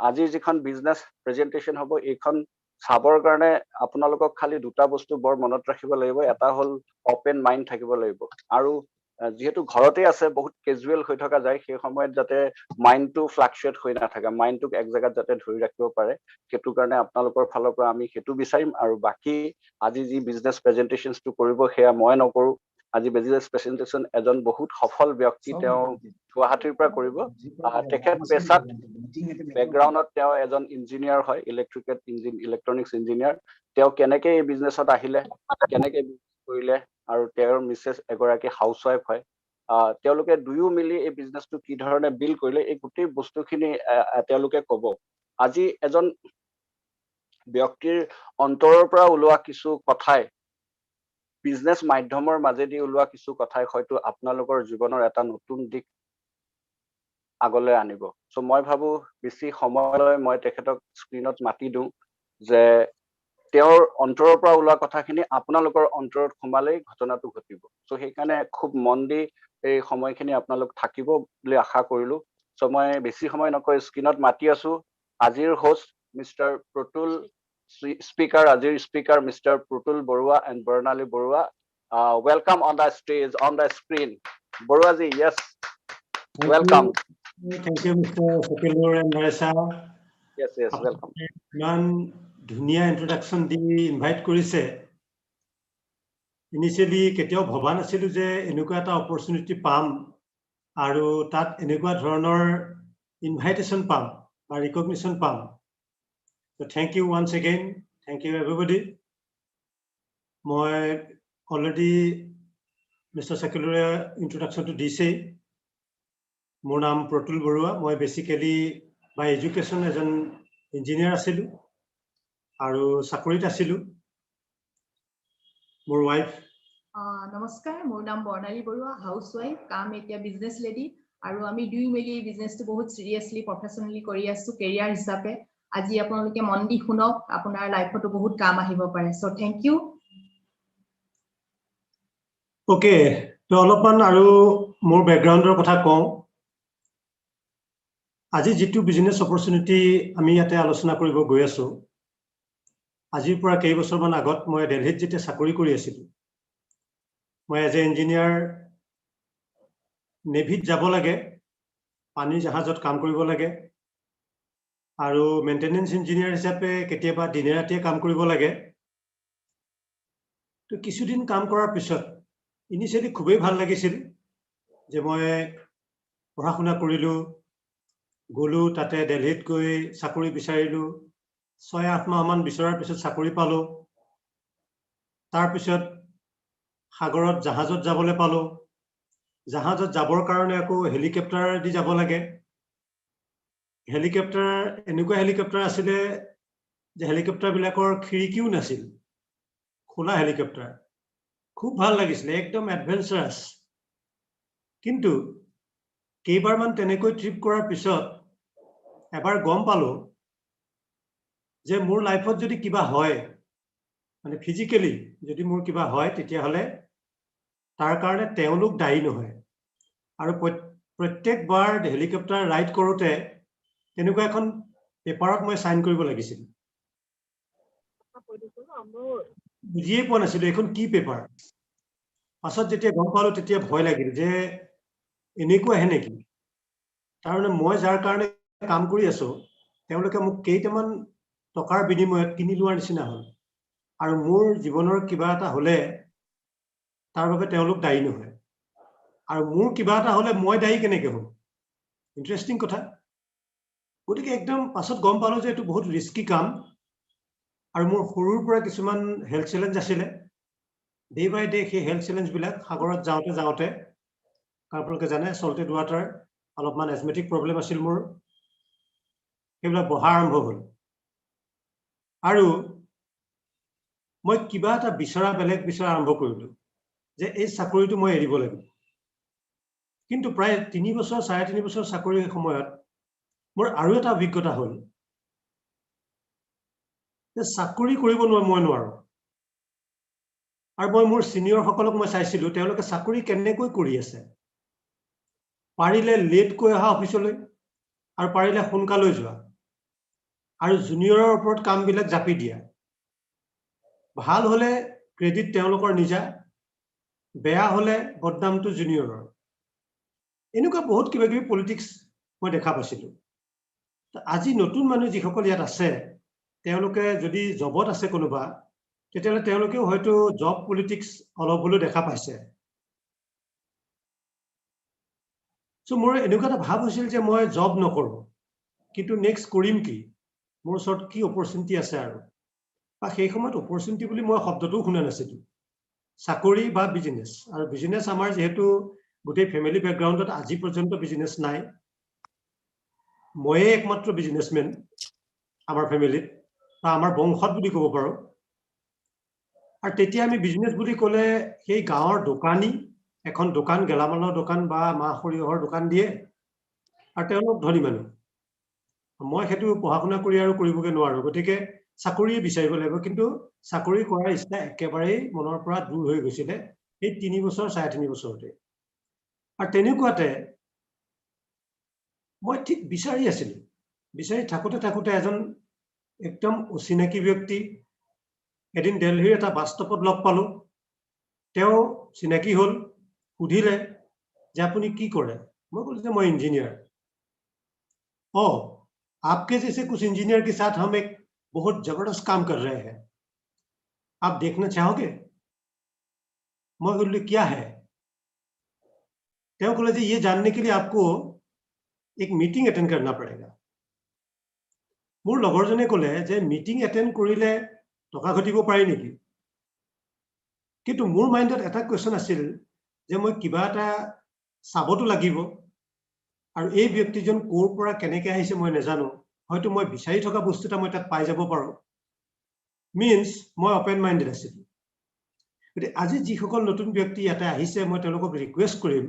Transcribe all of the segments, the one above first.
আজি যিখন business presentation হ'ব এইখন চাবৰ কাৰণে আপোনালোকক খালি দুটা বস্তু বৰ মনত ৰাখিব লাগিব। এটা হ'ল অপেন মাইণ্ড থাকিব লাগিব, আৰু যেহেতু ঘৰতে আছে বহুত কেজুৱেল হৈ থকা যায়, সেই সময়ত যাতে মাইণ্ডটো ফ্লাকচুৱেট হৈ নাথাকে, মাইণ্ডটোক এক জেগাত যাতে ধৰি ৰাখিব পাৰে, সেইটো কাৰণে আপোনালোকৰ ফালৰ পৰা আমি সেইটো বিচাৰিম। আৰু বাকী আজি যি বিজনেছ প্ৰেজেন্টেশ্যনটো কৰিব সেয়া মই নকৰোঁ। আজি বিজনেছ প্ৰেজেন্টেশ্যন এজন বহুত সফল ব্যক্তি, তেওঁ গুৱাহাটীৰ পৰা কৰিব। তেখেত পেছাত বেকগ্ৰাউণ্ডত তেওঁ এজন ইঞ্জিনিয়াৰ হয়, ইলেক্ট্ৰনিক্স ইঞ্জিনিয়াৰ। তেওঁ কেনেকে এই বিজনেছত আহিলে, কেনেকে কৰিলে, আৰু তেওঁৰ মিছেছ এগৰাকী হাউচৱাইফ হয়। তেওঁলোকে দুয়ো মিলি এই বিজনেছটো কি ধৰণে বিল্ড কৰিলে, এই গোটেই বস্তুখিনি তেওঁলোকে ক'ব। আজি এজন ব্যক্তিৰ অন্তৰৰ পৰা ওলোৱা কিছু কথাই, বিজনেছ মাধ্যমৰ মাজেদি ওলোৱা কিছু কথাই হয়তো আপোনালোকৰ জীৱনৰ এটা নতুন দিশ আগলৈ আনিব। চ' মই ভাবো বেছি সময়লৈ মই তেখেতক স্ক্ৰীণত মাতি দিওঁ, যে তেওঁৰ অন্তৰৰ পৰা ওলোৱা কথাখিনি আপোনালোকৰ অন্তৰত সোমালেই ঘটনাটো ঘটিব। চ' সেইকাৰণে খুব মন দি এই সময়খিনি আপোনালোক থাকিব বুলি আশা কৰিলোঁ। চ' মই বেছি সময় নকৈ স্ক্ৰীণত মাতি আছোঁ আজিৰ হোষ্ট মিষ্টাৰ প্ৰতুল স্পীকাৰ, আজিৰ speaker Mr Pratul Baruah and Barnali Baruah. Welcome on the stage, on the screen. Boruaji, yes, welcome. Thank you, Mr. Sakilur and Naresa. Yes, welcome. ইমান ধুনীয়া ইন্ট্ৰোডাকশ্যন দি ইনভাইট কৰিছে। ইনিচিয়েলি কেতিয়াও ভবা নাছিলোঁ যে এনেকুৱা এটা অপৰচুনিটি পাম, আৰু তাত এনেকুৱা ধৰণৰ ইনভাইটেশ্যন পাম বা ৰিকগনিশ্যন পাম। So thank you once again. Thank you everybody. মই অলৰেডি মিষ্টাৰ চাকিলুৰে ইন্ট্ৰোডাকশ্যনটো দিছেই। মোৰ নাম প্ৰতুল বৰুৱা। মই বেচিকেলি বাই এডুকেশ্যন এজন ইঞ্জিনিয়াৰ আছিলোঁ আৰু চাকৰিত আছিলোঁ। মোৰ ৱাইফ নমস্কাৰ, মোৰ নাম বৰ্ণালী বৰুৱা, হাউচ ৱাইফ, কাম এতিয়া বিজনেছ লেডি, আৰু আমি দুই মিলি বিজনেছটো বহুত চিৰিয়াছলি প্ৰফেচনেলি কৰি আছোঁ কেৰিয়াৰ হিচাপে। আজি আপোনালোকে মন দি শুনক, আপোনাৰ লাইফতো বহুত কাম আহিব পাৰে। চ' থেংক ইউ। অ'কে, তো অলপমান আৰু মোৰ বেকগ্ৰাউণ্ডৰ কথা কওঁ। আজি যিটো বিজনেছ অপৰচুনিটি আমি ইয়াতে আলোচনা কৰিব গৈ আছোঁ, আজিৰ পৰা কেইবছৰমান আগত মই দিল্লীত যেতিয়া চাকৰি কৰি আছিলোঁ, মই এজ এ ইঞ্জিনিয়াৰ নেভিত যাব লাগে, পানীৰ জাহাজত কাম কৰিব লাগে, আৰু মেইনটেনেন্স ইঞ্জিনিয়াৰ হিচাপে কেতিয়াবা দিনে ৰাতিয়ে কাম কৰিব লাগে। তো কিছুদিন কাম কৰাৰ পিছত ইনিচিয়েলি খুবেই ভাল লাগিছিল যে মই পঢ়া শুনা কৰিলোঁ, গ'লোঁ তাতে দিল্লীত গৈ চাকৰি বিচাৰিলোঁ। 6-8 মাহমান বিচৰাৰ পিছত চাকৰি পালোঁ। তাৰপিছত সাগৰত জাহাজত যাবলৈ পালোঁ। জাহাজত যাবৰ কাৰণে আকৌ হেলিকপ্টাৰ দি যাব লাগে। হেলিকপ্টাৰ এনেকুৱা হেলিকপ্টাৰ আছিলে যে হেলিকপ্টাৰবিলাকৰ খিৰিকীও নাছিল, খোলা হেলিকপ্টাৰ। খুব ভাল লাগিছিলে, একদম এডভেঞ্চাৰাছ। কিন্তু কেইবাৰমান তেনেকৈ ট্ৰিপ কৰাৰ পিছত এবাৰ গম পালোঁ যে মোৰ লাইফত যদি কিবা হয়, মানে ফিজিকেলি যদি মোৰ কিবা হয়, তেতিয়াহ'লে তাৰ কাৰণে তেওঁলোক দায়ী নহয়। আৰু প্ৰত্যেকবাৰ হেলিকপ্টাৰ ৰাইড কৰোঁতে তেনেকুৱা এখন পেপাৰত মই চাইন কৰিব লাগিছিল। বুজিয়ে পোৱা নাছিলোঁ এইখন কি পেপাৰ। পাছত যেতিয়া গম পালোঁ তেতিয়া ভয় লাগিল যে এনেকুৱা আহে নেকি। তাৰমানে মই যাৰ কাৰণে কাম কৰি আছোঁ, তেওঁলোকে মোক কেইটামান টকাৰ বিনিময়ত কিনি লোৱাৰ নিচিনা হ'ল, আৰু মোৰ জীৱনৰ কিবা এটা হ'লে তাৰ বাবে তেওঁলোক দায়ী নহয়, আৰু মোৰ কিবা এটা হ'লে মই দায়ী কেনেকৈ হ'ম। ইণ্টাৰেষ্টিং কথা। গতিকে একদম পাছত গম পালোঁ যে এইটো বহুত ৰিস্কি কাম, আৰু মোৰ সৰুৰ পৰা কিছুমান হেল্থ চেলেঞ্জ আছিলে। ডে বাই ডে সেই হেল্থ চেলেঞ্জবিলাক সাগৰত যাওঁতে যাওঁতে, আপোনালোকে জানে চল্টেড ৱাটাৰ, অলপমান এজমেটিক প্ৰব্লেম আছিল মোৰ, সেইবিলাক বহা আৰম্ভ হ'ল। আৰু মই কিবা এটা বেলেগ বিচৰা আৰম্ভ কৰিলোঁ যে এই চাকৰিটো মই এৰিব লাগিব। কিন্তু প্ৰায় 3 বছৰ 3.5 বছৰ চাকৰিৰ সময়ত মোৰ আৰু এটা অভিজ্ঞতা হ'ল যে চাকৰি কৰিব মই নোৱাৰোঁ। আৰু মই মোৰ ছিনিয়ৰসকলক মই চাইছিলোঁ, তেওঁলোকে চাকৰি কেনেকৈ কৰি আছে। পাৰিলে লেটকৈ অহা অফিচলৈ, আৰু পাৰিলে সোনকালে যোৱা। আৰু জুনিয়ৰৰ ওপৰত কামবিলাক জাপি দিয়া। ভাল হলে ক্ৰেডিট তেওঁলোকৰ নিজা, বেয়া হলে বদনামটো জুনিয়ৰৰ। এনেকুৱা বহুত কিবা কিবি পলিটিক্স মই দেখা পাইছিলোঁ। আজি নতুন মানুহ যিসকল ইয়াত আছে, তেওঁলোকে যদি জবত আছে কোনোবা, তেতিয়াহ'লে তেওঁলোকেও হয়তো জব পলিটিক্স অলপ হ'লেও দেখা পাইছে। মোৰ এনেকুৱা এটা ভাৱ হৈছিল যে মই জব নকৰোঁ, কিন্তু নেক্সট কৰিম কি, মোৰ ওচৰত কি অপৰচুনিটি আছে আৰু। বা সেই সময়ত অপৰচুনিটি বুলি মই শব্দটোও শুনা নাছিলোঁ। চাকৰি বা বিজনেছ, আৰু বিজনেছ আমাৰ যিহেতু গোটেই ফেমিলি বেকগ্ৰাউণ্ডত আজি পৰ্যন্ত বিজনেছ নাই, ময়ে একমাত্ৰ বিজনেছমেন আমাৰ ফেমিলিত, বা আমাৰ বংশত বুলি ক'ব পাৰোঁ। আৰু তেতিয়া আমি বিজনেছ বুলি ক'লে সেই গাঁৱৰ দোকানী এখন দোকান, গেলামালৰ দোকান বা মাহ সৰিয়হৰ দোকান দিয়ে, আৰু তেওঁলোক ধনী মানুহ। মই সেইটো পঢ়া শুনা কৰি আৰু কৰিবগৈ নোৱাৰোঁ, গতিকে চাকৰিয়ে বিচাৰিব লাগিব। কিন্তু চাকৰি কৰাৰ ইচ্ছা একেবাৰেই মনৰ পৰা দূৰ হৈ গৈছিলে এই 3 বছৰ 3.5 বছৰতে। আৰু তেনেকুৱাতে মই ঠিক বিচাৰি আছিলোঁ। বিচাৰি থাকোঁতে এজন একদম অচিনাকি ব্যক্তি এদিন দিল্লীৰ এটা বাছ ষ্টপত লগ পালোঁ। তেওঁ চিনাকি হ'ল, সুধিলে যে আপুনি কি কৰে। মই ক'লোঁ যে মই ইঞ্জিনিয়াৰ। आपके जैसे कुछ इंजीनियर के साथ हम एक बहुत जबरदस्त काम कर रहे हैं, आप देखना चाहोगे? मैं बोली क्या है? তেওঁ ক'লে যে ये जानने के लिए आपको एक मीटिंग अटेंड करना पड़ेगा। মোৰ লগৰজনে ক'লে যে মিটিং এটেন্ড কৰিলে টকা ঘটিব পাৰি নেকি? কিন্তু মোৰ মাইণ্ডত এটা কুৱেশ্যন আছিল যে মই কিবা এটা চাবতো লাগিব, আৰু এই ব্যক্তিজন ক'ৰ পৰা কেনেকৈ আহিছে মই নাজানো, হয়তো মই বিচাৰি থকা বস্তু এটা মই তাত পাই যাব পাৰোঁ। মিনছ মই অপেন মাইণ্ডেড আছিলোঁ। গতিকে আজি যিসকল নতুন ব্যক্তি ইয়াতে আহিছে, মই তেওঁলোকক ৰিকুৱেষ্ট কৰিম,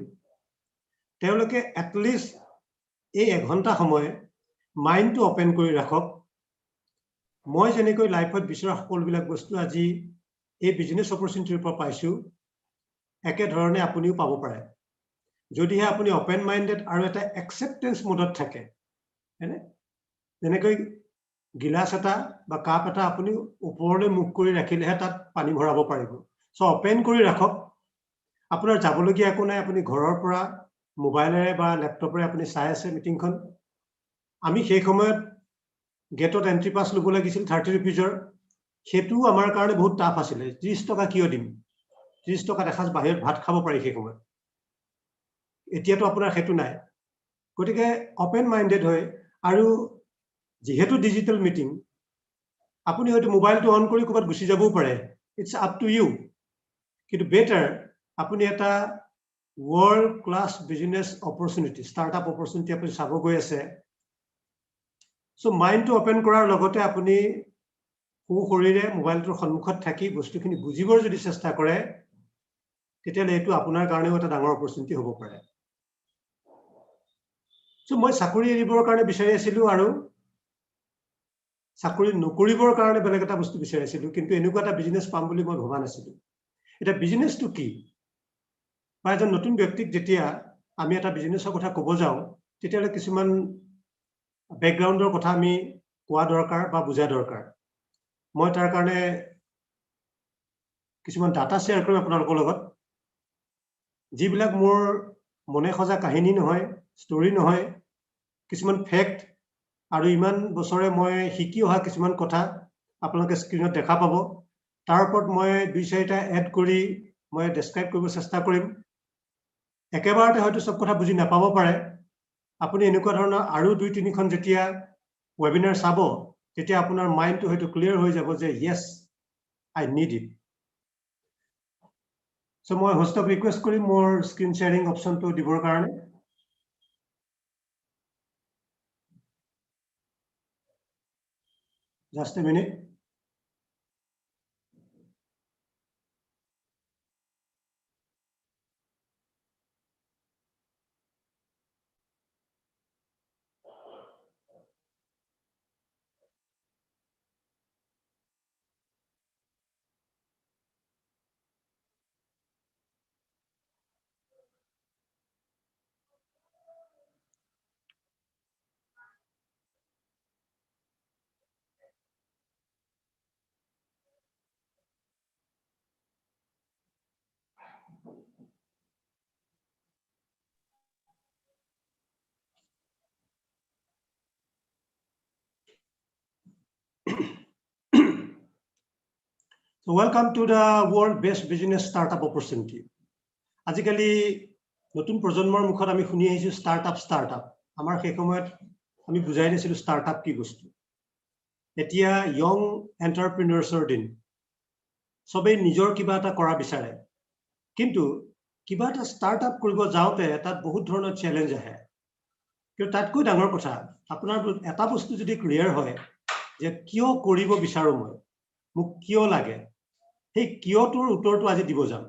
তেওঁলোকে এটলিষ্ট এই 1 ঘণ্টা সময় মাইণ্ডটো অপেন কৰি ৰাখক। মই যেনেকৈ লাইফত বিচৰা সকলোবিলাক বস্তু আজি এই বিজনেছ অপৰচুনিটিৰ পৰা পাইছোঁ, একেধৰণে আপুনিও পাব পাৰে, যদিহে আপুনি অপেন মাইণ্ডেড আৰু এটা একচেপ্টেঞ্চ মোডত থাকে। যেনেকৈ গিলাচ এটা বা কাপ এটা আপুনি ওপৰলৈ মুখ কৰি ৰাখিলেহে তাত পানী ভৰাব পাৰিব। অপেন কৰি ৰাখক। আপোনাৰ যাবলগীয়া একো নাই, আপুনি ঘৰৰ পৰা মোবাইলেৰে বা লেপটপেৰে আপুনি চাই আছে মিটিংখন। আমি সেই সময়ত গেটত এণ্ট্ৰি পাছ ল'ব লাগিছিল 30 ৰুপিজৰ। সেইটোও আমাৰ কাৰণে বহুত টাফ আছিলে। 30 টকা কিয় দিম? 30 টকাত এসাঁজ বাহিৰত ভাত খাব পাৰি সেই সময়ত। এতিয়াতো আপোনাৰ সেইটো নাই। গতিকে অপেন মাইণ্ডেড হৈ, আৰু যিহেতু ডিজিটেল মিটিং, আপুনি হয়তো মোবাইলটো অন কৰি ক'ৰবাত গুচি যাবও পাৰে, ইটছ আপ টু ইউ। কিন্তু বেটাৰ আপুনি এটা world class business opportunity, startup opportunity আপুনি চাব গৈ আছে। মাইণ্ডটো অপেন কৰাৰ লগতে আপুনি সুশৰীৰে মোবাইলটোৰ সন্মুখত থাকি বস্তুখিনি বুজিবৰ যদি চেষ্টা কৰে, তেতিয়াহ'লে এইটো আপোনাৰ কাৰণেও এটা ডাঙৰ অপৰচুনিটি হ'ব পাৰে। মই চাকৰি এৰিবৰ কাৰণে বিচাৰি আছিলোঁ, আৰু চাকৰি নকৰিবৰ কাৰণে বেলেগ এটা বস্তু বিচাৰি আছিলোঁ, কিন্তু এনেকুৱা এটা বিজনেছ পাম বুলি মই ভবা নাছিলোঁ। এতিয়া বিজনেছটো কি? বা এজন নতুন ব্যক্তিক যেতিয়া আমি এটা বিজনেছৰ কথা ক'ব যাওঁ, তেতিয়াহ'লে কিছুমান বেকগ্ৰাউণ্ডৰ কথা আমি কোৱা দৰকাৰ বা বুজা দৰকাৰ। মই তাৰ কাৰণে কিছুমান ডাটা শ্বেয়াৰ কৰিম আপোনালোকৰ লগত, যিবিলাক মোৰ মনে সজা কাহিনী নহয়, ষ্টৰী নহয়, কিছুমান ফেক্ট, আৰু ইমান বছৰে মই শিকি অহা কিছুমান কথা আপোনালোকে স্ক্ৰীণত দেখা পাব। তাৰ ওপৰত মই 2-4টা এড কৰি মই ডেছক্ৰাইব কৰিব চেষ্টা কৰিম। একেবাৰতে হয়তো চব কথা বুজি নাপাব পাৰে। আপুনি এনেকুৱা ধৰণৰ আৰু 2-3খন যেতিয়া ৱেবিনাৰ চাব, তেতিয়া আপোনাৰ মাইণ্ডটো হয়তো ক্লিয়াৰ হৈ যাব যে য়েছ, আই নিড ইট। মই হোষ্টক ৰিকুৱেষ্ট কৰিম মোৰ স্ক্ৰীণ শ্বেয়াৰিং অপশ্যনটো দিবৰ কাৰণে। Just a minute. So welcome to the world best business startup opportunity. আজিকালি নতুন প্ৰজন্মৰ মুখত আমি শুনি আহিছো startup আমাৰ সেই সময়ত আমি বুজাই দিছিলো startup কি বস্তু এতিয়া young entrepreneursৰ দিন সবে নিজৰ কিবা এটা কৰা বিচাৰে কিন্তু কিবা এটা startup কৰিব যাওঁতে তাত বহুত ধৰণৰ চ্যালেঞ্জ আহে কিন্তু তাতকৈ ডাঙৰ কথা আপোনাৰ এটা বস্তু যদি ক্লিয়াৰ হয় যে কিয় কৰিব বিচাৰো মই মোক কিয় লাগে সেই কিয়টোৰ উত্তৰটো আজি দিব যাম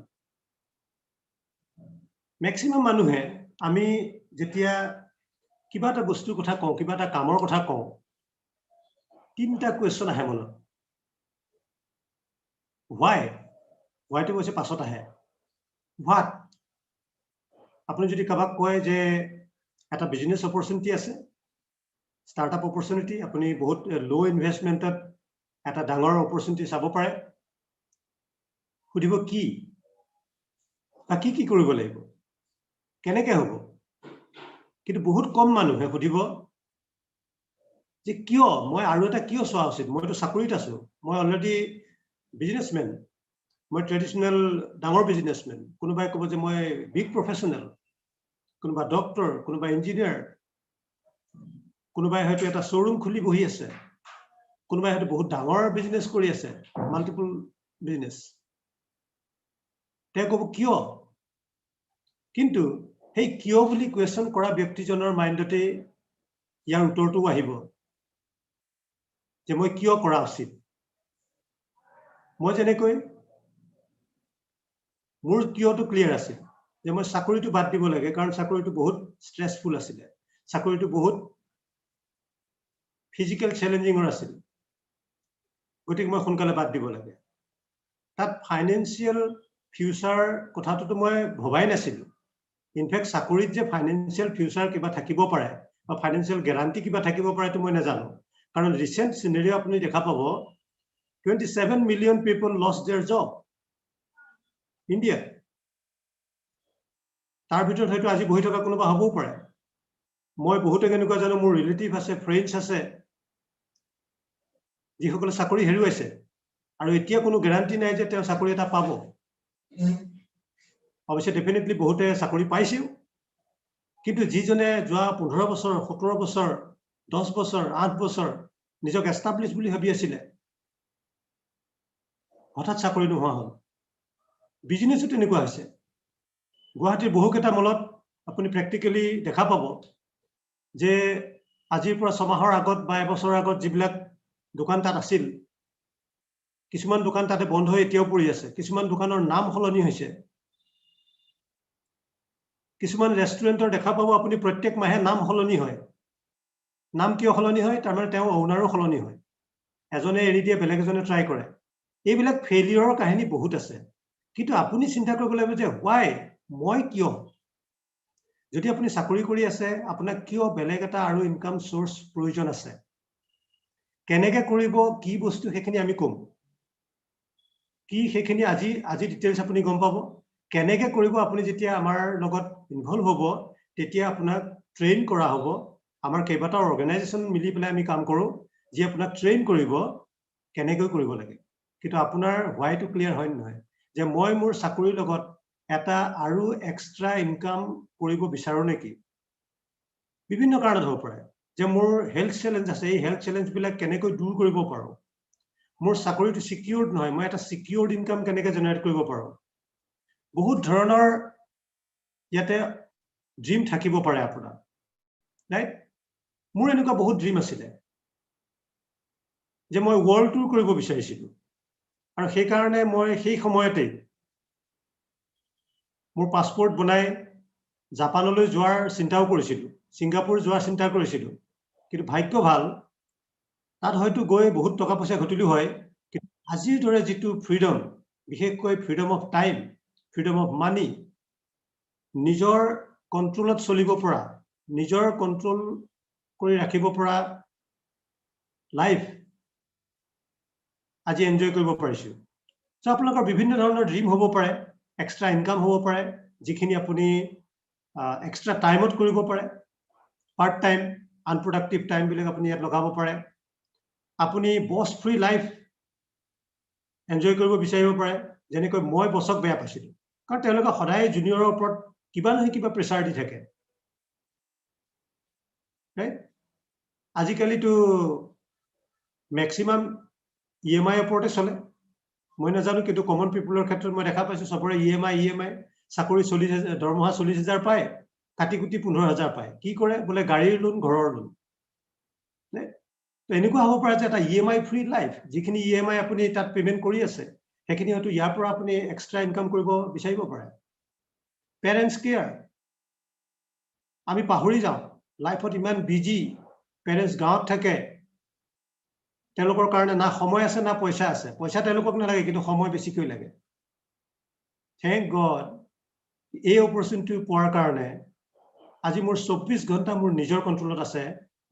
ম্যাক্সিমাম মানুহে আমি যেতিয়া কিবা এটা বস্তুৰ কথা কওঁ কিবা এটা কামৰ কথা কওঁ তিনটা কোৱেশ্চন আহে মনত why টো হৈছে পাছত আহে what আপুনি যদি কাবাক কয় যে এটা বিজনেস অপৰচুনিটি আছে startup opportunity আপুনি বহুত লো ইনভেষ্টমেন্টত এটা ডাঙৰ অপৰচুনিটি চাব পাৰে সুধিব কি কি কৰিব লাগিব কেনেকৈ হ'ব কিন্তু বহুত কম মানুহে সুধিব যে কিয় মই আৰু এটা কিয় চোৱা উচিত মইতো চাকৰিত আছো মই অলৰেডি বিজনেসম্যান মই ট্ৰেডিশনাল ডাঙৰ বিজনেসম্যান কোনোবাই ক'ব যে মই বিগ প্ৰফেশনাল কোনোবা ডক্টৰ কোনোবা ইঞ্জিনিয়াৰ কোনোবাই হয়তো এটা শ্বৰুম খুলি বহি আছে কোনোবাই হয়তো বহুত ডাঙৰ বিজনেস কৰি আছে মাল্টিপল বিজনেস তেওঁ ক'ব কিয় কিন্তু সেই কিয় বুলি কোৱেশ্চন কৰা ব্যক্তিজনৰ মাইণ্ডতে ইয়াৰ উত্তৰটো আহিব যে মই কিয় কৰা উচিত মই যেনেকৈ মোৰ কিয়টো ক্লিয়াৰ আছে যে মই চাকৰিটো বাদ দিব লাগে কাৰণ চাকৰিটো বহুত ষ্ট্ৰেছফুল আছিল চাকৰিটো বহুত ফিজিক্যাল চ্যালেঞ্জিংৰ আছিল গতিকে মই সোনকালে বাদ দিব লাগে তাত ফাইনান্সিয়াল ফিউচাৰ কথাটো মই ভবাই নাছিলো ইনফেক্ট চাকৰিত যে ফাইনান্সিয়াল ফিউচাৰ কিবা থাকিব পাৰে বা ফাইনান্সিয়াল গ্যাৰান্টি কিবা থাকিব পাৰে তো মই নাজানো কাৰণ ৰিসেন্ট সিনাৰিও আপুনি দেখা পাব 27 million people lost their job India তাৰ ভিতৰত হয়তো আজি বহি থকা কোনোবা হ'বও পাৰে মই বহুতে কেনেকুৱা জানো মোৰ ৰিলেটিভ আছে ফ্ৰেণ্ডছ আছে যিসকলে চাকৰি হেৰুৱাইছে আৰু এতিয়া কোনো গ্যাৰান্টি নাই যে তেওঁ চাকৰি এটা পাব অৱশ্যে ডেফিনেটলি বহুতে চাকৰি পাইছিল কিন্তু যিজনে যোৱা 15 বছৰ 17 বছৰ 10 বছৰ 8 বছৰ নিজক এস্টাবলিশ বুলি ভাবি আছিল হঠাৎ চাকৰি নোহোৱা হ'ল বিজনেসও তেনেকুৱা হৈছে গুৱাহাটীৰ বহুকেইটা মলত আপুনি প্ৰেক্টিক্যালি দেখা পাব যে আজিৰ পৰা 6 মাহৰ আগত বা এবছৰৰ আগত যিবিলাক দোকান তাত আছিল কিছুমান দোকান তাতে বন্ধ হৈ এতিয়াও পৰি আছে কিছুমান দোকানৰ নাম সলনি হৈছে কিছুমান ৰেষ্টুৰেণ্টৰ দেখা পাব আপুনি প্ৰত্যেক মাহে নাম সলনি হয় নাম কিয় সলনি হয় তাৰ মানে তেওঁ ওনাৰো সলনি হয় এজনে এৰি দিয়ে বেলেগ এজনে ট্ৰাই কৰে এইবিলাক ফেইলিয়ৰৰ কাহিনী বহুত আছে কিন্তু আপুনি চিন্তা কৰিব লাগিব যে why মই কিয় যদি আপুনি চাকৰি কৰি আছে আপোনাক কিয় বেলেগ এটা আৰু ইনকাম সোৰ্স প্ৰয়োজন আছে কেনেকৈ কৰিব কি বস্তু হেখিনি আমি কম কি হেখিনি আজি ডিটেইলছ আপুনি গম পাব কেনেকৈ কৰিব আপুনি যেতিয়া আমাৰ লগত ইনভলভ হ'ব তেতিয়া আপোনাক ট্ৰেইন কৰা হ'ব আমাৰ কেইবাটা অৰ্গানাইজেচন মিলি পেলাই আমি কাম কৰো যি আপোনাক ট্ৰেইন কৰিব কেনেকৈ কৰিব লাগে কিন্তু আপোনাৰ হোৱাইটো ক্লিয়াৰ হয় নহয় যে মই মোৰ চাকৰিৰ লগত এটা আৰু এক্সট্ৰা ইনকাম কৰিব বিচাৰো নেকি বিভিন্ন কাৰণত হ'ব পাৰে যে মোৰ হেলথ চ্যালেঞ্জ আছে এই হেলথ চ্যালেঞ্জ বিলাক কেনেকৈ দূৰ কৰিব পাৰো মোৰ চাকৰিটো সিকিউৰড নহয় মই এটা সিকিউৰড ইনকাম কেনেকৈ জেনাৰেট কৰিব পাৰো বহুত ধৰণৰ ইয়াতে ড্ৰিম থাকিব পাৰে আপোনাৰ ৰাইট মোৰ এনেকুৱা বহুত ড্ৰিম আছিল যে মই ওয়াৰ্ল্ড টুৰ কৰিব বিচাৰিছিলো আৰু সেই কাৰণে মই সেই সময়তে মোৰ পাসপোৰ্ট বনাই জাপানলৈ যোৱাৰ চিন্তাও কৰিছিলো সিংগাপুৰ যোৱাৰ চিন্তা কৰিছিলো কিন্তু ভাগ্য ভাল তাত হয়তো গৈ বহুত টকা পইচা ঘটিলো হয় কিন্তু আজিৰ দৰে যেটো ফ্ৰীডম বিশেষকৈ freedom of time freedom of money নিজৰ কন্ট্ৰোলত চলিব পৰা নিজৰ কন্ট্ৰোল কৰি ৰাখিব পৰা লাইফ আজি এনজয় কৰিব পাৰিছো সো আপোনালোকৰ বিভিন্ন ধৰণৰ ড্ৰিম হ'ব পাৰে এক্সট্ৰা ইনকাম হ'ব পাৰে যিখিনি আপুনি এক্সট্ৰা টাইমত কৰিব পাৰে পাৰ্ট টাইম আনপ্ৰডাক্টিভ টাইম বিলাক আপুনি ইয়াত লগাব পাৰে আপুনি বছ ফ্ৰী লাইফ এনজয় কৰিব বিচাৰিব পাৰে যেনেকৈ মই বছক বেয়া পাইছিলোঁ কাৰণ তেওঁলোকে সদায় জুনিয়ৰৰ ওপৰত কিবা নহয় কিবা প্ৰেছাৰ দি থাকে আজিকালিতো মেক্সিমাম EMI ওপৰতে চলে মই নাজানো কিন্তু কমন পিপলৰ ক্ষেত্ৰত মই দেখা পাইছো সবৰে EMI চাকৰি 40,000 দৰমহা 40,000 পায় কাটি কুটি 15,000 পায় কি কৰে বোলে গাড়ীৰ লোন ঘৰৰ লোন তো এনেকুৱা হ'ব পাৰে যে এটা EMI ফ্ৰী লাইফ যিখিনি EMI আপুনি তাত পেমেন্ট কৰি আছে সেইখিনি হয়তো ইয়াৰ পৰা আপুনি এক্সট্ৰা ইনকাম কৰিব বিচাৰিব পাৰে পেৰেণ্টছ কেয়াৰ আমি পাহৰি যাওঁ লাইফত ইমান বিজি পেৰেণ্টছ গাঁৱত থাকে তেওঁলোকৰ কাৰণে না সময় আছে না পইচা আছে পইচা তেওঁলোকক নালাগে কিন্তু সময় বেছিকৈ লাগে থ্যাংক গড এই অপৰচুনিটি পোৱাৰ কাৰণে আজি মোৰ 24 ঘণ্টা মোৰ নিজৰ কন্ট্ৰলত আছে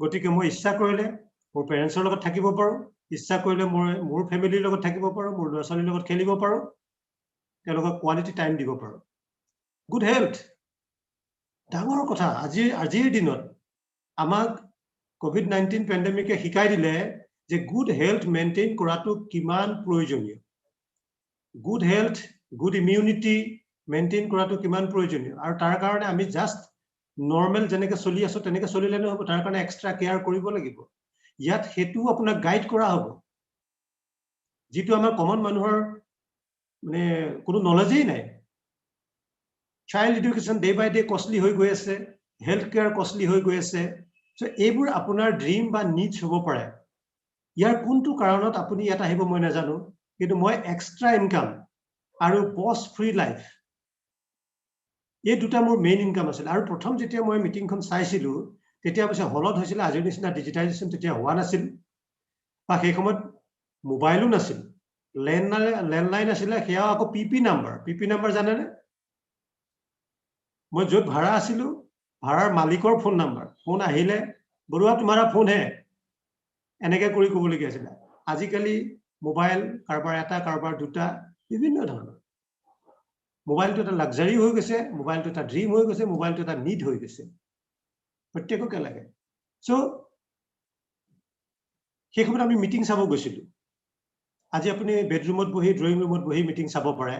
গতিকে মই ইচ্ছা কৰিলে মোৰ পেৰেণ্টছৰ লগত থাকিব পাৰো ইচ্ছা কৰিলে মই মোৰ ফ্যামিলিৰ লগত থাকিব পাৰো মোৰ ল'ৰা-ছোৱালীৰ লগত খেলিব পাৰো তেওঁলোকক কোৱালিটি টাইম দিব পাৰো গুড হেলথ ডাঙৰ কথা আজিৰ দিনত আমাক কোভিড-19 পেণ্ডেমিকে শিকাই দিলে যে গুড হেলথ মেইনটেইন কৰাটো কিমান প্ৰয়োজনীয় good health good immunity maintain কৰাটো কিমান প্ৰয়োজনীয় আৰু তাৰ কাৰণে আমি জাস্ট নৰ্মেল যেনেকৈ চলি আছো তেনেকৈ চলিলে নহব তাৰ কাৰণে এক্সট্ৰা কেয়াৰ কৰিব লাগিব ইয়াত হেতু আপোনাক গাইড কৰা হ'ব যেটো আমাৰ কমন মানুহৰ মানে কোনো নলেজেই নাই চাইল্ড এডুকেশ্যন ডে বাই ডে কষ্টলি হৈ গৈ আছে হেলথ কেয়াৰ কষ্টলি হৈ গৈ আছে সো এইবোৰ আপোনাৰ ড্ৰিম বা নিডছ হ'ব পাৰে ইয়াৰ কোনটো কাৰণত আপুনি ইয়াত আহিব মই নাজানো কিন্তু মই এক্সট্ৰা ইনকাম আৰু বছ ফ্ৰী লাইফ এই দুটা মোৰ মেইন ইনকাম আছিল আৰু প্ৰথম যেতিয়া মই মিটিংখন চাইছিলো তেতিয়া পিছে হলত হৈছিল আজিৰ নিচিনা ডিজিটাইজেশ্যন তেতিয়া হোৱা নাছিল বা সেই সময়ত মোবাইলো নাছিল লেণ্ডলাইন আছিলে সেয়াও আকৌ পিপি নাম্বাৰ জানেনে মই য'ত ভাড়া আছিলো ভাড়াৰ মালিকৰ ফোন নাম্বাৰ ফোন আহিলে বৰুৱা তোমাৰা ফোন হে এনেকৈ কৰি ক'বলগীয়া আছিল আজিকালি মোবাইল কাৰোবাৰ এটা কাৰোবাৰ দুটা বিভিন্ন ধৰণৰ মোবাইলটো এটা লাক্সাৰি হৈ গৈছে মোবাইলটো এটা ড্ৰিম হৈ গৈছে মোবাইলটো এটা নিড হৈ গৈছে প্ৰত্যেককে লাগে সো সেই সময়ত আমি মিটিং চাব গৈছিলো আজি আপুনি বেডৰুমত বহি ড্ৰয়িং ৰুমত বহি মিটিং চাব পাৰে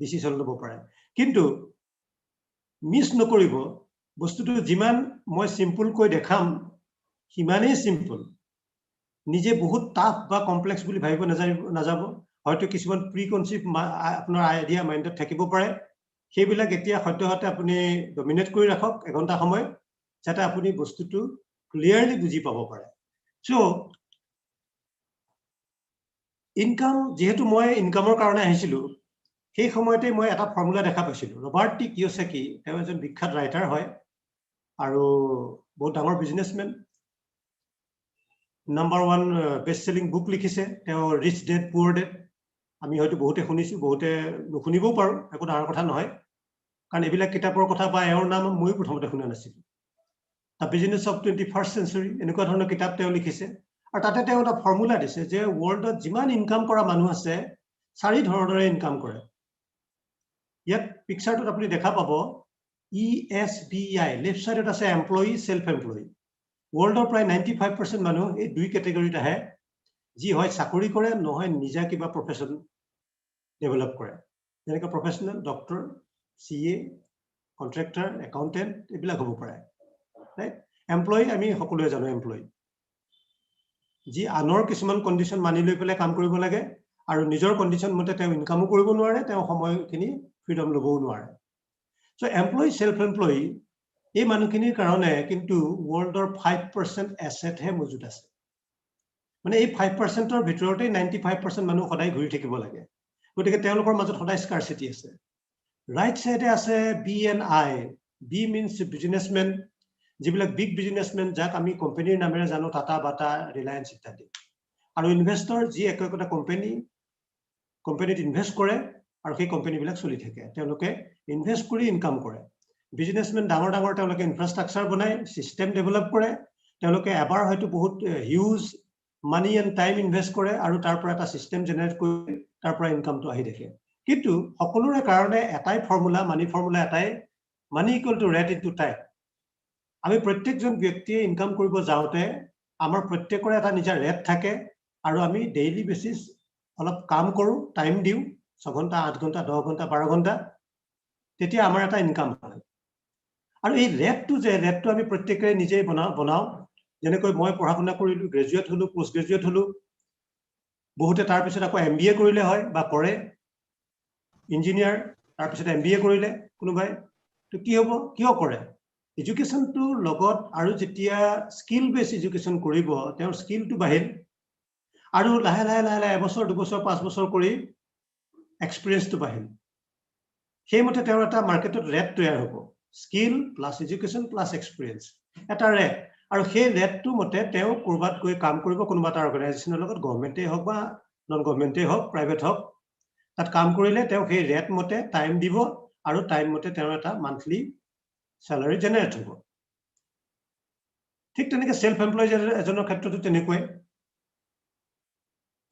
ডিসিশন ল'ব পাৰে কিন্তু মিস নকৰিব বস্তুটো যিমান মই সিম্পল কৈ দেখাম সিমানেই সিম্পল নিজে বহুত টাফ বা কমপ্লেক্স বুলি ভাবিব নাযাব হয়তো কিছুমান প্ৰি কনসিভ আপোনাৰ আইডিয়া মাইন্ডত থাকিব পাৰে সেইবিলাক এতিয়া সত্যহতে আপুনি ডমিনেট কৰি ৰাখক এঘণ্টা সময় যাতে আপুনি বস্তুটো ক্লিয়াৰলি বুজি পাব পাৰে সো ইনকাম যেহেতু মই ইনকামৰ কাৰণে আহিছিলো সেই সময়তে মই এটা ফৰ্মুলা দেখা পাইছিলো ৰবাৰ্ট টি কিয়সাকি তেওঁ এজন বিখ্যাত ৰাইটাৰ হয় আৰু বহুত ডাঙৰ businessmen number 1 best selling book লিখিছে তেওঁ ৰিচ ডেড পুৱাৰ ডেড আমি হয়তো বহুতে শুনিছো বহুতে নুশুনিবও পাৰো একো ডাঙৰ কথা নহয় কাৰণ এইবিলাক কিতাপৰ কথা বা এওঁৰ নাম মই প্ৰথমতে শুনা নাছিলো the business of 21st century এনেকুৱা ধৰণৰ কিতাপ তেওঁ লিখিছে আৰু তাতে তেওঁ এটা ফৰ্মুলা দিছে যে ওয়াৰ্ল্ডত যিমান ইনকাম কৰা মানুহ আছে 4 ধৰণৰে ইনকাম কৰে ইয়াত পিকচাৰটোত আপুনি দেখা পাব ESBI লেফট সাইডত আছে এমপ্লয়ি সেলফ এমপ্লয়ি ওয়াৰ্ল্ডৰ প্ৰায় 95% মানুহ এই দুই ক্যাটাগৰীত আহে যি হয় চাকৰি কৰে নহয় নিজা কিবা প্ৰফেশন ডেভেলপ কৰে যেনেকৈ professional doctor CA contractor accountant এইবিলাক হ'ব পাৰে ৰাইট এমপ্লয়ি আমি সকলোৱে জানো এমপ্লয়ি যি আনৰ কিছুমান কন্ডিশন মানি লৈ পেলাই কাম কৰিব লাগে আৰু নিজৰ কন্ডিশন মতে তেওঁ ইনকামো কৰিব নোৱাৰে তেওঁ সময়খিনি ফ্ৰীডম ল'বও নোৱাৰে সো এমপ্লয়ি সেলফ এমপ্লয়ি এই মানুহখিনিৰ কাৰণে কিন্তু ওয়াৰ্ল্ডৰ 5% এসেট হে মজুদ আছে মানে এই 5%ৰ ভিতৰতে 95% মানুহ সদায় ঘূৰি থাকিব লাগে গতিকে তেওঁলোকৰ মাজত সদায় স্কাৰচিটি আছে ৰাইট সাইডে আছে BNI B means বিজনেসম্যান যিবিলাক বিগ বিজনেসম্যান যাক আমি কোম্পানীৰ নামেৰে জানো টাটা বাটা ৰিলায়েন্স ইত্যাদি আৰু ইনভেস্টৰ যি একটা কোম্পানীত ইনভেস্ট কৰে আৰু সেই কোম্পানীবিলাক চলি থাকে তেওঁলোকে ইনভেস্ট কৰি ইনকাম কৰে বিজনেসম্যান ডাঙৰ তেওঁলোকে ইনফ্ৰাষ্ট্ৰাকচাৰ বনায় সিস্টেম ডেভেলপ কৰে তেওঁলোকে এবাৰ হয়তো বহুত huge money and time invest কৰে আৰু তাৰ পৰা এটা সিস্টেম জেনাৰেট কৰি তাৰ পৰা ইনকামটো আহি থাকে কিন্তু সকলোৰে কাৰণে এটাই ফৰ্মুলা এটাই money equal to rate into time আমি প্ৰত্যেকজন ব্যক্তিয়ে ইনকাম কৰিব যাওঁতে আমাৰ প্ৰত্যেকৰে এটা নিজা ৰেট থাকে আৰু আমি ডেইলি বেসিস অলপ কাম কৰোঁ, টাইম দিওঁ, 6 ঘণ্টা, 8 ঘণ্টা, 10 ঘণ্টা, 12 ঘণ্টা, তেতিয়া আমাৰ এটা ইনকাম হয়। আৰু এই ৰেটটো আমি প্ৰত্যেকৰে নিজেই বনাওঁ। যেনেকৈ মই পঢ়া শুনা কৰিলোঁ, গ্ৰেজুৱেট হ'লোঁ, পোষ্ট গ্ৰেজুৱেট হ'লোঁ, বহুতে তাৰপিছত আকৌ MBA কৰিলে হয় বা কৰে, ইঞ্জিনিয়াৰ, তাৰপিছত MBA কৰিলে কোনোবাই। তো কি হ'ব, কিয় কৰে? এডুকেশ্যনটোৰ লগত আৰু যেতিয়া স্কিল বেছ এডুকেশ্যন কৰিব, তেওঁৰ স্কিলটো বাঢ়িল, আৰু লাহে লাহে লাহে লাহে এবছৰ 2 বছৰ 5 বছৰ কৰি এক্সপিৰিয়েঞ্চটো বাঢ়িল। সেইমতে তেওঁৰ এটা মাৰ্কেটত ৰেট তৈয়াৰ হ'ব, skill plus education plus experience, এটা ৰেট। আৰু সেই ৰেটটো মতে তেওঁ ক'ৰবাত গৈ কাম কৰিব, কোনোবা এটা অৰ্গেনাইজেশ্যনৰ লগত, গভৰ্ণমেণ্টেই হওক বা নন গভৰ্ণমেণ্টেই হওক, প্ৰাইভেট হওক, তাত কাম কৰিলে তেওঁ সেই ৰেট মতে টাইম দিব, আৰু টাইম মতে তেওঁৰ এটা মান্থলি চেলাৰী জেনেৰেট হ'ব। ঠিক তেনেকৈ সেল্ফ এমপ্লয় এজনৰ ক্ষেত্ৰতো তেনেকুৱাই।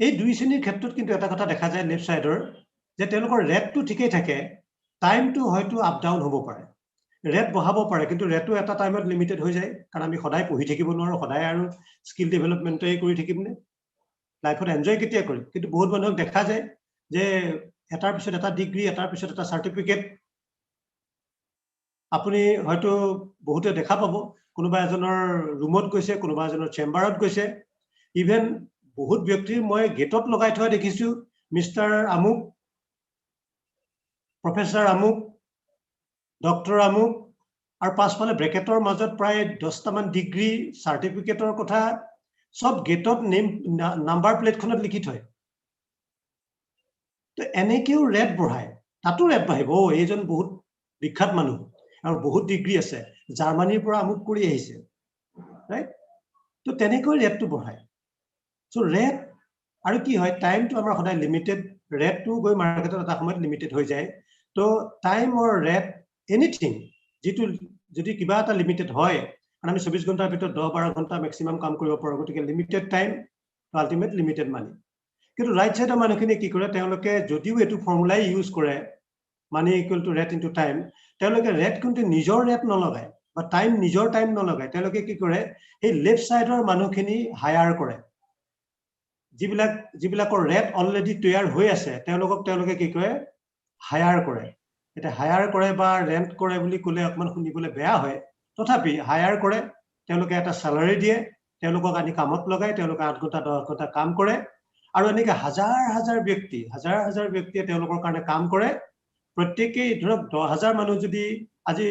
এই 2 শ্ৰেণীৰ ক্ষেত্ৰত কিন্তু এটা কথা দেখা যায় লেফ্ট ছাইডৰ, যে তেওঁলোকৰ ৰেটটো ঠিকেই থাকে, টাইমটো হয়তো আপ ডাউন হ'ব পাৰে, ৰেট বঢ়াব পাৰে, কিন্তু ৰেটটো এটা টাইমত লিমিটেড হৈ যায়, কাৰণ আমি সদায় পঢ়ি থাকিব নোৱাৰোঁ, সদায় আৰু স্কিল ডেভেলপমেণ্টেই কৰি থাকিমনে, লাইফত এনজয় কেতিয়া কৰিম? কিন্তু বহুত মানুহক দেখা যায় যে এটাৰ পিছত এটা ডিগ্ৰী, এটাৰ পিছত এটা চাৰ্টিফিকেট। আপুনি হয়তো বহুতে দেখা পাব, কোনোবা এজনৰ ৰুমত গৈছে, কোনোবা এজনৰ চেম্বাৰত গৈছে, ইভেন বহুত ব্যক্তিৰ মই গেটত লগাই থোৱা দেখিছোঁ, মিষ্টাৰ আমুক, প্ৰফেচাৰ আমুক, ডক্টৰ আমুক, আৰু পাছফালে ব্ৰেকেটৰ মাজত প্ৰায় 10টামান ডিগ্ৰী, চাৰ্টিফিকেটৰ কথা সব গেটত নাম্বাৰ প্লেটখনত লিখি থয়। তো এনেকেও ৰেট বঢ়ায়, তাতো ৰেট বাঢ়িব, এইজন বহুত বিখ্যাত মানুহ আৰু বহুত ডিগ্ৰী আছে, জাৰ্মানীৰ পৰা আমুক কৰি আহিছে, ৰাইট? তো তেনেকৈ ৰেটটো বঢ়ায়। চ' ৰেট আৰু কি হয়, টাইমটো আমাৰ সদায় লিমিটেড, ৰেটটো গৈ মাৰ্কেটত এটা সময়ত লিমিটেড হৈ যায়। তো টাইম অৰ ৰেট, এনিথিং, যিটো যদি কিবা এটা লিমিটেড হয়, কাৰণ আমি 24 ঘণ্টাৰ ভিতৰত 10-12 ঘণ্টা মেক্সিমাম কাম কৰিব পাৰোঁ, গতিকে লিমিটেড টাইম, আল্টিমেট লিমিটেড মানি। কিন্তু ৰাইট ছাইডৰ মানুহখিনি কি কৰে, তেওঁলোকে যদিও এইটো ফৰ্মুলাই ইউজ কৰে, money equal to rate into time, তেওঁলোকে ৰেট কিন্তু নিজৰ ৰেট নলগায় বা টাইম নিজৰ টাইম নলগায়। তেওঁলোকে কি কৰে, সেই লেফ্ট ছাইডৰ মানুহখিনি হায়াৰ কৰে, যিবিলাকৰ ৰেট অলৰেডি তৈয়াৰ হৈ আছে, তেওঁলোকে কি কৰে, হায়াৰ কৰে। এতিয়া হায়াৰ কৰে বা ৰেণ্ট কৰে বুলি ক'লে অকণমান শুনিবলৈ বেয়া হয়, তথাপি হায়াৰ কৰে, তেওঁলোকে এটা চেলাৰী দিয়ে, তেওঁলোকক আনি কামত লগায়, তেওঁলোকে 8 ঘণ্টা 10 ঘণ্টা কাম কৰে, আৰু এনেকৈ হাজাৰ হাজাৰ ব্যক্তিয়ে তেওঁলোকৰ কাৰণে কাম কৰে। প্ৰত্যেকেই ধৰক 10,000 মানুহ যদি, আজি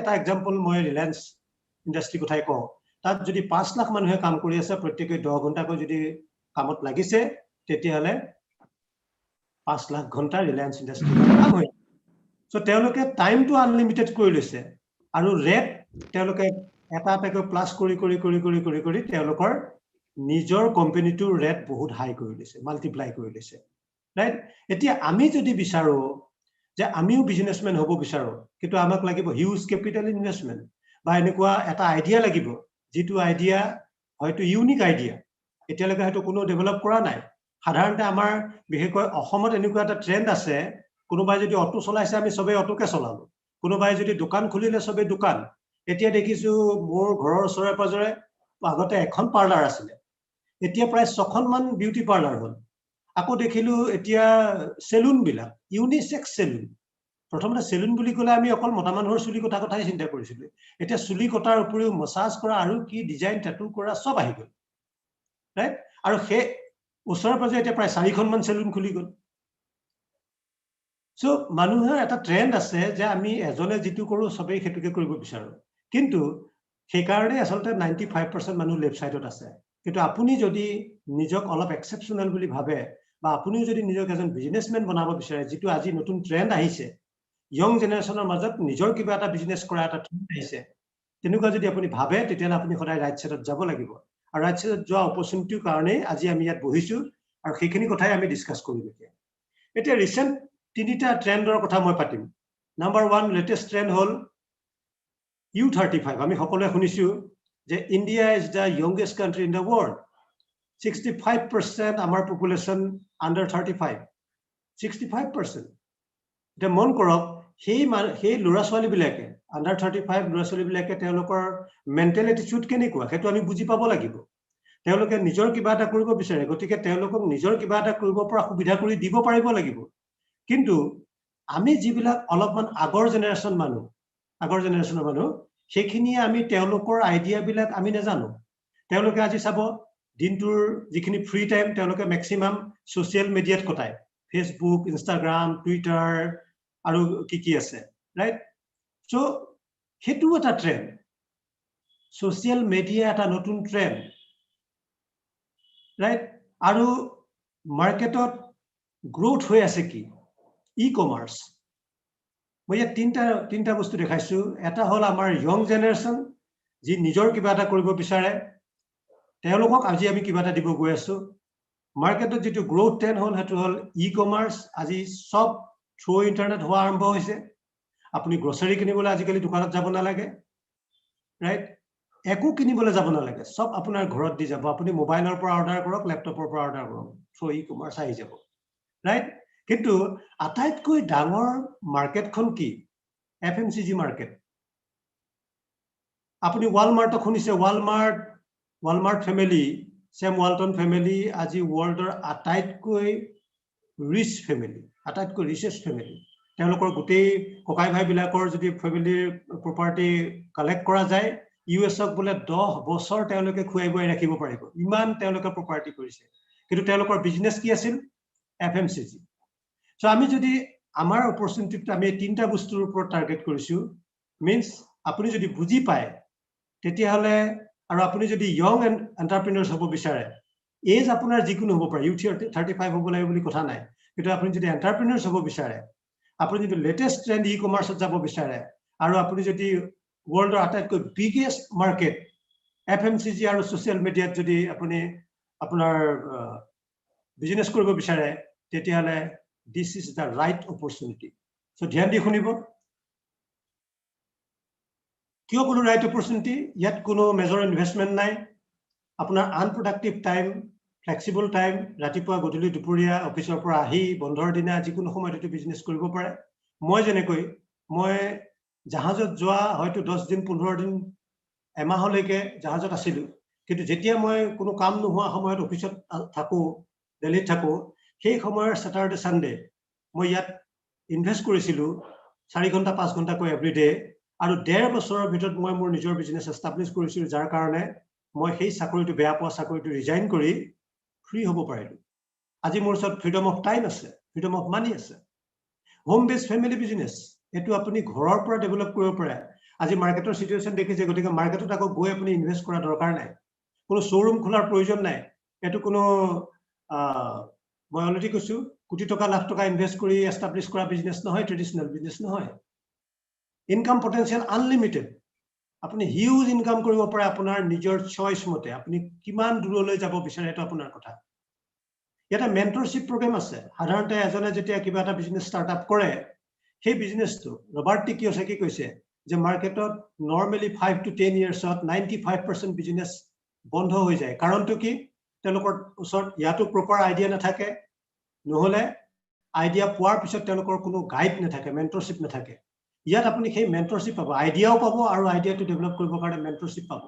এটা এক্সাম্পল মই ৰিলায়েন্স ইণ্ডাষ্ট্ৰীৰ কথাই কওঁ, তাত যদি 5 লাখ মানুহে কাম কৰি আছে, প্ৰত্যেকেই 10 ঘণ্টাকৈ যদি কামত লাগিছে, তেতিয়াহ'লে 5 লাখ ঘণ্টা ৰিলায়েন্স ইণ্ডাষ্ট্ৰীৰ কাম হয়। চ' তেওঁলোকে টাইমটো আনলিমিটেড কৰি লৈছে, আৰু ৰেট তেওঁলোকে এটা এটাকৈ প্লাছ কৰি তেওঁলোকৰ নিজৰ কোম্পানীটোৰ ৰেট বহুত হাই কৰি লৈছে, মাল্টিপ্লাই কৰি লৈছে, ৰাইট? এতিয়া আমি যদি বিচাৰোঁ যে আমিও বিজনেছমেন হ'ব বিচাৰোঁ, কিন্তু আমাক লাগিব হিউজ কেপিটেল ইনভেষ্টমেণ্ট, বা এনেকুৱা এটা আইডিয়া লাগিব, যিটো আইডিয়া হয়তো ইউনিক আইডিয়া, এতিয়ালৈকে হয়তো কোনো ডেভেলপ কৰা নাই। সাধাৰণতে আমাৰ বিশেষকৈ অসমত এনেকুৱা এটা ট্ৰেণ্ড আছে, কোনোবাই যদি অটো চলাইছে, আমি চবেই অটোকে চলালোঁ, কোনোবাই যদি দোকান খুলিলে চবেই দোকান। এতিয়া দেখিছোঁ মোৰ ঘৰৰ ওচৰে পাজৰে আগতে এখন পাৰ্লাৰ আছিলে, এতিয়া প্ৰায় 6খনমান বিউটি পাৰ্লাৰ হ'ল। আকৌ দেখিলোঁ এতিয়া চেলুনবিলাক, ইউনিচেক্স চেলুন। প্ৰথমতে চেলুন বুলি ক'লে আমি অকল মতা মানুহৰ চুলি কটাৰ কথাই চিন্তা কৰিছিলোঁ, এতিয়া চুলি কটাৰ উপৰিও মাছাজ কৰা আৰু কি ডিজাইন টেটু কৰা চব আহি গ'ল, ৰাইট? আৰু সেই ওচৰে পাজৰে এতিয়া প্ৰায় 4খনমান চেলুন খুলি গ'ল। চ' মানুহৰ এটা ট্ৰেণ্ড আছে যে আমি এজনে যিটো কৰোঁ চবেই সেইটোকে কৰিব বিচাৰোঁ, কিন্তু সেইকাৰণে আচলতে 95% মানুহ লেফ্ট ছাইডত আছে। কিন্তু আপুনি যদি নিজক অলপ এক্সেপশ্যনেল বুলি ভাবে, বা আপুনিও যদি নিজক এজন বিজনেছমেন বনাব বিচাৰে, যিটো আজি নতুন ট্ৰেণ্ড আহিছে, ইয়ং জেনেৰেশ্যনৰ মাজত নিজৰ কিবা এটা বিজনেছ কৰা এটা ট্ৰেণ্ড আহিছে, তেনেকুৱা যদি আপুনি ভাবে, তেতিয়াহ'লে আপুনি সদায় ৰাইট ছাইডত যাব লাগিব। আৰু ৰাইট ছাইডত যোৱা অপৰচুনিটিৰ কাৰণেই আজি আমি ইয়াত বহিছোঁ, আৰু সেইখিনি কথাই আমি ডিছকাছ কৰিম এতিয়া ৰিচেণ্ট 3টা ট্ৰেণ্ডৰ কথা মই পাতিম। নাম্বাৰ 1 লেটেষ্ট ট্ৰেণ্ড হ'ল U35। আমি সকলোৱে শুনিছোঁ যে India is the youngest country in the world. 65% আমাৰ পপুলেশ্যন আণ্ডাৰ 35, 65%। এতিয়া মন কৰক, সেই ল'ৰা ছোৱালীবিলাকে, আণ্ডাৰ 35 ল'ৰা ছোৱালীবিলাকে তেওঁলোকৰ মেণ্টেল এটিটিউড কেনেকুৱা, সেইটো আমি বুজি পাব লাগিব। তেওঁলোকে নিজৰ কিবা এটা কৰিব বিচাৰে, গতিকে তেওঁলোকক নিজৰ কিবা এটা কৰিব পৰা সুবিধা কৰি দিব পাৰিব লাগিব। কিন্তু আমি যিবিলাক অলপমান আগৰ জেনেৰেশ্যনৰ মানুহ সেইখিনিয়ে আমি তেওঁলোকৰ আইডিয়াবিলাক আমি নাজানো। তেওঁলোকে আজি চাব দিনটোৰ যিখিনি ফ্ৰী টাইম তেওঁলোকে মেক্সিমাম ছ'চিয়েল মিডিয়াত কটায়, ফেচবুক, ইনষ্টাগ্ৰাম, টুইটাৰ আৰু কি আছে, ৰাইট? চ' সেইটো এটা ট্ৰেণ্ড, ছ'চিয়েল মিডিয়া এটা নতুন ট্ৰেণ্ড, ৰাইট? আৰু মাৰ্কেটত গ্ৰোথ হৈ আছে কি? E commerce. মই ইয়াত তিনিটা বস্তু দেখাইছো। এটা হ'ল আমাৰ য়ং জেনেৰেশ্যন, যি নিজৰ কিবা এটা কৰিব বিচাৰে, তেওঁলোকক আজি আমি কিবা এটা দিব গৈ আছো। মাৰ্কেটত যিটো গ্ৰোথ ট্ৰেণ্ড হ'ল সেইটো হ'ল ই কমাৰ্চ। আজি সব থ্ৰু ইণ্টাৰনেট হোৱা আৰম্ভ হৈছে। আপুনি গ্ৰচাৰী কিনিবলৈ আজিকালি দোকানত যাব নালাগে, ৰাইট? একো কিনিবলৈ যাব নালাগে, সব আপোনাৰ ঘৰত দি যাব। আপুনি মোবাইলৰ পৰা অৰ্ডাৰ কৰক, লেপটপৰ পৰা অৰ্ডাৰ কৰক, থ্ৰু ই কমাৰ্চ আহি যাব, ৰাইট? কিন্তু আটাইতকৈ ডাঙৰ মাৰ্কেটখন কি? FMCG market. আপুনি ৱালমাৰ্টক শুনিছে, Walmart family, Sam Walton family আজি ৱৰ্ল্ডৰ আটাইতকৈ ৰিচ ফেমিলি, আটাইতকৈ ৰিচেষ্ট ফেমিলি। তেওঁলোকৰ গোটেই ককাই ভাইবিলাকৰ যদি ফেমিলিৰ প্ৰপাৰ্টি কালেক্ট কৰা যায়, US-ক বোলে 10 বছৰ তেওঁলোকে খুৱাই বুৱাই ৰাখিব পাৰিব, ইমান তেওঁলোকে প্ৰপাৰ্টি কৰিছে। কিন্তু তেওঁলোকৰ বিজনেছ কি আছিল? FMCG। চ' আমি যদি আমাৰ অপৰচুনিটিটো আমি তিনিটা বস্তুৰ ওপৰত টাৰ্গেট কৰিছো, মিনছ আপুনি যদি বুজি পায় তেতিয়াহ'লে, আৰু আপুনি যদি য়ং এণ্টাৰপ্ৰিনাৰ্ছ হ'ব বিচাৰে, এজ আপোনাৰ যিকোনো হ'ব পাৰে, ইউ 35 হ'ব লাগে বুলি কথা নাই, কিন্তু আপুনি যদি এণ্টাৰপ্ৰিনাৰ্ছ হ'ব বিচাৰে, আপুনি যদি লেটেষ্ট ট্ৰেণ্ড ই কমাৰ্চত যাব বিচাৰে, আৰু আপুনি যদি ৱৰ্ল্ডৰ আটাইতকৈ বিগেষ্ট মাৰ্কেট FMCG আৰু ছ'চিয়েল মিডিয়াত যদি আপুনি আপোনাৰ বিজনেছ কৰিব বিচাৰে, তেতিয়াহ'লে this is the right opportunity. So ধ্যান দি শুনিব। কিয় কোনো ৰাইট অপৰচুনিটি? ইয়াত কোনো মেজৰ ইনভেষ্টমেণ্ট নাই। আপোনাৰ আনপ্ৰডাক্টিভ টাইম, ফ্লেক্সিবল টাইম, ৰাতিপুৱা গধূলি দুপৰীয়া অফিচৰ পৰা আহি বন্ধৰ দিনা যিকোনো সময়ত এইটো বিজনেছ কৰিব পাৰে। মই যেনেকৈ জাহাজত যোৱা হয়তো 10 দিন 15 দিন এমাহলৈকে জাহাজত আছিলোঁ, কিন্তু যেতিয়া মই কোনো কাম নোহোৱা সময়ত অফিচত থাকোঁ, দিল্লীত থাকোঁ, সেই সময়ৰ ছেটাৰডে ছানডে মই ইয়াত ইনভেষ্ট কৰিছিলোঁ 4 ঘণ্টা 5 ঘণ্টাকৈ এভৰিডে, আৰু 1.5 বছৰৰ ভিতৰত মই মোৰ নিজৰ বিজনেছ এষ্টাব্লিছ কৰিছিলোঁ, যাৰ কাৰণে মই সেই চাকৰিটো, বেয়া পোৱা চাকৰিটো ৰিজাইন কৰি ফ্ৰী হ'ব পাৰিলোঁ। আজি মোৰ ওচৰত ফ্ৰীডম অফ টাইম আছে, ফ্ৰীডম অফ মানি আছে। হোম বেছ ফেমিলি বিজনেছ, এইটো আপুনি ঘৰৰ পৰা ডেভেলপ কৰিব পাৰে। আজি মাৰ্কেটৰ চিটুৱেশ্যন দেখিছে, গতিকে মাৰ্কেটত আকৌ গৈ আপুনি ইনভেষ্ট কৰা দৰকাৰ নাই, কোনো শ্ব'ৰুম খোলাৰ প্ৰয়োজন নাই। এইটো কোনো মই অলৰেডি কৈছোঁ, কোটি টকা লাখ টকা ইনভেষ্ট কৰি এষ্টাব্লিছ কৰা বিজনেছ নহয়, ট্ৰেডিশ্যনেল বিজনেছ নহয়। ইনকাম পটেঞ্চিয়েল আনলিমিটেড, আপুনি হিউজ ইনকাম কৰিব পাৰে আপোনাৰ নিজৰ চইচ মতে। আপুনি কিমান দূৰলৈ যাব বিচাৰে সেইটো আপোনাৰ কথা। ইয়াতে মেণ্টৰশ্বিপ প্ৰগ্ৰেম আছে। সাধাৰণতে এজনে যেতিয়া কিবা এটা বিজনেছ ষ্টাৰ্ট আপ কৰে, সেই বিজনেছটো ৰবাৰ্ট টি কিয়চাকি কৈছে যে মাৰ্কেটত নৰ্মেলি 5 to 10 yearsত 95% বিজনেছ বন্ধ হৈ যায়। কাৰণটো কি? তেওঁলোকৰ ওচৰত ইয়াতো প্ৰপাৰ আইডিয়া নাথাকে, নহ'লে আইডিয়া পোৱাৰ পিছত তেওঁলোকৰ কোনো গাইড নাথাকে, মেণ্টৰশ্বিপ নাথাকে। ইয়াত আপুনি সেই মেণ্টৰশ্বিপ পাব, আইডিয়াও পাব, আৰু আইডিয়াটো ডেভেলপ কৰিবৰ কাৰণে মেণ্টৰশ্বিপ পাব।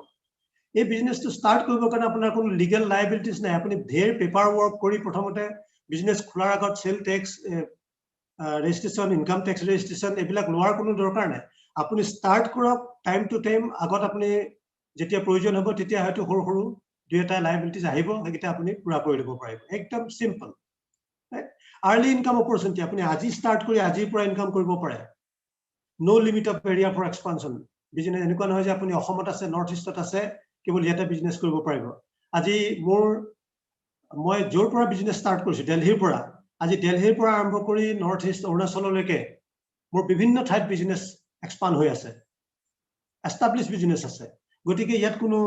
এই বিজনেছটো ষ্টাৰ্ট কৰিবৰ কাৰণে আপোনাৰ কোনো লিগেল লাইবিলিটিছ নাই। আপুনি ধেৰ পেপাৰ ৱৰ্ক কৰি প্ৰথমতে বিজনেছ খোলাৰ আগত sale tax registration, income tax registration এইবিলাক লোৱাৰ কোনো দৰকাৰ নাই। আপুনি ষ্টাৰ্ট কৰক, টাইম টু টাইম। আগত আপুনি যেতিয়া প্ৰয়োজন হ'ব তেতিয়া হয়তো সৰু সৰু 2-এটা লাইবিলিটিছ আহিব, সেইকেইটা আপুনি পূৰা কৰি ল'ব পাৰিব। একদম চিম্পল। আৰ্লি ইনকাম অপৰচুনিটি, আপুনি আজি ষ্টাৰ্ট কৰি আজিৰ পৰা ইনকাম কৰিব পাৰে। No limit of area for expansion. Business এনেকুৱা নহয় যে আপুনি অসমত আছে, নৰ্থ ইষ্টত আছে, কেৱল ইয়াতে বিজনেছ কৰিব পাৰিব। আজি মই য'ৰ পৰা বিজনেছ ষ্টাৰ্ট কৰিছোঁ, দিল্লীৰ পৰা, আজি দিল্লীৰ পৰা আৰম্ভ কৰি নৰ্থ ইষ্ট, অৰুণাচললৈকে মোৰ বিভিন্ন ঠাইত বিজনেছ এক্সপাণ্ড হৈ আছে, এষ্টাব্লিছ বিজনেছ আছে। গতিকে ইয়াত কোনো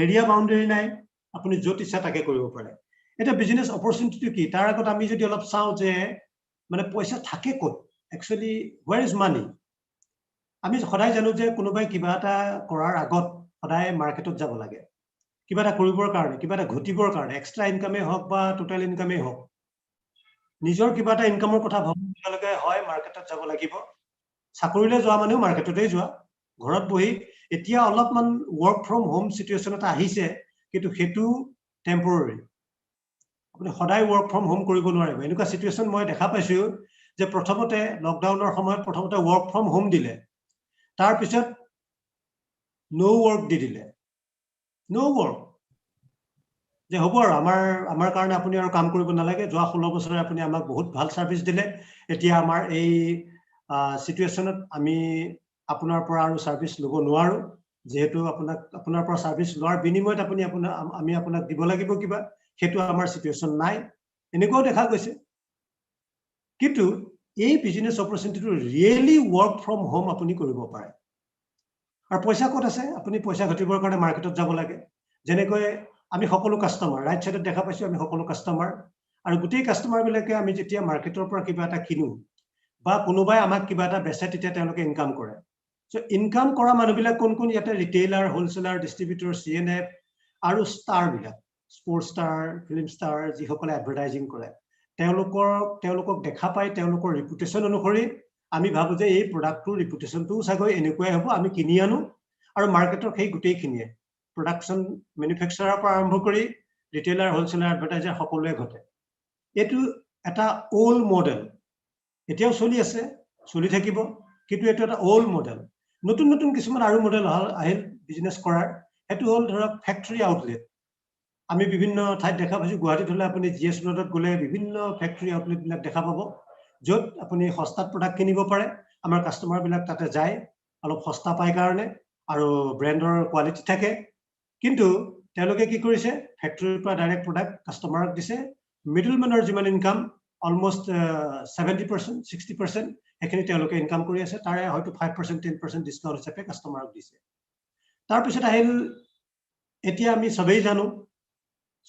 এৰিয়া বাউণ্ডেৰী নাই, আপুনি য'ত ইচ্ছা তাকে কৰিব পাৰে। এতিয়া বিজনেছ অপৰচুনিটিটো কি? তাৰ আগত আমি যদি অলপ চাওঁ যে মানে পইচা থাকে ক'ত, একচুৱেলি ৱেৰ ইজ মানি। আমি সদায় জানো যে কোনোবাই কিবা এটা কৰাৰ আগত সদায় মাৰ্কেটত যাব লাগে, কিবা এটা কৰিবৰ কাৰণে, কিবা এটা ঘটিবৰ কাৰণে, এক্সট্ৰা ইনকামেই হওক বা টোটেল ইনকামেই হওক। নিজৰ কিবা এটা ইনকামৰ কথা ভাবিব লাগে, হয় মাৰ্কেটত যাব লাগিব। চাকৰিলৈ যোৱা মানুহ মাৰ্কেটতেই যোৱা, ঘৰত বহি। এতিয়া অলপমান ৱৰ্ক ফ্ৰম হোম চিটুৱেশ্যন এটা আহিছে, কিন্তু সেইটো টেম্পৰৰি আপুনি সদায় ৱৰ্ক ফ্ৰম হোম কৰিব নোৱাৰিব এনেকুৱা সিচুৱেশ্যন মই দেখা পাইছো যে প্ৰথমতে লকডাউনৰ সময়ত প্ৰথমতে ৱৰ্ক ফ্ৰম হোম দিলে তাৰ পিছত নো ৱৰ্ক দি দিলে নো ৱৰ্ক যে হ'ব আৰু আমাৰ কাৰণে আপুনি আৰু কাম কৰিব নালাগে যোৱা 16 বছৰে আপুনি আমাক বহুত ভাল সাৰ্ভিস দিলে এতিয়া আমাৰ এই সিচুৱেশ্যনত আমি আপোনাৰ পৰা আৰু সাৰ্ভিস লব নোৱাৰো যেহেতু আপোনাৰ পৰা সাৰ্ভিস লোৱাৰ বিনিময়ত আমি আপোনাক দিব লাগিব কিবা হেতু আমাৰ সিচুৱেশ্যন নাই এনেকুৱাও দেখা গৈছে কিন্তু এই বিজনেস অপৰচুনিটিটো ৰিয়েলি ৱৰ্ক ফ্ৰম হোম আপুনি কৰিব পাৰে আৰু পইচা ক'ত আছে আপুনি পইচা ঘটিবৰ কাৰণে মাৰ্কেটত যাব লাগে যেনেকৈ আমি সকলো কাস্টমাৰ ৰাইট সাইডত দেখা পাইছো আমি সকলো কাস্টমাৰ আৰু গোটেই কাস্টমাৰ বিলাকে আমি যেতিয়া মাৰ্কেটৰ পৰা কিবা এটা কিনো বা কোনোবাই আমাক কিবা এটা বেচে তেতিয়া তেওঁলোকে ইনকাম কৰে সো ইনকাম কৰা মানুহবিলাক কোন কোন ইয়াতে ৰিটেইলাৰ হোলসেলাৰ ডিস্ট্ৰিবিউটৰ সিএনএফ আৰু ষ্টাৰ বিলাক স্পৰ্টছ ষ্টাৰ ফিল্ম ষ্টাৰ যিসকলে এডভাৰটাইজিং কৰে তেওঁলোকক দেখা পাই তেওঁলোকৰ ৰিপুটেশন অনুসৰি আমি ভাবো যে এই প্ৰডাক্টৰ ৰিপুটেশনটো চাগৈ এনেকুৱাই হ'ব আমি কিনি আনো আৰু মাৰ্কেটৰ সেই গোটেইখিনিয়ে production manufacturer পৰা আৰম্ভ কৰি ৰিটেইলাৰ হোলসেলাৰ এডভাৰটাইজাৰ সকলোৱে ঘটে এটো এটা ওল্ড মডেল এতিয়াও চলি আছে চলি থাকিব কিন্তু এটো এটা ওল্ড মডেল নতুন নতুন কিছুমান আৰু মডেল আহিল বিজনেস কৰাৰ এটো হল ধৰক ফ্যাক্টৰী আউটলেট আমি বিভিন্ন ঠাইত দেখা পাইছো গুৱাহাটীত হলে আপুনি জিএস ৰোডত গলে বিভিন্ন ফ্যাক্টৰী আউটলেট বিলাক দেখা পাব যত আপুনি সস্তাত প্ৰডাক্ট কিনিব পাৰে আমাৰ কাস্টমাৰ বিলাক তাতে যায় অলপ সস্তা পায় কাৰণে আৰু ব্ৰ্যান্ডৰ কোৱালিটি থাকে কিন্তু তেওঁলোকে কি কৰিছে ফ্যাক্টৰীৰ পৰা ডাইৰেক্ট প্ৰডাক্ট কাস্টমাৰক দিছে মিডলম্যানৰ যিমান ইনকাম অলমোস্ট 70% 60% এখিনি তেওঁলোকে ইনকাম কৰি আছে তাৰে হয়তো 5% 10% ডিসকাউন্ট হিচাপে কাস্টমাৰক দিছে তাৰ পিছত আহিল এতিয়া আমি সবেই জানো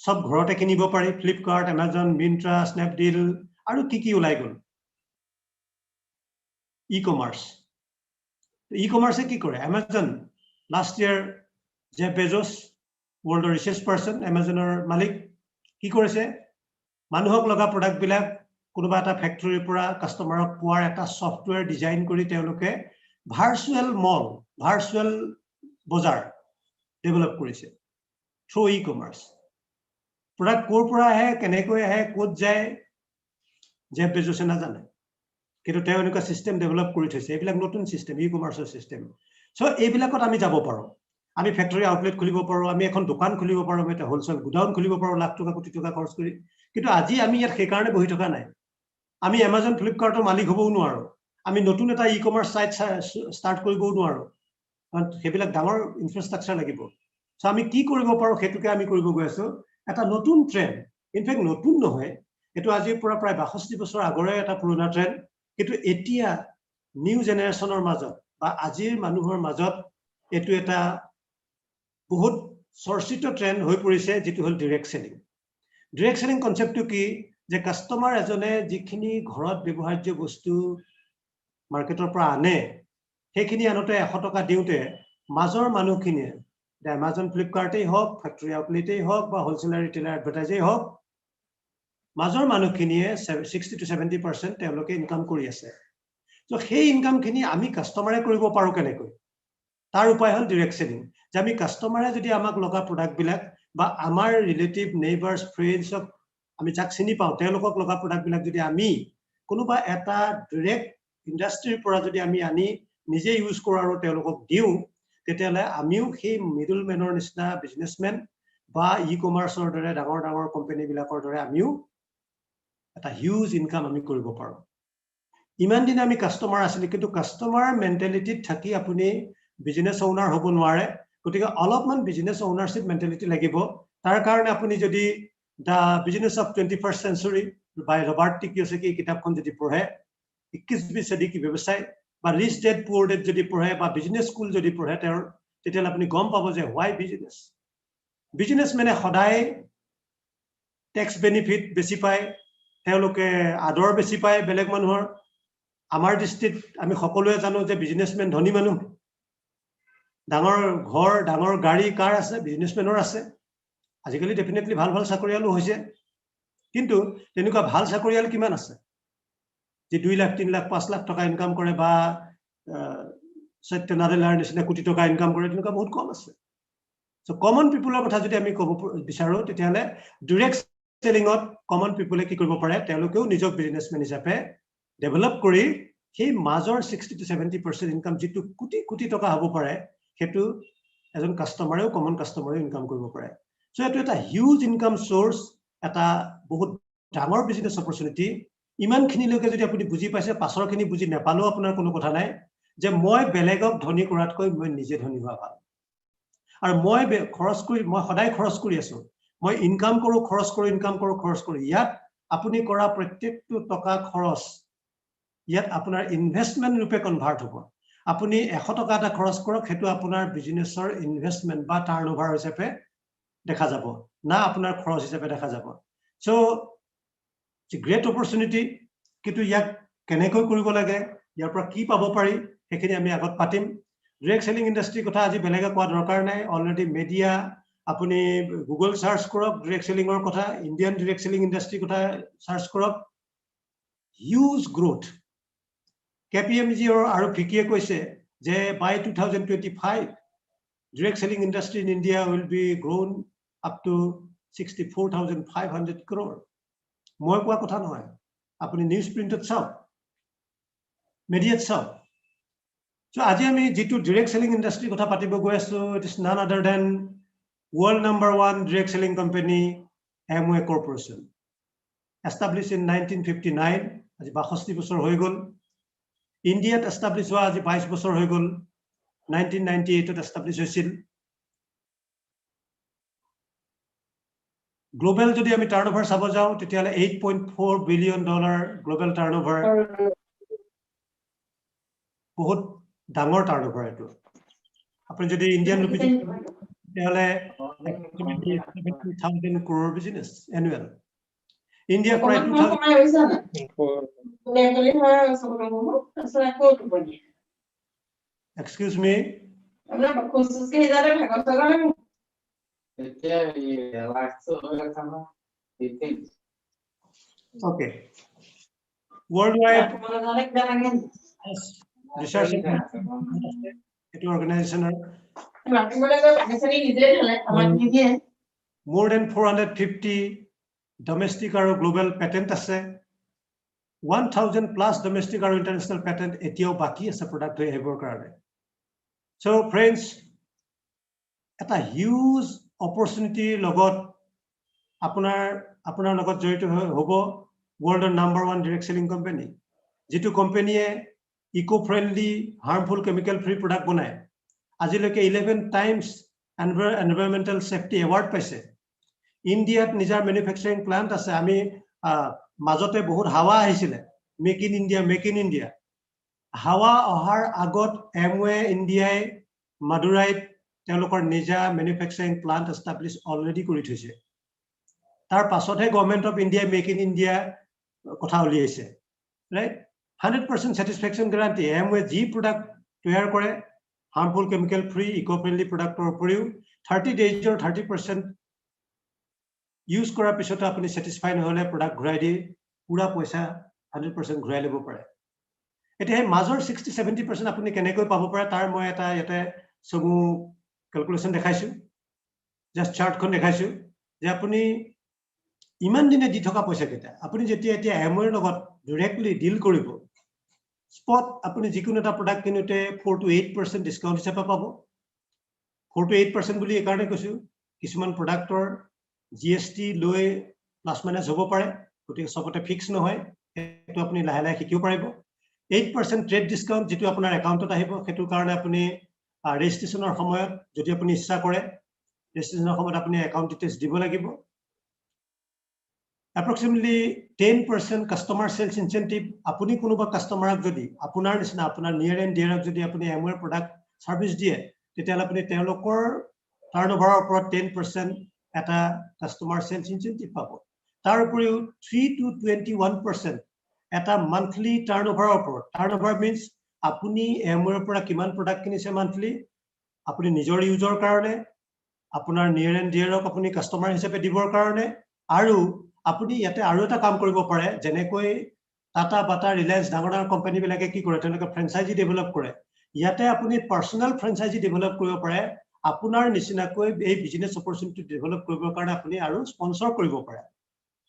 সব ঘৰতে কিনিব পাৰি ফ্লিপকাৰ্ট এমাজন মিন্ত্ৰা স্ন্যাপডিল আৰু কি ওলাই গল ই-কমাৰ্সে কি কৰে Amazon last year Jeff Bezos world richest person Amazonৰ মালিক কি কৰিছে মানুহক লগা প্ৰডাক্ট বিলাক কোনোবা এটা ফ্যাক্টৰীৰ পৰা কাস্টমাৰক পোৱাৰ এটা সফটওয়্যাৰ ডিজাইন কৰি তেওঁলোকে ভাৰ্চুৱেল মল ভাৰ্চুৱেল বজাৰ ডেভেলপ কৰিছে থ্ৰু ই-কমাৰ্স প্ৰডাক্ট কৰ পৰা আহে কেনেকৈ আহে ক'ত যায় জেফ বেজোসে নাজানে কিন্তু তেওঁ এনেকুৱা সিস্টেম ডেভেলপ কৰি থৈছে এইবিলাক নতুন সিস্টেম ই-কমাৰ্সৰ সিস্টেম সো এইবিলাকত আমি যাব পাৰো আমি ফ্যাক্টৰী আউটলেট খুলিব পাৰো আমি এখন দোকান খুলিব পাৰো আমি এটা হোলসেল গুডাউন খুলিব পাৰো লাখ টকা কোটি টকা খৰচ কৰি কিন্তু আজি আমি ইয়াত সেই কাৰণে বহি থকা নাই আমি Amazon ফ্লিপকাৰ্টৰ মালিক হ'বও নোৱাৰো আমি নতুন এটা ই-কমাৰ্স সাইট ষ্টাৰ্ট কৰিবও নোৱাৰো কাৰণ হেবিলাক ডাঙৰ ইনফ্ৰাষ্ট্ৰাকচাৰ লাগিব সো আমি কি কৰিব পাৰো হেতুকে আমি কৰিব গৈ আছো এটা নতুন ট্ৰেন্ড ইনফেক্ট নতুন নহয় এটো আজিৰ পৰা প্ৰায় 62 বছৰ আগৰে এটা পুৰণা ট্ৰেন্ড কিন্তু এতিয়া নিউ জেনাৰেশনৰ মাজত বা আজিৰ মানুহৰ মাজত এটো এটা বহুত চৰ্চিত ট্ৰেন্ড হৈ পৰিছে যেটো হল ডাইৰেক্ট সেলিং কনসেপ্টটো কি যে কাস্টমাৰ এজনে যিখিনি ঘৰত ব্যৱহাৰ্য বস্তু মাৰ্কেটৰ পৰা আনে সেইখিনি আনতে 100 টকা দিওতে মাজৰ মানুহখিনিয়ে Amazon ফ্লিপকাৰ্টেই হওক ফ্যাক্টৰী আউটলেটেই হওক বা হোলসেলাৰ ৰিটেইলাৰ এডভাৰটাইজেই হওক মাজৰ মানুহখিনিয়ে 60 to 70% তেওঁলোকে ইনকাম কৰি আছে তো সেই ইনকামখিনি আমি কাস্টমাৰে কৰিব পাৰো কেনেকৈ তাৰ উপায় হল ডাইৰেক্ট সেলিং যে আমি কাস্টমাৰে যদি আমাক লগা প্ৰডাক্ট বিলাক বা আমাৰ ৰিলেটিভ নেইবাৰ্স ফ্ৰেন্ডছক আমি যাক চিনি পাও তেওঁলোকক লগা প্ৰডাক্ট বিলাক যদি আমি কোনোবা এটা ডাইৰেক্ট ইন্ডাষ্ট্ৰিৰ পৰা যদি আমি আনি নিজে ইউজ কৰো আৰু তেওঁলোকক দিও তেতিয়ালে আমিও সেই মিডলম্যানৰ নিচিনা বিজনেসম্যান বা ই-কমাৰ্সৰ দৰে ডাঙৰ ডাঙৰ কোম্পানী বিলাকৰ দৰে আমিও এটা হিউজ ইনকাম আমি কৰিব পাৰো ইমান দিন আমি কাস্টমাৰ আছিল কিন্তু কাস্টমাৰ মেন্টালিটিত থাকি আপুনি বিজনেস ওনাৰ হ'ব নোৱাৰে গতিকে অলপমান বিজনেস ওনাৰশিপ মেন্টালিটি লাগিব তাৰ কাৰণে আপুনি যদি the business of 21st century by Robert T Kiyosaki কিতাপখন যদি পঢ়ে 21वीं सदी की व्यवसाय বা ৰিচ ডেড পুৰ ডেড যদি পঢ়ে বা বিজনেস স্কুল যদি পঢ়ে তেতিয়া আপুনি গম পাব যে হোৱাই বিজনেস মানে সদায় ট্যাক্স বেনিফিট বেছি পায় তেওঁলোকে আদৰ বেছি পায় বেলেগ মানুহৰ আমাৰ দৃষ্টিত আমি সকলোৱে জানো যে বিজনেসম্যান ধনী মানুহ ডাঙৰ ঘৰ ডাঙৰ গাড়ী কাৰ আছে বিজনেসম্যানৰ আছে আজিকালি ডেফিনেটলি ভাল ভাল চাকৰিয়ালো হৈছে কিন্তু তেনেকুৱা ভাল চাকৰিয়াল কিমান আছে যে 2 লাখ 3 লাখ 5 লাখ টকা ইনকাম কৰে বা সত্যনাৰায়ণৰ নিচিনা কোটি টকা ইনকাম কৰে তেনেকুৱা বহুত কম আছে So common people কথা যদি আমি ক'ব বিচাৰো তেতিয়ালে direct selling ত common people কি কৰিব পাৰে তেওঁলোকেও নিজক বিজনেছমেন হিচাপে ডেভেলপ কৰি সেই মাজৰ 60 to 70% ইনকাম যেটো কোটি কোটি টকা হ'ব পাৰে হেতু এজন কাস্টমাৰেও কমন কাস্টমাৰে ইনকাম কৰিব পাৰে সো এটো এটা হিউজ ইনকাম সোৰ্স এটা বহুত ডাঙৰ বিজনেস অপৰচুনিটি ইমানখিনি লোকে যদি আপুনি বুজি পাইছে পাছৰখিনি বুজি নাপালেও আপোনাৰ কোনো কথা নাই যে মই বেলেগক ধনী কৰাতকৈ মই নিজে ধনী হোৱা ভাল আৰু মই খৰচ কৰি মই সদায় খৰচ কৰি আছো মই ইনকাম কৰো খৰচ কৰো ইনকাম কৰো খৰচ কৰো ইয়াত আপুনি কৰা প্ৰত্যেকটো টকা খৰচ ইয়াত আপোনাৰ ইনভেষ্টমেন্ট ৰূপে কনভাৰ্ট হ'ব আপুনি 100 টকা এটা খৰচ কৰক হেতু আপোনাৰ বিজনেছৰ ইনভেষ্টমেন্ট বা টাৰ্নওভাৰ হিচাপে দেখা যাব না আপোনাৰ খৰচ হিচাপে দেখা যাব so it's a great opportunity কিন্তু ইয়াক কেনেকৈ কৰিব লাগে ইয়াৰ পৰা কি পাব পাৰি হেখিনি আমি আগত পাতিম direct selling industry কথা আজি বেলেগে কোৱা দৰকাৰ নাই অলৰেডি মিডিয়া আপুনি গুগল সাৰ্চ কৰক direct selling ৰ কথা ইন্ডিয়ান direct selling industry কথা সাৰ্চ কৰক huge growth KPMG আৰু ফিকিয়ে কৈছে যে by 2025 direct selling industry in India will be grown up to 64,500 crore মই কোৱা কথা নহয় আপুনি নিউজ প্ৰিন্টত চাওক মিডিয়াত চাওক সো আজি আমি যেটো direct selling industry কথা পাতিব গৈ আছো it is none other than world number 1 direct selling company Amway Corporation established in 1959 আজি 62 বছৰ হৈ গল ইন্ডিয়াত এস্টাবলিশ হোৱা আজি 22 বছৰ হৈ গল 1998 ত এস্টাবলিশ হৈছিল গ্লোবাল যদি আমি টাৰ্নওভাৰ চাব যাও তেতিয়ালে 8.4 বিলিয়ন ডলাৰ গ্লোবাল টাৰ্নওভাৰ বহুত ডাঙৰ টাৰ্নওভাৰ এটো আপুনি যদি ইন্ডিয়ান ৰূপী তেতিয়ালে 70,000 crore business annual India প্ৰায় 2000 Excuse me Okay worldwide research organization more than 450 domestic or global patent আছে 1000 plus domestic or international patent etiao baki ase product হৈ আহিবৰ কাৰণে so friends এটা huge opportunity লগত আপোনাৰ লগত জড়িত হ'ব world number 1 direct selling company যেটো কোম্পানীয়ে eco friendly harmful chemical free product বনায় আজিলৈকে 11 টাইমছ এনভাইৰনমেন্টাল সেফটি এৱাৰ্ড পাইছে ইন্ডিয়াত নিজৰ ম্যানুফ্যাকচাৰিং প্লান্ট আছে আমি মাজতে বহুত হাৱা আহিছিল মেক ইন ইন্ডিয়া হাৱা অহাৰ আগত এমৱে ইন্ডিয়াই মাদুৰাইত তেওঁলোকৰ নিজা ম্যানুফ্যাকচাৰিং প্লান্ট এস্টাবলিশ অলৰেডি কৰি থৈছে তাৰ পাছতহে government of India make in India কথা উলিয়াইছে right 100% satisfaction guarantee Amway G product তৈয়াৰ কৰে harmful chemical free eco friendly product উপৰিও 30 days or 30% use কৰাৰ পিছত আপুনি satisfy নহলে product ঘূৰাই দি পুৰা পইচা 100% ঘূৰাই লব পাৰে এতিয়া মাজৰ 60-70% আপুনি কেনেকৈ পাব পাৰে তাৰ মই এটা ইয়াতে সমু ক্যালকুলেশন দেখাইছো জাস্ট চাৰ্টখন দেখাইছো যে আপুনি ইমান দিনে দি থকা পইচা কেটা আপুনি যেতিয়া এতিয়া Amway লগত directly deal কৰিব spot আপুনি যিকোনো এটা প্ৰডাক্ট কিনোতে 4 to 8% ডিসকাউন্ট হিচাপে পাব 4 to 8% বুলি একাৰণে কৈছো কিছুমান প্ৰডাক্টৰ জিএসটি লৈ প্লাস মাইনাস হ'ব পাৰে গতিকে সবতে ফিক্স নহয় এটো আপুনি লাহে লাহে শিকিব পাৰিব 8% ট্ৰেড ডিসকাউন্ট যেটো আপোনাৰ একাউন্টত আহিব হেতু কাৰণে আপুনি ৰেজিষ্ট্ৰেচনৰ সময়ত যদি আপুনি ইচ্ছা কৰে ৰেজিষ্ট্ৰেচনৰ সময়ত আপুনি একাউন্ট ডিটেইলছ দিব লাগিব approximately 10% customer sales incentive apuni konoba customer jodi apunar nisna apunar near and dear jodi apuni Amway product service die tetiala apuni telokor turnover upor 10% eta customer sales incentive pabo tar upori 3 to 21% eta monthly turnover means apuni Amway pora kiman product kinise monthly apuni nijor user karone apunar near and dear apuni customer hisabe dibor karone aru আপুনি ইয়াতে আৰু এটা কাম কৰিব পাৰে যেনেকৈ টাটা বাটা Reliance ডাঙৰ company বিলাকে কি কৰে তেওঁলোকে ফ্ৰেঞ্চাইজি ডেভেলপ কৰে ইয়াতে আপুনি পাৰ্সোনাল ফ্ৰেঞ্চাইজি ডেভেলপ কৰিব পাৰে আপোনাৰ নিচিনাকৈ এই বিজনেছ অপৰচুনিটি ডেভেলপ কৰিবৰ কাৰণে আপুনি আৰু স্পন্সৰ কৰিব পাৰে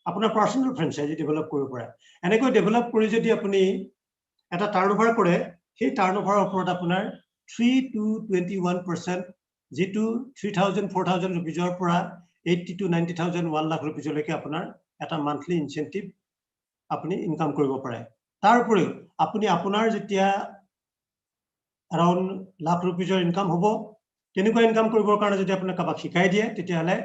আপোনাৰ পাৰ্চনেল ফ্ৰেঞ্চাইজি ডেভেলপ কৰিব পাৰে এনেকৈ ডেভেলপ কৰি যদি আপুনি এটা টাৰ্নঅভাৰ কৰে সেই টাৰ্নঅভাৰৰ ওপৰত আপোনাৰ 3 to 21% যেটো 3000 4000 रुपीजৰ পৰা 80 to 90000 1 লাখ रुपीजলৈকে আপোনাৰ এটা মান্থলি ইনসেন্টিভ আপুনি ইনকাম কৰিব পাৰে তাৰ উপৰিও আপুনি আপোনাৰ যেতিয়া around লাখ रुपीजৰ ইনকাম হ'ব তেনেকুৱা ইনকাম কৰিবৰ কাৰণে যদি আপুনি কাবাক শিকাই দিয়ে তেতিয়া হলে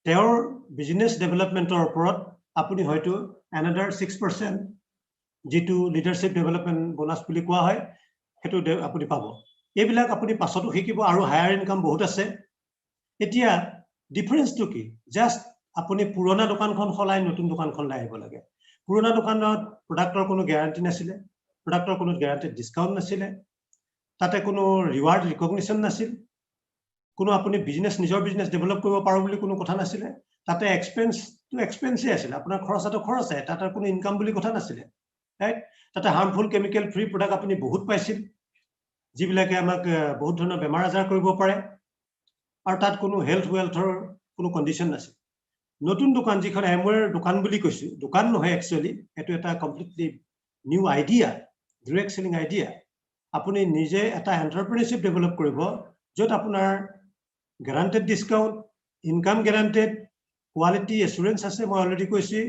তেওঁৰ বিজনেছ ডেভেলপমেন্টৰ ওপৰত আপুনি হয়তো another 6% যেটো লিডাৰশিপ ডেভেলপমেন্ট বোনাস বুলি কোৱা হয় হেতু আপুনি পাব এইবিলাক আপুনি পাছতো শিকিব আৰু হায়াৰ ইনকাম বহুত আছে এতিয়া ডিফাৰেন্সটো কি জাস্ট আপুনি পুৰণা দোকানখন খলাই নতুন দোকানখন লৈ আহিব লাগে পুৰণা দোকানত প্ৰডাক্টৰ কোনো গ্যাৰান্টি নাছিলে প্ৰডাক্টৰ কোনো গ্যাৰান্টেড ডিসকাউন্ট নাছিলে তাতে কোনো ৰিৱাৰ্ড ৰিকগনিশন নাছিল কোনো আপুনি বিজনেস নিজৰ বিজনেস ডেভেলপ কৰিব পাৰো বুলি কোনো কথা নাছিলে তাতে এক্সপেন্স টু এক্সপেন্সে আছিল আপোনাৰ খৰচাটো খৰচ আছে তাতে কোনো ইনকাম বুলি কথা নাছিলে ৰাইট তাতে হাৰ্মফুল কেমিক্যাল ফ্ৰী প্ৰডাক্ট আপুনি বহুত পাইছিল যিবিলাকে আমাক বহুত ধৰণৰ বেমাৰ আজাৰ কৰিব পাৰে আৰু তাত কোনো হেলথ ওয়েলথৰ কোনো কন্ডিশন নাছিল নতুন দোকান যিখন এমৱেৰ দোকান বুলি কৈছো দোকান নহয় একচুয়ালি এটো এটা completely new idea direct selling idea আপুনি নিজে এটা এন্টাৰপ্ৰেনাৰশিপ ডেভেলপ কৰিব যত আপোনাৰ গ্যাৰান্টেড ডিসকাউন্ট ইনকাম গ্যাৰান্টেড কোৱালিটি এসুৰেন্স আছে মই অলৰেডি কৈছি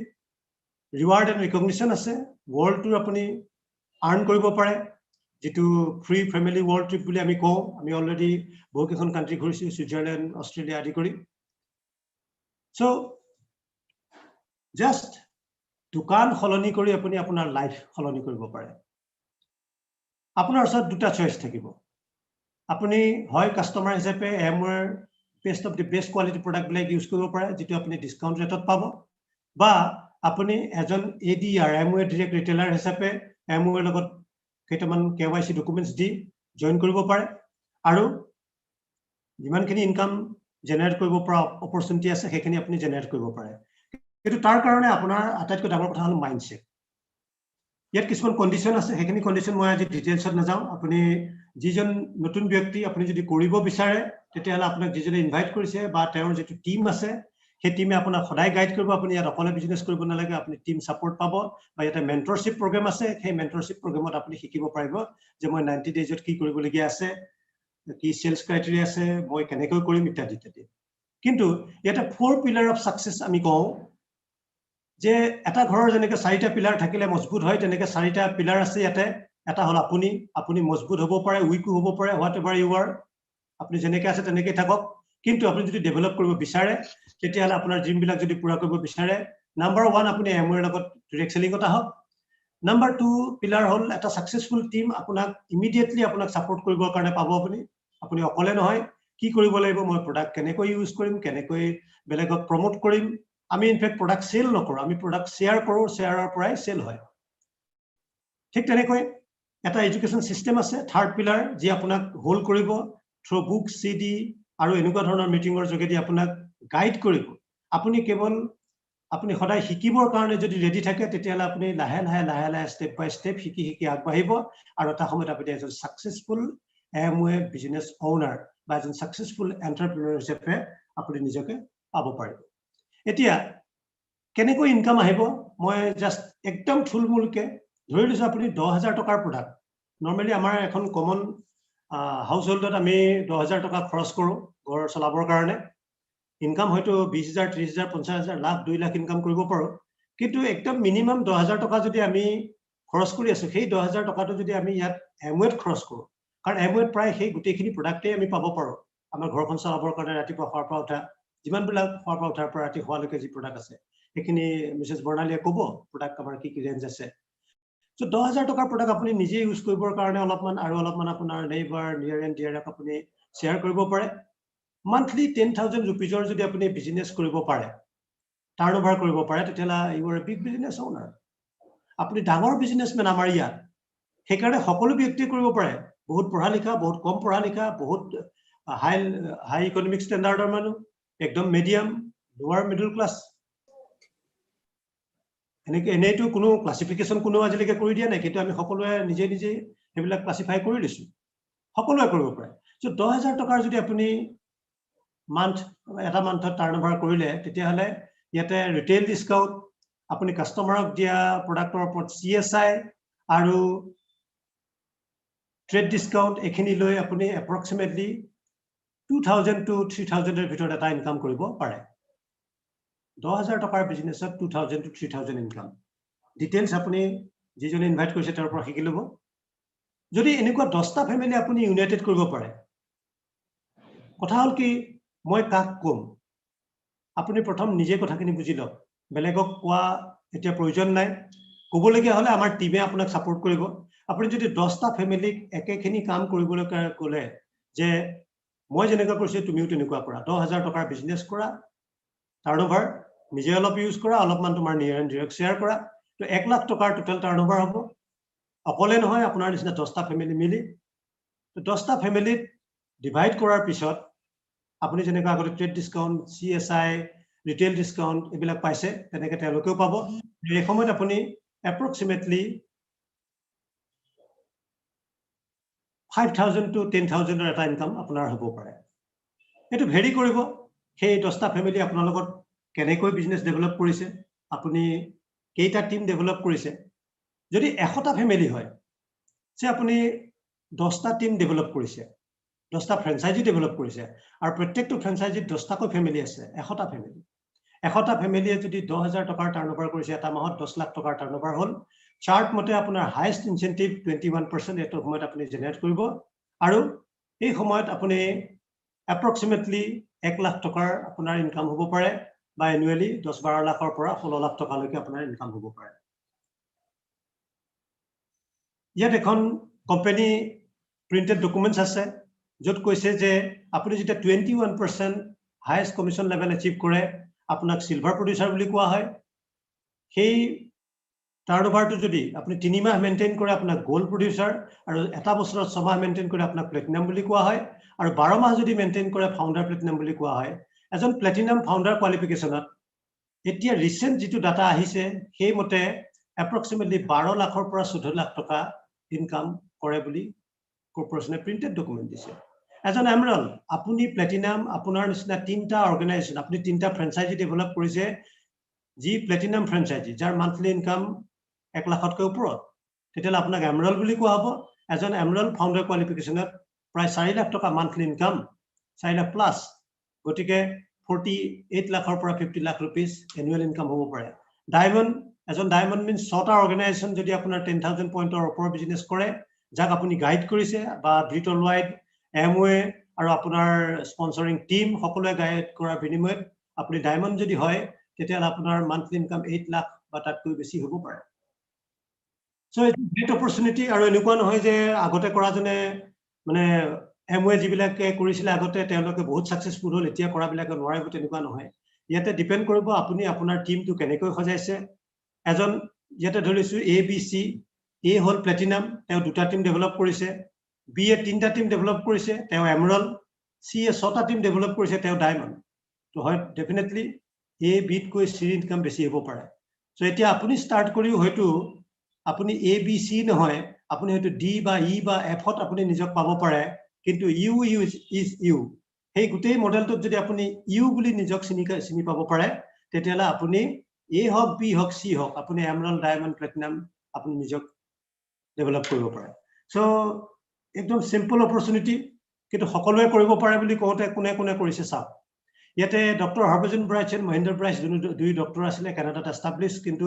ৰিৱাৰ্ড এণ্ড ৰিকগনিশন আছে ওয়াৰ্ল্ড টুৰ আপুনি আৰ্ন কৰিব পাৰে যেটো ফ্ৰী ফ্যামিলি ওয়াৰ্ল্ড ট্ৰিপ বুলি আমি কওঁ আমি অলৰেডি বহুকেইখন কান্ট্ৰি ঘূৰিছো সুইজাৰল্যান্ড অস্ট্ৰেলিয়া আদি কৰি সো জাস্ট দোকান সলনি কৰি আপুনি আপোনাৰ লাইফ সলনি কৰিব পাৰে আপোনাৰ ওচৰত দুটা চইচ থাকিব আপুনি হয় কাস্টমাৰ হিচাপে এমৱেৰ best of the best quality product বিলাক ইউজ কৰিব পাৰে যেটো আপুনি ডিসকাউন্ট ৰেটত পাব বা আপুনি এজন এডিআৰ এমৱে ডাইৰেক্ট ৰিটেইলাৰ হিচাপে এমৱেৰ লগত কেইটামান কেৱাইসি ডকুমেন্টস দি জয়েন কৰিব পাৰে আৰু যিমানখিনি ইনকাম জেনাৰেট কৰিব পৰা অপৰচুনিটি আছে সেইখিনি আপুনি জেনাৰেট কৰিব পাৰে কিন্তু তাৰ কাৰণে আপোনাৰ আটাইতকৈ ডাঙৰ কথা হল মাইন্ডসেট ইয়াত কিছুমান কন্ডিশন আছে সেইখিনি কন্ডিশন মই আজি ডিটেইলছত নাযাও আপুনি যিজন নতুন ব্যক্তি আপুনি যদি কৰিব বিচাৰে তেতিয়া হলে আপোনাক যিজনে ইনভাইট কৰিছে বা তেওঁৰ যেটো টিম আছে সেই টিমে আপোনাক সদায় গাইড কৰিব আপুনি ইয়াত অকলে বিজনেস কৰিব নালাগে আপুনি টিম সাপোৰ্ট পাব বা এটা মেন্টৰশিপ প্ৰগ্ৰাম আছে সেই মেন্টৰশিপ প্ৰগ্ৰামত আপুনি শিকিব পাৰিব যে মই 90 ডেজত কি কৰিবলগীয়া আছে কি সেলস ক্ৰাইটেৰিয়া আছে মই কেনেকৈ কৰিম ইত্যাদি ইত্যাদি কিন্তু এটা 4 পিলাৰ অফ সাকসেস আমি কওঁ যে এটা ঘৰৰ যেনেকৈ চাৰিটা পিলাৰ থাকিলে মজবুত হয় তেনেকৈ চাৰিটা পিলাৰ আছে ইয়াতে এটা হল আপুনি মজবুত হ'ব পাৰে উইক হ'ব পাৰে হোৱাট এভাৰ ইউ আৰ আপুনি যেনেকৈ আছে তেনেকৈ থাকক কিন্তু আপুনি যদি ডেভেলপ কৰিব বিচাৰে তেতিয়া হলে আপোনাৰ ড্ৰিম বিলাক যদি পুৰা কৰিব বিচাৰে নাম্বাৰ 1 আপুনি এমৱেৰ লগত ডাইৰেক্ট সেলিংত আহক নাম্বাৰ 2 পিলাৰ হল এটা সাকসেসফুল টিম আপোনাক ইমিডিয়েটলি আপোনাক সাপোৰ্ট কৰিবৰ কাৰণে পাব আপুনি অকলে নহয় কি কৰিব লাগিব মই প্ৰডাক্ট কেনেকৈ ইউজ কৰিম কেনেকৈ বেলেগক প্ৰমোট কৰিম আমি ইনফেক্ট প্ৰডাক্ট সেল নকৰো আমি প্ৰডাক্ট শেয়াৰ কৰো শেয়াৰৰ পৰাই সেল হয় ঠিক তেনেকৈ এটা এডুকেশন সিস্টেম আছে থাৰ্ড পিলাৰ যি আপোনাক হোল্ড কৰিব থ্ৰু বুক সিডি আৰু এনেকুৱা ধৰণৰ মিটিংৰ যোগেদি আপোনাক গাইড কৰিব আপুনি কেৱল আপুনি সদায় শিকিবৰ কাৰণে যদি ৰেডি থাকে তেতিয়া হলে আপুনি লাহে লাহে স্টেপ বাই স্টেপ শিকি আগবাঢ়িব আৰু এটা সময়ত আপুনি এজন সাকসেসফুল এমৱে বিজনেস ওনাৰ বা এজন সাকসেসফুল এন্টাৰপ্ৰেনাৰ হিচাপে আপুনি নিজকে পাব পাৰিব এতিয়া কেনেকৈ ইনকাম আহিব মই জাস্ট একদম থুলমুলকে ধৰি লৈছো আপুনি 10000 টকাৰ প্ৰডাক্ট নৰমালি আমাৰ এখন কমন হাউস হোল্ডত আমি 10000 টকা খৰচ কৰো ঘৰ চলাবৰ কাৰণে ইনকাম হয়তো 20000 30000 50000 লাখ 2 লাখ ইনকাম কৰিব পাৰো কিন্তু একদম মিনিমাম 10000 টকা যদি আমি খৰচ কৰি আছো সেই 10000 টকাটো যদি আমি ইয়াত এমৱেত খৰচ কৰো কাৰণ এমৱেত প্ৰায় সেই গোটেইখিনি প্ৰডাক্টে আমি পাব পাৰো আমাৰ ঘৰখন চলাবৰ কাৰণে ৰাতিপুৱা খোৱাৰ পৰা উঠা যিমান বিলাক খোৱাৰ পৰা উঠাৰ পৰা ৰাতি হোৱালৈকে যি প্ৰডাক্ট আছে সেইখিনি মিছেছ বৰ্ণালীয়ে ক'ব প্ৰডাক্ট আমাৰ কি ৰেঞ্জ আছে সো 10000 টকাৰ প্ৰডাক্ট আপুনি নিজে ইউজ কৰিবৰ কাৰণে অলপমান আপোনাৰ নেইবাৰ নিয়াৰ এণ্ড ডিয়াৰক আপুনি শেয়াৰ কৰিব পাৰে monthly 10,000 rupeesৰ যদি আপুনি বিজনেস কৰিব পাৰে টাৰ্নওভাৰ কৰিব পাৰে তেতিয়ালা you are a big business owner আপুনি ডাঙৰ বিজনেসমেন আমাৰ ইয়াত সেইকাৰণে সকলো ব্যক্তি কৰিব পাৰে বহুত পঢ়া লিখা বহুত কম পঢ়া লিখা বহুত হাই ইকনমিক ষ্টেণ্ডাৰ্ডৰ মানুহ একদম মিডিয়াম লোৱাৰ মিডল ক্লাস এনেটো কোনো ক্লাসিফিকেশন কোনো আজিলৈকে কৰি দিয়া নাই কিন্তু আমি সকলোৱে নিজে সেইবিলাক ক্লাসিফাই কৰি দিছো সকলোৱে কৰিব পাৰে So 10,000 টকাৰ যদি আপুনি এটা মান্থত টাৰ্ণঅভাৰ কৰিলে তেতিয়াহ'লে ইয়াতে ৰিটেইল ডিসকাউন্ট আপুনি কাস্টমাৰক দিয়া প্ৰডাক্টৰ ওপৰত CSI আৰু ট্ৰেড ডিসকাউন্ট এখিনি লৈ আপুনি এপ্ৰক্সিমেটলি 2,000 to 3,000 এৰ ভিতৰত এটা ইনকাম কৰিব পাৰে 10,000 টকাৰ বিজনেছত 2,000 to 3,000 ইনকাম ডিটেইলছ আপুনি যিজনে ইনভাইট কৰিছে তাৰ পৰা শিকি ল'ব যদি এনেকুৱা 10টা ফ্যামিলি আপুনি ইউনাইটেড কৰিব পাৰে কথা হল কি মই কাক কম আপুনি প্ৰথম নিজে কথাখিনি বুজি লওক বেলেগক কোৱা এতিয়া প্ৰয়োজন নাই ক'বলগীয়া হলে আমাৰ টিমে আপোনাক সাপোৰ্ট কৰিব আপুনি যদি 10টা ফ্যামিলিক একেখিনি কাম কৰিবলৈ ক'লে যে মই যেনেকৈ কৰিছো তুমিও তেনেকুৱা কৰা 10,000 টকাৰ বিজনেছ কৰা টাৰ্ণঅভাৰ নিজে অলপ ইউজ কৰা অলপমান তোমাৰ নিয়াৰ এণ্ড ডিৰেক্ট শ্বেয়াৰ কৰা তো 1 লাখ টকাৰ টোটাল টাৰ্ণঅভাৰ হ'ব অকলে নহয় আপোনাৰ নিচিনা 10টা ফ্যামিলি মিলি তো 10টা ফ্যামিলিত ডিভাইড কৰাৰ পিছত আপুনি যেনেকৈ আগতে trade discount CSI retail discount এবিলাক পাইছে তেনেকৈ তেওঁলোকেও পাব এই সময়ত আপুনি এপ্ৰক্সিমেটলি 5,000 to 10,000 এৰ এটা ইনকাম আপনাৰ হব পাৰে এটো ভেৰি কৰিব সেই 10টা ফ্যামিলি আপোনাৰ লগত কেনেকৈ বিজনেস ডেভেলপ কৰিছে আপুনি কেইটা টিম ডেভেলপ কৰিছে যদি 100টা ফ্যামিলি হয় সে আপুনি 10টা টিম ডেভেলপ কৰিছে 10টা ফ্ৰেঞ্চাইজি ডেভেলপ কৰিছে আৰু প্ৰত্যেকটো ফ্ৰেঞ্চাইজিত 10টাকৈ ফ্যামিলি আছে 100টা ফ্যামিলি 100টা ফ্যামিলিয়ে যদি 10,000 টকাৰ টাৰ্ণঅভাৰ কৰিছে এটা মাহত 10 লাখ টকাৰ টাৰ্ণঅভাৰ হল চাৰ্ট মতে আপোনাৰ হাইয়েষ্ট ইনসেন্টিভ 21% এটো সময়ত আপুনি জেনাৰেট কৰিব আৰু এই সময়ত আপুনি এপ্ৰক্সিমেটলি 1 লাখ টকাৰ আপোনাৰ ইনকাম হ'ব পাৰে বা এনুৱেলি 10-12 লাখৰ পৰা 16 লাখ টকালৈকে আপোনাৰ ইনকাম হ'ব পাৰে ইয়াত এখন কোম্পানী প্ৰিন্টেড ডকুমেন্টছ আছে যত কৈছে যে আপুনি যেতিয়া 21% হাইয়েষ্ট কমিশন লেভেল এচিভ কৰে আপোনাক সিলভাৰ প্ৰডিউসাৰ বুলি কোৱা হয় সেই টাৰ্ণঅভাৰটো যদি আপুনি 3 মাহ মেইনটেইন কৰে আপোনাক গোল্ড প্ৰডিউসাৰ আৰু এটা বছৰত 6 মাহ মেইনটেইন কৰে আপোনাক প্লেটিনাম বুলি কোৱা হয় আৰু 12 মাহ যদি মেইনটেইন কৰে ফাউন্ডাৰ প্লেটিনাম বুলি কোৱা হয় এজন প্লেটিনাম ফাউন্ডাৰ কোৱালিফিকেশনত এতিয়া ৰিসেন্ট যেটো ডাটা আহিছে সেই মতে এপ্ৰক্সিমেটলি 12 লাখৰ পৰা 14 লাখ টকা ইনকাম কৰে বুলি কৰ্পোৰেচনে প্ৰিন্টেড ডকুমেন্ট দিছে এজন এমৰাল্ড আপুনি প্লেটিনাম আপোনাৰ নিচিনা 3টা অৰ্গানাইজেচন আপুনি 3টা ফ্ৰেঞ্চাইজি ডেভেলপ কৰিছে যি প্লেটিনাম ফ্ৰেঞ্চাইজি যাৰ মান্থলি ইনকাম 1 লাখতকৈ ওপৰত তেতিয়ালে আপোনাক এমৰাল্ড বুলি কোৱা হ'ব এজন এমৰাল্ড ফাউন্ডাৰ কোৱালিফিকেশনত প্ৰায় 4 লাখ টকা মান্থলি ইনকাম 4 লাখ প্লাস গতিকে 48 লাখৰ পৰা 50 লাখ रुपीस এনুৱেল ইনকাম হ'ব পাৰে ডায়মণ্ড এজন ডায়মণ্ড মিন্স 6টা অৰ্গানাইজেচন যদি আপোনাৰ 10,000 পইণ্টৰ ওপৰ বিজনেস কৰে যাক আপুনি গাইড কৰিছে বা ডিজিটাল ওয়াইড এমওয়ে আৰু আপোনাৰ স্পন্সৰিং টিম সকলোৱে গাইড কৰাৰ বিনিময়ত আপুনি ডায়মণ্ড যদি হয় তেতিয়ালে আপোনাৰ মান্থলি ইনকাম 8 লাখ বা তাতকৈ বেছি হ'ব পাৰে সো ইটস গ্ৰেট অপৰচুনিটি আৰু এনেকুৱা নহয় যে আগতে কৰা জনে মানে এমওয়ে যিবিলাকে কৰিছিল আগতে তেওঁলোকে বহুত সাকসেসফুল হল এতিয়া কৰাবিলাকে নোৱাৰিব তেনেকুৱা নহয় ইয়াতে ডিপেন্ড কৰিব আপুনি আপোনাৰ টিমটো কেনেকৈ সজাইছে এজন ইয়াতে ধৰিছো ABC এ হল প্লেটিনাম তেওঁ দুটা টিম ডেভেলপ কৰিছে বি এ 3টা টিম ডেভেলপ কৰিছে তেওঁ এমৰাল্ড সি এ 6টা টিম ডেভেলপ কৰিছে তেওঁ ডায়মণ্ড তো হয় ডেফিনেটলি এ বিট কৈ সি ইনকাম বেছি হ'ব পাৰে সো এতিয়া আপুনি স্টাৰ্ট কৰিও হয়তো আপুনি ABC নহয় আপুনি হয়তো ডি বা ই বা এফত আপুনি নিজক পাব পাৰে কিন্তু ইউ ইজ ইউ সেই গোটেই মডেলটোত যদি আপুনি ইউ বুলি নিজক চিনি পাব পাৰে তেতিয়ালে আপুনি এ হক বি হক সি হক আপুনি এমৰাল্ড ডায়মণ্ড প্লেটিনাম আপুনি নিজক ডেভেলপ কৰিব পাৰে সো একদম সিম্পল অপৰচুনিটি কিন্তু সকলোৱে কৰিব পাৰে বুলি কোতে কোনে কোনে কৰিছে চাওক ইয়াতে doctor Harbhajan Bryce and Mahendra Bryce দুই ডক্টৰ আছিলে কানাডাত এস্টাব্লিশ কিন্তু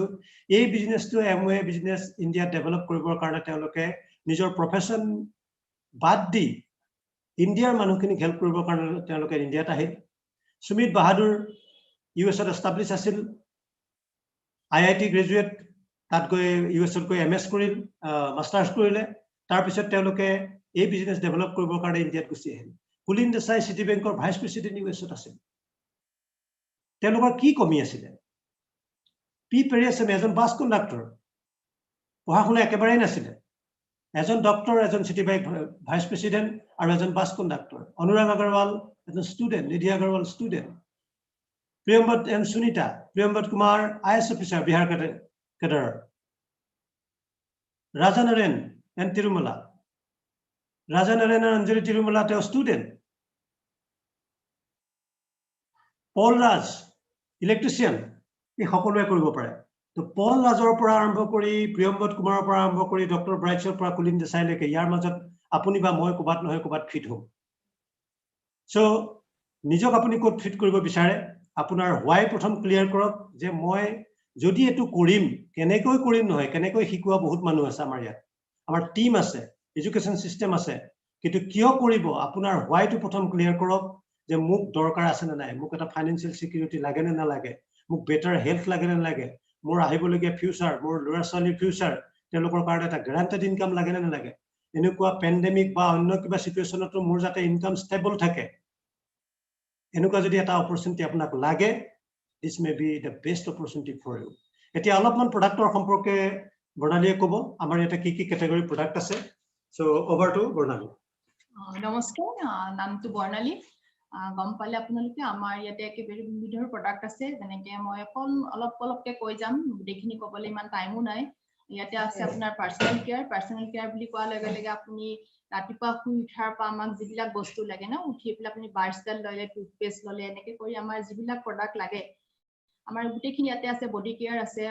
এই বিজনেসটো এমওয়ে বিজনেস ইন্ডিয়াত ডেভেলপ কৰিবৰ কাৰণে তেওঁলোকে নিজৰ প্ৰফেশন বাদ দি ইন্ডিয়াৰ মানুহখিনি হেল্প কৰিবৰ কাৰণে তেওঁলোকে ইন্ডিয়াত আহিল সুমিত বাহাদুৰ ইউএছত এস্টাব্লিশ আছিল IIT গ্ৰেজুৱেট তাত গৈ ইউএছত গৈ এমএছ কৰিল মাস্টাৰ্স কৰিলে তাৰ পিছত তেওঁলোকে এই বিজনেস ডেভেলপ কৰিবৰ কাৰণে ইন্ডিয়াত গুচি আহিল কুলিন দেশাই সিটি বেংকৰ ভাইস প্ৰেসিডেন্ট ইউএছত আছিল তেওঁলোকৰ কি কমি আছিল পি পেৰিয়াছম এজন বাছ কণ্ডাক্টৰ পঢ়া শুনা একেবাৰেই নাছিল এজন ডক্টৰ এজন সিটি বেংক ভাইস প্ৰেসিডেন্ট আৰু এজন বাছ কণ্ডাক্টৰ অনুৰাগ আগৰৱাল এজন student Nidhi Agarwal student Priyambat N Sunita Priyambat Kumar IAS officer Bihar cadre Raja Naren N Tirumala Rajanarayana Anjali Tirumala তেওঁ student. Paul Raj, electrician, এই সকলোৱে কৰিব পাৰে। তো পল ৰাজৰ পৰা আৰম্ভ কৰি প্ৰিয়ম্বত কুমাৰৰ পৰা আৰম্ভ কৰি ডক্টৰ ব্ৰাইটছৰ পৰা কুলিন দেশাইলৈকে ইয়াৰ মাজত আপুনি বা মই ক'বাত নহয় ক'বাত ফিট হ'ম। সো নিজক আপুনি ক'ত ফিট কৰিব বিচাৰে আপোনাৰ হোৱাই প্ৰথম ক্লিয়াৰ কৰক যে মই যদি এটো কৰিম কেনেকৈ কৰিম নহয় কেনেকৈ শিকোৱা বহুত মানুহ আছে আমাৰ ইয়াত আমাৰ টিম আছে এডুকেশ্যন সিস্টেম আছে কিন্তু কিয় কৰিব আপোনাৰ হোৱাইটো প্ৰথম ক্লিয়াৰ কৰক যে মোক দৰকাৰ আছে নে নাই মোক এটা ফাইনান্সিয়েল সিকিউৰিটি লাগে নে নালাগে মোক বেটাৰ হেল্থ লাগে নে নালাগে মোৰ আহিবলগীয়া ফিউচাৰ মোৰ ল'ৰা ছোৱালীৰ ফিউচাৰ তেওঁলোকৰ কাৰণে এটা গ্যাৰান্টেড ইনকাম লাগে নে নালাগে এনেকুৱা পেন্ডেমিক বা অন্য কিবা সিচুৱেচনতো মোৰ যাতে ইনকাম ষ্টেবল থাকে এনেকুৱা যদি এটা অপৰচুনিটি আপোনাক লাগে this may be the best opportunity for you এতিয়া অলপমান প্ৰডাক্টৰ সম্পৰ্কে বৰ্ণালীয়ে ক'ব আমাৰ এটা কি ক্যাটাগৰী প্ৰডাক্ট আছে সো ওভাৰ টু বৰ্ণালী নমস্কাৰ নামটো বৰ্ণালী গম পালে আপোনালোকে আমাৰ ইয়াতে একেবাৰে বিবিধৰ প্ৰডাক্ট আছে যেনেকে মই অলপকে কৈ যাম দেখিনি ক'বলৈ ইমান টাইমো নাই ইয়াতে আছে আপোনাৰ পাৰ্সোনাল কেয়াৰ বুলি কোৱাৰ লগে লগে আপুনি ৰাতিপুৱা শুই উঠাৰ পৰা আমাক যিবিলাক বস্তু লাগে না উঠি পেলাই আপুনি বাৰ্ষ্টাল ললে টুথপেষ্ট ললে এনেকে কৰি আমাৰ যিবিলাক প্ৰডাক্ট লাগে আমাৰ গুটেখিনি ইয়াতে আছে বডি কেয়াৰ আছে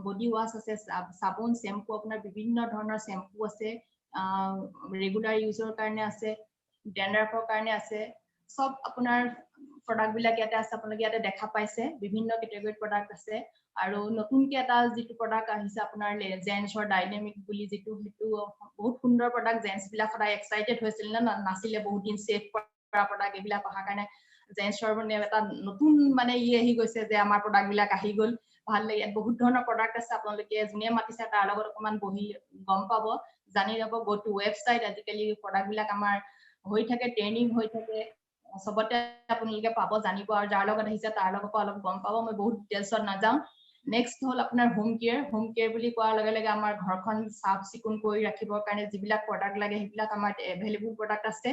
বডি ওয়াশ আছে সাবুন শ্যাম্পু আপোনাৰ বিভিন্ন ধৰণৰ শ্যাম্পু আছে ৰেগুলাৰ ইউজৰ কাৰণে আছে ডেন্ড্ৰাফৰ কাৰণে আছে সব আপোনাৰ প্ৰডাক্ট বিলাক ইয়াতে আছে আপোনালোকে ইয়াতে দেখা পাইছে বিভিন্ন ক্যাটাগৰীৰ প্ৰডাক্ট আছে আৰু নতুনকে এটা যেটো প্ৰডাক্ট আহিছে আপোনাৰ জেন্সৰ ডাইনামিক বুলি যেটো হেতু বহুত সুন্দৰ প্ৰডাক্ট জেন্স বিলাক সদায় এক্সাইটেড হৈছিল না নাছিলে বহুত দিন সেভ কৰা প্ৰডাক্ট এইবিলাক অহা কাৰণে জেন্সৰ মানে এটা নতুন মানে আহি গৈছে যে আমাৰ প্ৰডাক্ট বিলাক আহি গল ভাল লাগে বহুত ধৰণৰ প্ৰডাক্ট আছে আপোনালোকে জুনে মাতিছে তাৰ লগত অকমান বহি গম পাব জানি যাব গো টু ওয়েবসাইট আজিকালি প্ৰডাক্ট বিলাক আমাৰ হৈ থাকে ট্ৰেইনিং হৈ থাকে সবতে আপোনালোকে পাব জানিব আৰু যাৰ লগত আহিছে তাৰ লগত অলপ গম পাব মই বহুত ডিটেইলছত নাযাওঁ নেক্সট হল আপোনাৰ হোম কেয়াৰ বুলি কোৱাৰ লগে লগে আমাৰ ঘৰখন সাফ চিকুণ কৰি ৰাখিবৰ কাৰণে যিবিলাক প্ৰডাক্ট লাগে সেইবিলাক আমাৰ এভেইলেবল প্ৰডাক্ট আছে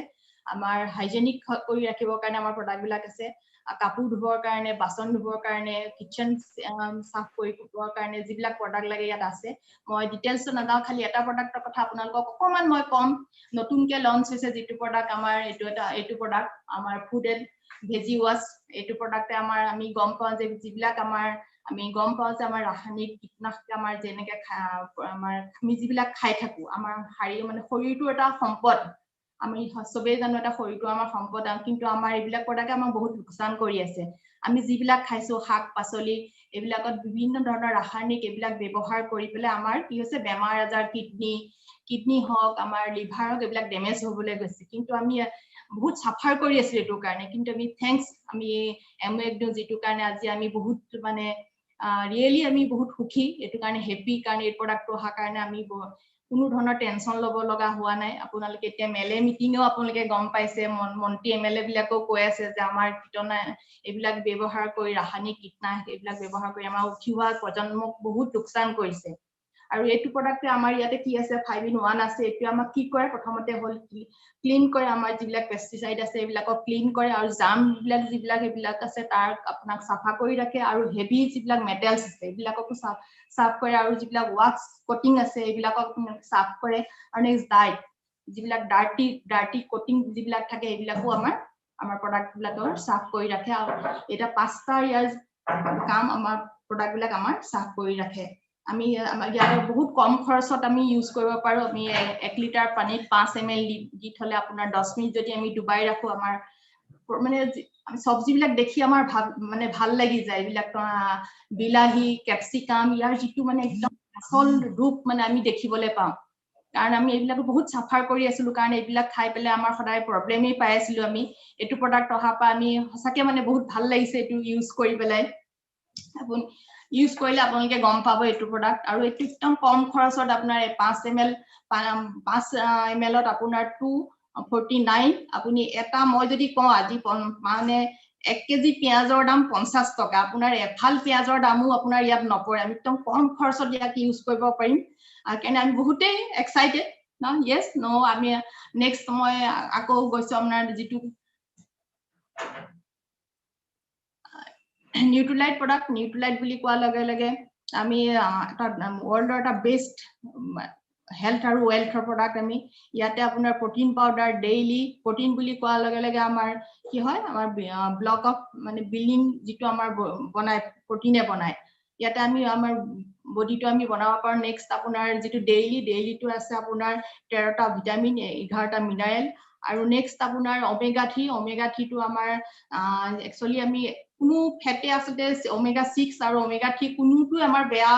আমাৰ হাইজেনিক কৰি ৰাখিবৰ কাৰণে আমাৰ প্ৰডাক্ট বিলাক আছে কাপোৰ ধুবৰ কাৰণে বাচন ধুবৰ কাৰণে কিচেন সাফ কৰিবৰ কাৰণে যিবিলাক প্ৰডাক্ট লাগে ইয়াত আছে মই ডিটেইলছত নাযাওঁ খালি এটা প্ৰডাক্টৰ কথা আপোনালোকক অকমান মই কম নতুনকে লঞ্চ হৈছে যেটো প্ৰডাক্ট আমাৰ এইটো প্ৰডাক্ট আমাৰ ফুড এণ্ড ভেজি ওয়াশ এইটো প্ৰডাক্টে আমাৰ আমি গম পাওঁ যে যিবিলাক আমাৰ আমি গম পাওঁ যে আমাৰ ৰাসায়নিক কীটনাশক আমাৰ যেনেকে আমাৰ আমি যিবিলাক খাই থাকো আমাৰ মানে শৰীৰটো এটা সম্পদ আমি সবেই জানো এটা শৰীৰটো আমাৰ সম্পদ কিন্তু আমাৰ এইবিলাক প্ৰডাক্টে আমাক বহুত লোকচান কৰি আছে আমি যিবিলাক খাইছো শাক পাচলি এইবিলাকত বিভিন্ন ধৰণৰ ৰাসায়নিক এইবিলাক ব্যৱহাৰ কৰি পেলাই আমাৰ কি হৈছে বেমাৰ আজাৰ কিডনি হওক আমাৰ লিভাৰ হওক এইবিলাক ডেমেজ হ'বলৈ গৈছে কিন্তু আমি বহুত সাফাৰ কৰি আছো এটো কাৰণে কিন্তু আমি থ্যাঙ্কস আমি এমএকডো যেটো কাৰণে আজি আমি বহুত মানে ৰিয়েলি আমি বহুত সুখী এটো কাৰণে হেপি কাৰণে এই প্ৰডাক্টটো অহা কাৰণে আমি কোনো ধৰণৰ টেনচন লব লগা হোৱা নাই আপোনালোকে এতিয়া মেলে মিটিংও আপোনালোকে গম পাইছে মন্ত্ৰী এমএলএ বিলাকও কৈ আছে যে আমাৰ কীটনা এইবিলাক ব্যৱহাৰ কৰি ৰাসায়নিক কীটনাশক এইবিলাক ব্যৱহাৰ কৰি আমাৰ উঠিওৱা প্ৰজন্মক বহুত লোকচান কৰিছে আৰু এইটো প্ৰডাক্টে আমাৰ ইয়াতে কি আছে 5-in-1 আছে এটো আমাক কি কৰে প্ৰথমতে হল ক্লিন কৰে আমাৰ যিবিলাক পেস্টিসাইড আছে এইবিলাকক ক্লিন কৰে আৰু জাম যিবিলাক এইবিলাক আছে তাৰ আপোনাক সাফা কৰি ৰাখে আৰু হেভি যিবিলাক মেটেলছ আছে এইবিলাককো সাফ কৰে আৰু যিবিলাক ওয়াক্স কোটিং আছে এইবিলাকক সাফ কৰে আৰু নেক্সট ডাইট যিবিলাক ডাৰ্টি কোটিং যিবিলাক থাকে এইবিলাকো আমাৰ প্ৰডাক্ট বিলাকৰ সাফ কৰি ৰাখে আৰু এটা 5টা ইয়াৰ কাম আমাৰ প্ৰডাক্ট বিলাক আমাৰ সাফ কৰি ৰাখে আমি আমাৰ ইয়াৰ বহুত কম খৰচত আমি ইউজ কৰিব পাৰো আমি 1 লিটাৰ পানীত 5 ml দি থলে আপোনাৰ 10 মিনিট যদি আমি ডুবাই ৰাখো আমাৰ মানে আমি সবজি বিলাক দেখি আমাৰ মানে ভাল লাগি যায় এইবিলাক বিলাহী ক্যাপসিকাম ইয়াৰ যেটো মানে একদম আসল ৰূপ মানে আমি দেখিবলৈ পাওঁ কাৰণ আমি এইবিলাক বহুত সাফাৰ কৰি আছিলো কাৰণ এইবিলাক খাই পেলে আমাৰ সদায় প্ৰবলেমই পাই আছিলো আমি এটো প্ৰডাক্ট অহা পা আমি সঁচাকে মানে বহুত ভাল লাগিছে এটো ইউজ কৰি পেলাই আপুনি ইউজ কৰিলে আপোনালোকে গম পাব এটো প্ৰডাক্ট আৰু এটো একদম কম খৰচত আপোনাৰ 5 ml ত আপোনাৰ 249 আপুনি এটা মই যদি কওঁ আজি মানে 1 কেজি পিয়াজৰ দাম 50 টকা আপোনাৰ এফাল পিয়াজৰ দামও আপোনাৰ ইয়াত নপৰে আমি একদম কম খৰচত ইয়াক ইউজ কৰিব পাৰিম কাৰণ আমি বহুতেই এক্সাইটেড না ইয়েস নো আমি নেক্সট মই আকৌ গৈছো আপোনাৰ যেটো নিউট্ৰিলাইট প্ৰডাক্ট নিউট্ৰিলাইট বুলি কোৱাৰ লগে লগে আমি এটা ওয়াৰ্ল্ডৰ এটা বেষ্ট হেল্থ আৰু ৱেলথৰ প্ৰডাক্ট আমি ইয়াতে আপোনাৰ প্ৰটিন পাউডাৰ ডেইলি প্ৰটিন বুলি কোৱাৰ লগে লগে আমাৰ কি হয় আমাৰ ব্লক অফ মানে বিল্ডিং যিটো আমাৰ বনায় প্ৰটিনে বনায় ইয়াতে আমি আমাৰ বডিটো আমি বনাব পাৰোঁ নেক্সট আপোনাৰ যিটো ডেইলিটো আছে আপোনাৰ 13টা ভিটামিন 11টা মিনাৰেল আৰু নেক্সট আপোনাৰ ওমেগা 3 টো আমাৰ একচুয়ালি আমি কোনো ফেটে আচলতে ওমেগা 6 আৰু ওমেগা 3 কোনোটো আমাৰ বেয়া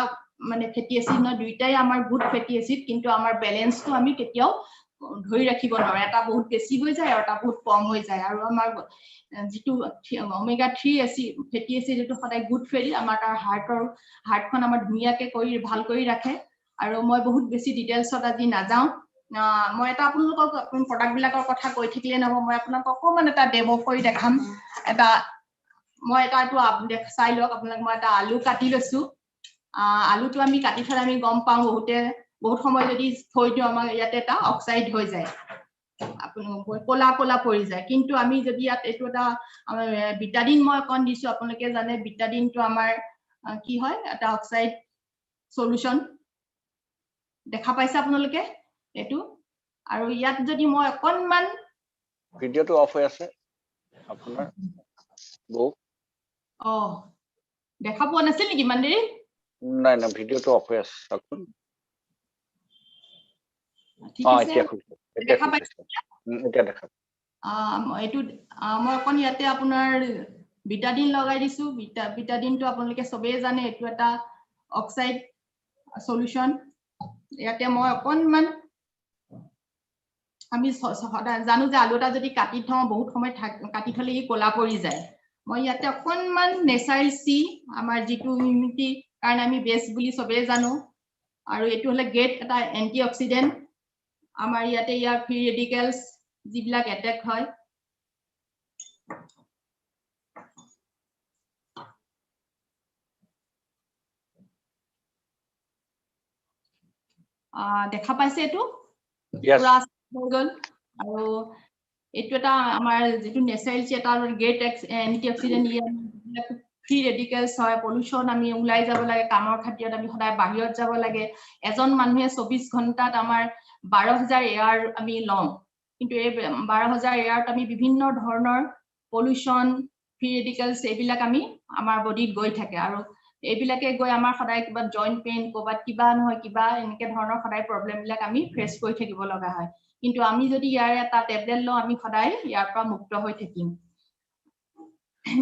মানে ফেটি এসিড ন দুইটাই আমাৰ গুড ফেটি এসিড কিন্তু আমাৰ ব্যালেন্সটো আমি কেতিয়াও ধৰি ৰাখিব নোৱাৰো এটা বহুত বেছি হৈ যায় আৰু এটা বহুত কম হৈ যায় আৰু আমাৰ যিটো ওমেগা 3 এসিড ফেটি এসিড যেটো সদায় গুড ফেটি আমাৰ তাৰ হাৰ্টখন আমাৰ ধুনীয়াকে কৰি ভাল কৰি ৰাখে আৰু মই বহুত বেছি ডিটেইলছত আজি নাযাওঁ মই এটা আপোনালোকক প্ৰডাক্ট বিলাকৰ কথা কৈ থাকিলে নহব মই আপোনাক অকমান এটা ডেমো কৰি দেখাম এটা মই এটা চাই লওক আপোনাক মই এটা আলু কাটি লৈছো আলুটো আমি কাটি থলে আমি গম পাওঁ বহুত সময় যদি থৈ দিও আমাৰ ইয়াতে এটা অক্সাইড হৈ যায় আপোনালোক কোলা পৰি যায় কিন্তু আমি যদি ইয়াত এইটো এটা বিটাডিন মই অকন দিছো আপোনালোকে জানে বিটাডিনটো আমাৰ কি হয় এটা অক্সাইড সলিউশন দেখা পাইছে আপোনালোকে এটো আৰু ইয়াত যদি মই অকনমান ভিডিওটো অফ হৈ আছে আপোনাৰ বৌ দেখা পোৱা নাছিল নেকি মানে নাই না ভিডিওটো অফ হৈ আছে চাওকচোন ঠিক আছে দেখা পাইছে এটা দেখা এটো মই অকন ইয়াতে আপোনাৰ বিটাডিন লগাই দিছো বিটাডিনটো আপোনালোকে সবেই জানে এটো এটা অক্সাইড সলিউশন ইয়াতে মই অকনমান আমি জানো যে আলুটা যদি কাটি থওঁ বহুত সময় কাটি থলে ই কোলা পৰি যায় মই ইয়াতে অকনমান নেচাৰেল সি আমাৰ যিটো ইমিউনিটি কাৰণ আমি বেস বুলি সবেই জানো আৰু এটো হলে গ্ৰেট এটা এন্টিঅক্সিডেন্ট আমাৰ ইয়াতে ইয়াৰ ফ্ৰী ৰেডিকেলছ যিবিলাক এটেক হয় দেখা পাইছে এটো পুৰা গল আৰু এটো এটা আমাৰ যেটো নেচাৰেল চেটা গ্ৰেট এন্টিঅক্সিডেন্ট ইয়াৰ ফ্ৰী ৰেডিকেলছ হয় পলিউশন আমি উলাই যাব লাগে কামৰ খাতিৰত আমি সদায় বাহিৰত যাব লাগে এজন মানুহে 24 ঘণ্টাত আমাৰ 12000 এয়াৰ আমি লওঁ কিন্তু এই 12000 এয়াৰত আমি বিভিন্ন ধৰণৰ পলিউশন ফ্ৰী ৰেডিকেলছ এইবিলাক আমি আমাৰ বডিত গৈ থাকে আৰু এইবিলাকে গৈ আমাৰ সদায় কিবা জইন্ট পেইন কোবাত কিবা নহয় কিবা এনেকে ধৰণৰ সদায় প্ৰবলেম বিলাক আমি ফেস কৰি থাকিব লগা হয় কিন্তু আমি যদি ইয়াৰ এটা টেবলেট লওঁ আমি সদায় ইয়াৰ পৰা মুক্ত হৈ থাকিম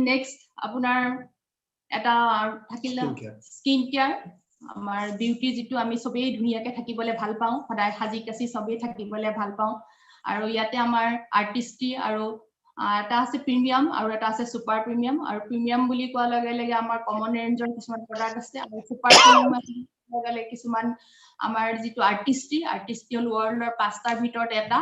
নেক্সট আপোনাৰ এটা থাকিল স্কিন কেয়াৰ আমাৰ বিউটি যেটো আমি সবেই ধুনিয়াকে থাকিবলে ভাল পাওঁ সদায় সাজি কাছি সবেই থাকিবলে ভাল পাওঁ আৰু ইয়াতে আমাৰ আৰ্টিস্ট্ৰি আৰু এটা আছে প্ৰিমিয়াম আৰু এটা আছে সুপাৰ প্ৰিমিয়াম আৰু প্ৰিমিয়াম বুলি কোৱা লগে লগে আমাৰ কমন ৰেঞ্জৰ কিছুমান প্ৰডাক্ট আছে আৰু সুপাৰ প্ৰিমিয়াম লগে কিছুমান আমাৰ যেটো আৰ্টিস্ট্ৰি হল ওয়াৰ্ল্ডৰ 5টাৰ ভিতৰত এটা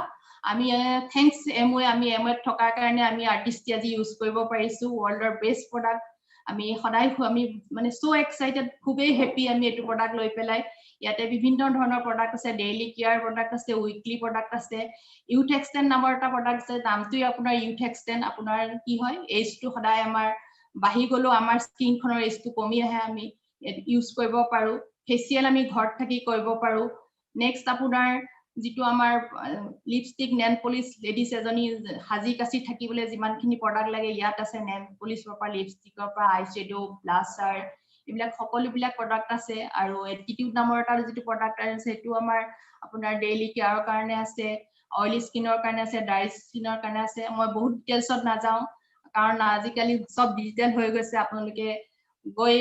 আমি থ্যাঙ্কস এমওয়ে আমি এমওয়ে থকাৰ কাৰণে আমি আৰ্টিস্ট্ৰি আজি ইউজ কৰিব পাৰিছো ওয়াৰ্ল্ডৰ বেষ্ট প্ৰডাক্ট আমি সদায় আমি মানে সো এক্সাইটেড খুবেই হ্যাপি আমি এটো প্ৰডাক্ট লৈ পেলাই ইয়াতে বিভিন্ন ধৰণৰ প্ৰডাক্ট আছে ডেইলি কেয়াৰ প্ৰডাক্ট আছে উইকলি প্ৰডাক্ট আছে ইউথ এক্সটেন্ড নামৰ এটা প্ৰডাক্ট আছে নামটোই আপোনাৰ ইউথ এক্সটেন্ড আপোনাৰ কি হয় এজটো সদায় আমাৰ বাহি গলো আমাৰ স্কিনখনৰ এজটো কমি আহে আমি ইউজ কৰিব পাৰো ফেচিয়েল আমি ঘৰত থাকি কৰিব পাৰো নেক্সট আপোনাৰ যেটো আমাৰ লিপষ্টিক নেল পলিশ লেডিজ এজনী হাজি কাছি থাকিবলে যিমানখিনি প্ৰডাক্ট লাগে ইয়াত আছে নেল পলিশৰ পৰা লিপষ্টিকৰ পৰা আই শ্যাডো ব্লাছাৰ এইবিলাক সকলোবিলাক প্ৰডাক্ট আছে আৰু এটিটিউড নামৰ এটা যেটো প্ৰডাক্ট আছে সেটো আমাৰ আপোনাৰ ডেইলি কেয়াৰৰ কাৰণে আছে অইলি স্কিনৰ কাৰণে আছে ড্ৰাই স্কিনৰ কাৰণে আছে মই বহুত ডিটেইলছত নাযাওঁ কাৰণ আজিকালি সব ডিজিটেল হৈ গৈছে আপোনালোকে গৈ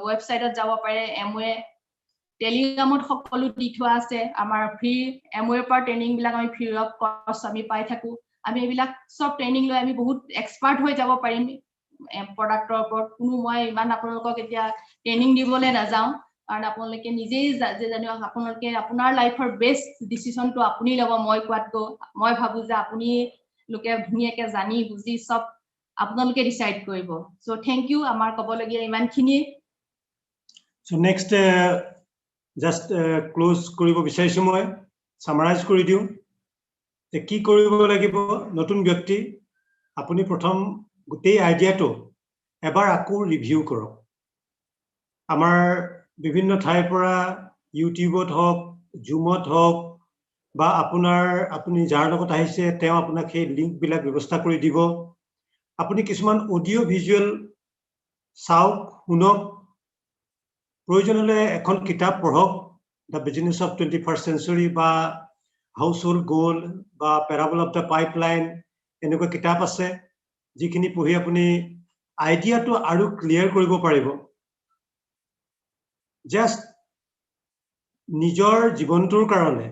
ওয়েবসাইটত যাব পাৰে এমওয়ে টেলিগ্ৰামত সকলো দি থোৱা আছে আমাৰ ফ্ৰী এমওয়ে পৰা ট্ৰেনিং বিলাক আমি ফ্ৰী অফ কষ্ট আমি পাই থাকো আমি এইবিলাক সব ট্ৰেনিং লৈ আমি বহুত এক্সপাৰ্ট হৈ যাব পাৰিম প্ৰডাক্টৰ ওপৰত কোনো মই ইমান আপোনালোকক এতিয়া ট্ৰেনিং দিবলৈ নাযাওঁ কাৰণ আপোনালোকে নিজেই জানো আপোনালোকে আপোনাৰ লাইফৰ বেষ্ট ডিসিশনটো আপুনি ল'ব মই কোৱাতকৈ মই ভাবো যে আপুনি লোকে ধুনিয়াকে জানি বুজি সব আপোনালোকে ডিসাইড কৰিব সো থ্যাংক ইউ আমাৰ কবলগীয়া ইমানখিনি সো নেক্সট জাস্ট ক্লোজ কৰিব বিচাৰিছো মই সামাৰাইজ কৰি দিও তে কি কৰিব লাগিব নতুন ব্যক্তি আপুনি প্ৰথম গোটেই আইডিয়াটো এবাৰ আকৌ ৰিভিউ কৰক আমাৰ বিভিন্ন ঠাইৰ পৰা ইউটিউবত হওক জুমত হওক বা আপুনি যাৰ লগত আহিছে তেওঁ আপোনাক সেই লিংকবিলাক ব্যৱস্থা কৰি দিব। আপুনি কিছুমান অডিঅ' ভিজুৱেল চাওক, শুনক, প্ৰয়োজন হ'লে এখন কিতাপ পঢ়ক, the business of 21st century বা হাউচ হোল্ড গোল বা পেৰাবল অফ দ্য পাইপলাইন, এনেকুৱা কিতাপ আছে যিখিনি পঢ়ি আপুনি আইডিয়াটো আৰু ক্লিয়াৰ কৰিব পাৰিব। জাষ্ট নিজৰ জীৱনটোৰ কাৰণে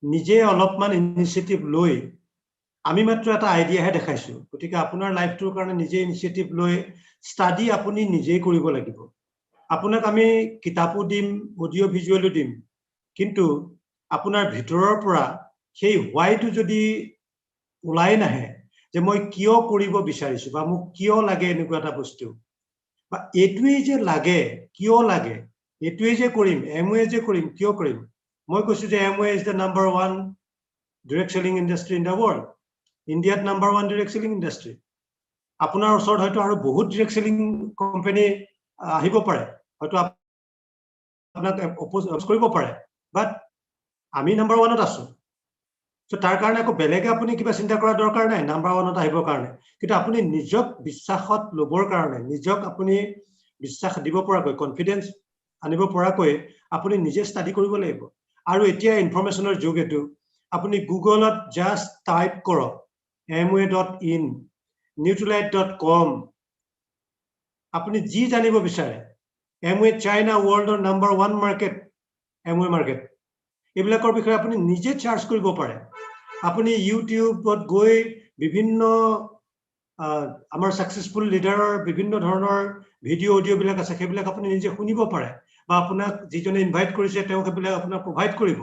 নিজে অলপমান ইনিচিয়েটিভ লৈ, আমি মাত্ৰ এটা আইডিয়াহে দেখাইছো, গতিকে আপোনাৰ লাইফটোৰ কাৰণে নিজে ইনিচিয়েটিভ লৈ ষ্টাডি আপুনি নিজেই কৰিব লাগিব। আপোনাক আমি কিতাপো দিম, অডিঅ' ভিজুৱেলো দিম, কিন্তু আপোনাৰ ভিতৰৰ পৰা সেই হোৱাইটো যদি ওলাই নাহে যে মই কিয় কৰিব বিচাৰিছো বা মোক কিয় লাগে এনেকুৱা এটা বস্তু, বা এইটোৱেই যে লাগে, কিয় লাগে, এইটোৱেই যে কৰিম, এমৱে যে কৰিম, কিয় কৰিম। মই কৈছো যে Amway is the #1 direct selling industry in the world, ইণ্ডিয়াত #1 ডিৰেক্ট চেলিং ইণ্ডাষ্ট্ৰী। আপোনাৰ ওচৰত হয়তো আৰু বহুত ডিৰেক্ট চেলিং কোম্পানী আহিব পাৰে, হয়তো আপোনাক অপোজ কৰিব পাৰে, বাট আমি #1ত আছো। চ' তাৰ কাৰণে আকৌ বেলেগে আপুনি কিবা চিন্তা কৰাৰ দৰকাৰ নাই #1ত আহিবৰ কাৰণে, কিন্তু আপুনি নিজক বিশ্বাসত ল'বৰ কাৰণে, নিজক আপুনি বিশ্বাস দিব পৰাকৈ, কনফিডেন্স আনিব পৰাকৈ আপুনি নিজে ষ্টাডি কৰিব লাগিব। আৰু এতিয়া ইনফৰমেশ্যনৰ যুগ এইটো, আপুনি গুগলত জাষ্ট টাইপ কৰক amway.in, newtolite.com, আপুনি যি জানিব বিচাৰে, এমৱে চাইনা ৱৰ্ল্ডৰ #1 মাৰ্কেট, এমৱে মাৰ্কেট, এইবিলাকৰ বিষয়ে আপুনি নিজে চাৰ্চ কৰিব পাৰে। আপুনি ইউটিউবত গৈ বিভিন্ন আমাৰ ছাকচেছফুল লিডাৰৰ বিভিন্ন ধৰণৰ ভিডিঅ' অডিঅ'বিলাক আছে, সেইবিলাক আপুনি নিজে শুনিব পাৰে, বা আপোনাক যিজনে ইনভাইট কৰিছে তেওঁ সেইবিলাক আপোনাক প্ৰভাইড কৰিব।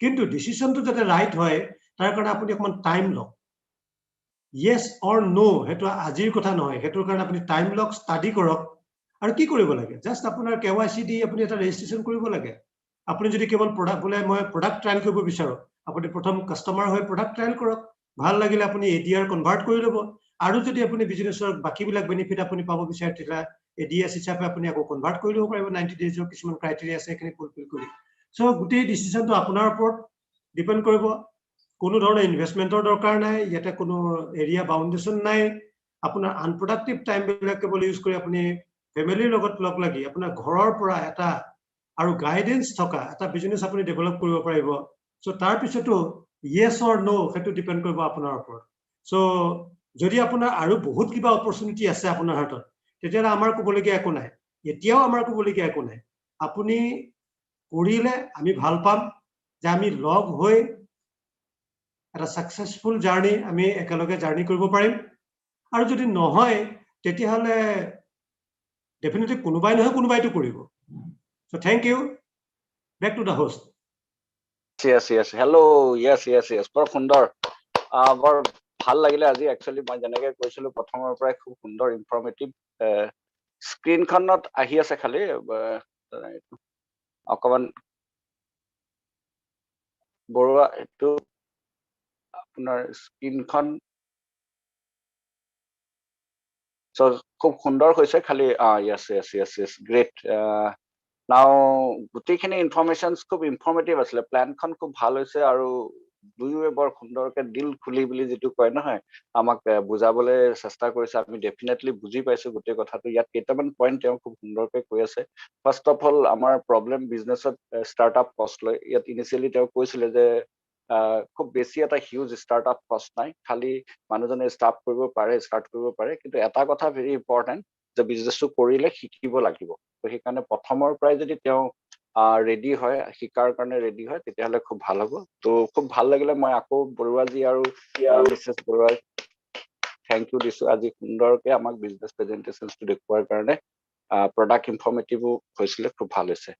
কিন্তু ডিচিশ্যনটো যাতে ৰাইট হয় তাৰ কাৰণে আপুনি অকণমান টাইম লওক। য়েছ অৰ ন' সেইটো আজিৰ কথা নহয়, সেইটোৰ কাৰণে আপুনি টাইম লওক, ষ্টাডি কৰক। আৰু কি কৰিব লাগে, জাষ্ট আপোনাৰ KYC দি আপুনি এটা ৰেজিষ্ট্ৰেশ্যন কৰিব লাগে। আপুনি যদি কেৱল প্ৰডাক্ট বোলে মই প্ৰডাক্ট ট্ৰায়েল কৰিব বিচাৰোঁ, আপুনি প্ৰথম কাষ্টমাৰ হৈ প্ৰডাক্ট ট্ৰায়েল কৰক, ভাল লাগিলে আপুনি ADR কনভাৰ্ট কৰি ল'ব, আৰু যদি আপুনি বিজনেছৰ বাকীবিলাক বেনিফিট আপুনি পাব বিচাৰে তেতিয়া ADS হিচাপে আপুনি আকৌ কনভাৰ্ট কৰি ল'ব পাৰিব 90 ডেইজৰ কিছুমান ক্ৰাইটেৰিয়া আছে, সেইখিনি ফুলফিল কৰি। চ' গোটেই ডিচিশ্যনটো আপোনাৰ ওপৰত ডিপেণ্ড কৰিব। কোনো ধৰণৰ ইনভেষ্টমেণ্টৰ দৰকাৰ নাই, ইয়াতে কোনো এৰিয়া বাউণ্ডেশ্যন নাই। আপোনাৰ আনপ্ৰডাক্টিভ টাইমবিলাক কেৱল ইউজ কৰি আপুনি ফেমিলিৰ লগত লগ লাগি আপোনাৰ ঘৰৰ পৰা এটা আৰু গাইডেন্স থকা এটা বিজনেছ আপুনি ডেভেলপ কৰিব পাৰিব। চ' তাৰপিছতো য়েছ অৰ ন' সেইটো ডিপেণ্ড কৰিব আপোনাৰ ওপৰত। চ' যদি আপোনাৰ আৰু বহুত কিবা অপৰচুনিটি আছে আপোনাৰ হাতত, তেতিয়াহ'লে আমাৰ ক'বলগীয়া একো নাই, এতিয়াও আমাৰ ক'বলগীয়া একো নাই। আপুনি কৰিলে আমি ভাল পাম যে আমি লগ হৈ এটা ছাকচেছফুল জাৰ্ণি আমি একেলগে জাৰ্ণি কৰিব পাৰিম। আৰু যদি নহয় তেতিয়াহ'লে ডেফিনেটলি কোনোবাই নহয় কোনোবাইতো কৰিব। So' thank you, back to the host. yes hello yes বৰ সুন্দৰ, বৰ ভাল লাগিলে আজি। একচুৱেলি মই যেনেকে কৈছিলো প্ৰথমৰ পৰাই খুব সুন্দৰ ইনফৰ্মেটিভ। স্ক্ৰীনখনত আহি আছে খালি অকমান বৰুৱা, এইটো আপোনাৰ স্ক্ৰীনখন খুব সুন্দৰ হৈছে, খালি yes গ্ৰেট। নাও গোটেইখিনি ইনফৰমেশ্যনছ খুব ইনফৰ্মেটিভ আছিলে, প্লেনখন খুব ভাল হৈছে, আৰু দুয়োৱে বৰ সুন্দৰকে দিল খুলি বুলি যিটো কয় নহয়, আমাক বুজাবলৈ চেষ্টা কৰিছে। আমি ডেফিনেটলি বুজি পাইছো গোটেই কথাটো। ইয়াত কেইটামান পইণ্ট তেওঁ খুব সুন্দৰকে কৈ আছে। ফাৰ্ষ্ট অফ অল আমাৰ প্ৰব্লেম বিজনেছত ষ্টাৰ্টআপ কষ্ট লয়। ইয়াত ইনিচিয়েলি তেওঁ কৈছিলে যে খুব বেছি এটা হিউজ ষ্টাৰ্টআপ কষ্ট নাই, খালি মানুহজনে ষ্টাৰ্ট কৰিব পাৰে, কিন্তু এটা কথা ভেৰি ইম্পৰ্টেণ্ট যে বিজনেছটো কৰিলে শিকিব লাগিব। তো সেইকাৰণে প্ৰথমৰ পৰাই যদি তেওঁ ৰেডি হয়, শিকাৰ কাৰণে ৰেডি হয়, তেতিয়াহ'লে খুব ভাল হ'ব। তো খুব ভাল লাগিলে। মই আকৌ বৰুৱাজী আৰু মিছেছ বৰুৱাক থেংক ইউ দিছো আজি সুন্দৰকে আমাক বিজনেছ প্ৰেজেণ্টেশ্যনটো দেখুওৱাৰ কাৰণে। প্ৰডাক্ট ইনফৰ্মেটিভো হৈছিলে, খুব ভাল হৈছে।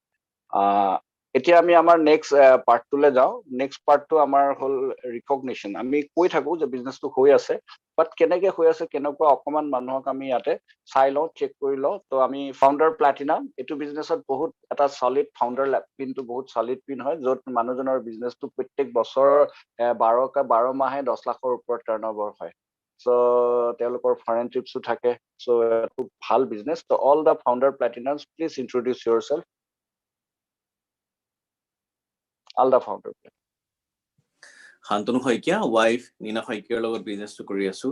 এতিয়া আমি আমাৰ নেক্সট পাৰ্টটোলৈ যাওঁ। নেক্সট পাৰ্টটো আমাৰ হ'ল ৰিকগনিশ্যন। আমি কৈ থাকো যে বিজনেছটো হৈ আছে, বাট কেনেকে হৈ আছে, কেনেকুৱা অকমান মানুহক আমি ইয়াতে চাই লওঁ, চেক কৰি লওঁ। তো আমি ফাউণ্ডাৰ প্লাটিনাম, এইটো বিজনেছত বহুত এটা চলিড ফাউণ্ডাৰ পিনটো বহুত চলিড পিন হয়, য'ত মানুহজনৰ বিজনেছটো প্ৰত্যেক বছৰ 12 মাহে 10 লাখৰ ওপৰত টাৰ্ণঅভাৰ হয়। চ' তেওঁলোকৰ ফৰেন ট্ৰিপছো থাকে। চ' খুব ভাল বিজনেছ। ত' all the founder platinums, please introduce yourself. all the founder. Shantanu Saikia wife Nina শইকীয়াৰ লগত বিজনেছটো কৰি আছো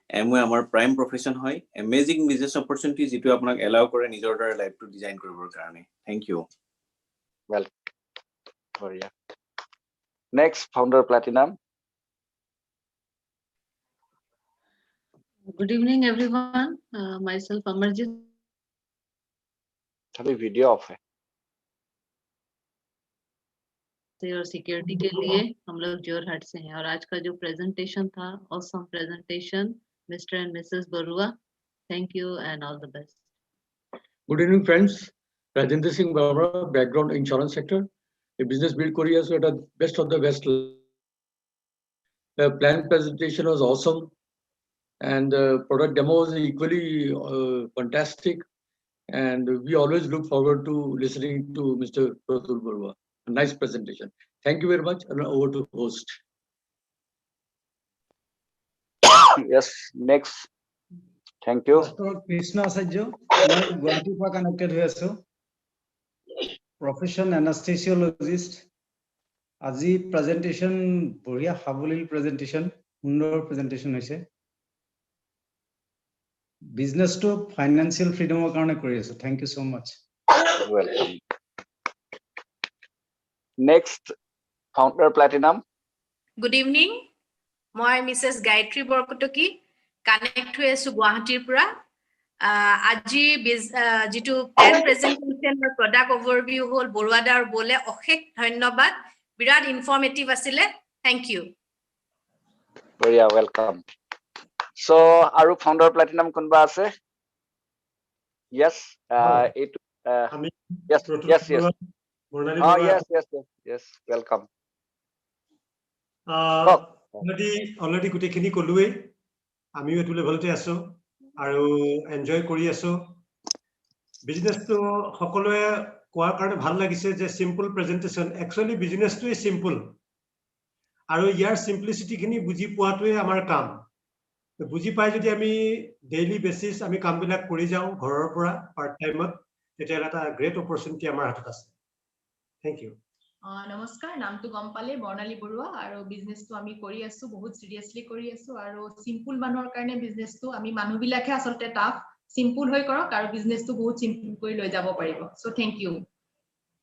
এমৱে আমাৰ প্ৰাইম প্ৰফেশন হয় এমেজিং বিজনেছ অপৰচুনিটি যেটো আপোনাক এলাউ কৰে নিজৰ দৰে লাইফটো ডিজাইন কৰিবৰ কাৰণে thank you Well, yeah. Next, founder Platinum. Good evening, everyone. Myself Amarjit. अभी video off है. और सिक्योरिटी के लिए हम लोग जोरहाट से हैं और आज का जो प्रेजेंटेशन था awesome presentation mister and Mrs Barua thank you and all the best Good evening, friends. Rajendra Singh Babra, background insurance sector. A business build Korea, so the best of the best. The plan presentation was awesome, and the product demo was equally fantastic. And we always look forward to listening to Mr. Pratul Barua. A nice presentation. Thank you very much. And over to host. Yes, next. Thank you. Dr. Krishna Sajjo, মই গুৱাহাটীৰ পৰা connected হৈ আছো profession এনাস্থেচিওলজিষ্ট আজি presentation বঢ়িয়া সাবলীল presentation সুন্দৰ presentation হৈছে বিজনেছটো ফাইনান্সিয়েল ফ্ৰীডমৰ কাৰণে কৰি আছো thank you so much Welcome. Next, founder Platinum. Good evening. মই মিসেস গায়ত্ৰী বৰকটকী কানেক্ট হৈ আছো গুৱাহাটীৰ পৰা আজি যেটো প্লেন প্ৰেজেন্টেশন বা প্ৰডাক্ট ওভাৰভিউ হল বৰুৱাদাৰ বলে অশেষ ধন্যবাদ বিৰাট ইনফৰ্মেটিভ আছিলে thank you Very welcome. So, aru founder Platinum kunba ase? Yes. It. Yes. Yes. Yes. Oh, yes. Welcome. Already গোটেইখিনি কলোৱে আমিও এটো লেভেলতে আছো আৰু এনজয় কৰি আছো বিজনেছটো সকলোৱে কোৱাৰ কাৰণে ভাল লাগিছে যে সিম্পল প্ৰেজেন্টেশন একচুয়ালি বিজনেছটোই সিম্পল আৰু ইয়াৰ সিম্পলিসিটি খিনি বুজি পোৱাটোৱে আমাৰ কাম বুজি পাই যদি আমি ডেইলি বেসিস আমি কামবিলাক কৰি যাওঁ ঘৰৰ পৰা পাৰ্ট টাইমত তেতিয়া এটা গ্ৰেট অপৰচুনিটি আমাৰ হাতত আছে থ্যাংক ইউ নমস্কাৰ নামটো গম পালে বৰ্ণালী বৰুৱা আৰু বিজনেছটো আমি কৰি আছো বহুত সিৰিয়াসলি কৰি আছো আৰু সিম্পল মানুহৰ কাৰণে বিজনেছটো আমি মানুহবিলাকে আসলতে টাফ সিম্পল হৈ কৰক আৰু বিজনেছটো বহুত সিম্পল কৰি লৈ যাব পাৰিব so thank you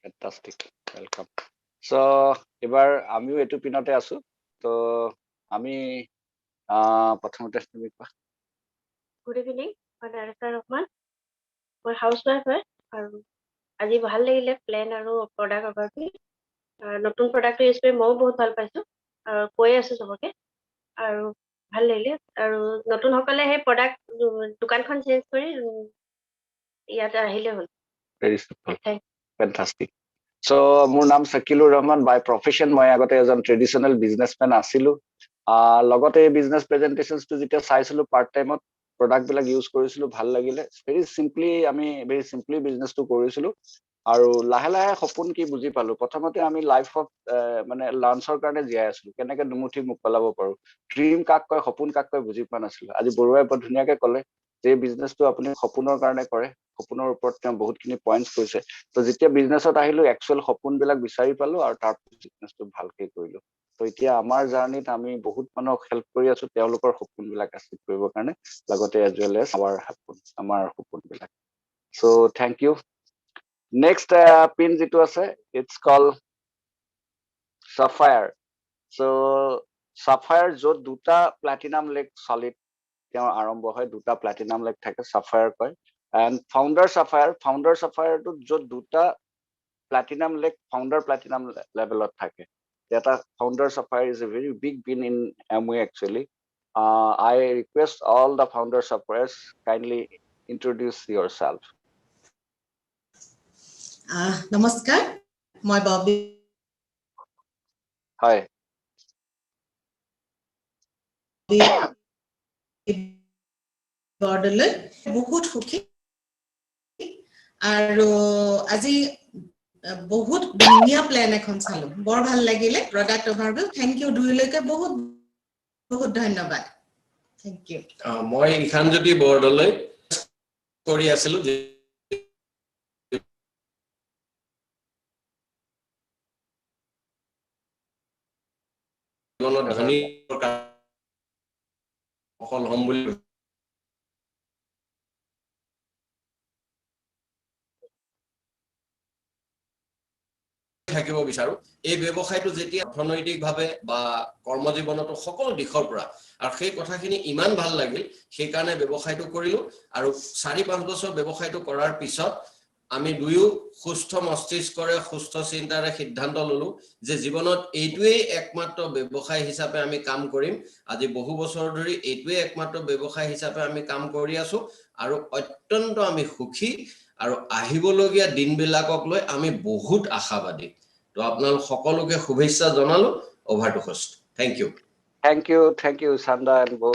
Fantastic. Welcome. So, এবাৰ আমিও এটো পিনতে আছো তো আমি প্ৰথমতে তুমি কোৱা Good evening, মই নাৰিকা ৰহমান মই হাউসৱাইফ হয় আৰু আজি ভাল লাগিলে প্লেন আৰু প্ৰডাক্ট অভাৰভিউ নতুন প্ৰডাক্ট ইউজ কৰি মই বহুত ভাল পাইছো আৰু কৈ আছো সবকে আৰু ভাল লাগিলে আৰু নতুন সকলে হে প্ৰডাক্ট দোকানখন চেঞ্জ কৰি ইয়াত আহিলে হ'ল Very simple. Fantastic. So, মোৰ নাম Sakilur Rahman by profession মই আগতে এজন ট্ৰেডিশনাল বিজনেসম্যান আছিলো লগতে এই বিজনেস প্ৰেজেন্টেশনস টো যেতিয়া চাইছিলো পাৰ্ট টাইমত প্ৰডাক্ট বিলাক ইউজ কৰিছিলো ভাল লাগিলে ভেৰি সিম্পলি বিজনেসটো কৰিছিলো আৰু লাহে লাহে সপোন কি বুজি পালো প্ৰথমতে আমি লাইফত মানে লাঞ্চৰ কাৰণে জীয়াই আছিলো কেনেকৈ দুমুঠি মুখ পেলাব পাৰো ড্ৰিম কাক কয় সপোন কাক কয় বুজি পোৱা নাছিলো আজি বৰুৱাই বৰ ধুনীয়াকৈ ক'লে যে বিজনেসটো আপুনি সপোনৰ কাৰণে কৰে সপোনৰ ওপৰত তেওঁ বহুতখিনি পইণ্টছ কৈছে তো যেতিয়া বিজনেছত আহিলো একচুৱেল সপোনবিলাক বিচাৰি পালো আৰু তাৰ বিজনেসটো ভালকৈ কৰিলো তো এতিয়া আমাৰ জাৰ্নিত আমি বহুত মানুহক হেল্প কৰি আছো তেওঁলোকৰ সপোনবিলাক এচিভ কৰিবৰ কাৰণে লগতে এজ ৱেল এজ আমাৰ সপোনবিলাক so thank you next pin যেটো আছে ইটস কল সাফায়াৰ সো সাফায়াৰ য'ত দুটা প্লাটিনাম লেগ সলিড তেওঁৰ আৰম্ভ হয় দুটা প্লাটিনাম লেগ থাকে সাফায়াৰ কয় and founder sapphire to jot duta platinum leg founder platinum level of thake that founder sapphire is a very big win in Amway actually I request all the founder sapphires kindly introduce yourself namaskar moi Bobby hi borderle বহুত সুখী আৰু আজি বহুত ধুনীয়া plan এখন চালো বৰ ভাল লাগিলে প্ৰডাক্ট ওভাৰভিউ থ্যাংক ইউ দুইলৈকে বহুত বহুত ধন্যবাদ থ্যাংক ইউ মই ইখানজ্যোতি বৰদলৈ কৰি আছিলো যে জীৱনত ধনী সফল হ'ম বুলি থাকিব বিচাৰো এই ব্যৱসায়টো যেতিয়া অৰ্থনৈতিকভাৱে বা কৰ্মজীৱনতো সকলো দিশৰ পৰা আৰু সেই কথাখিনি ইমান ভাল লাগিল সেই কাৰণে ব্যৱসায়টো কৰিলো আৰু 4-5 বছৰ ব্যৱসায়টো কৰাৰ পিছত আমি দুয়ো সুস্থ মস্তিষ্কৰে সুস্থ চিন্তাৰে সিদ্ধান্ত ললো যে জীৱনত এইটোৱেই একমাত্ৰ ব্যৱসায় হিচাপে আমি কাম কৰিম আজি বহু বছৰ ধৰি এইটোৱেই একমাত্ৰ ব্যৱসায় হিচাপে আমি কাম কৰি আছো আৰু অত্যন্ত আমি সুখী আৰু আহিবলগীয়া দিনবিলাকক লৈ আমি বহুত আশাবাদী তো আপোনালোক সকলোকে শুভেচ্ছা জনালো over to host thank you Chanda and বো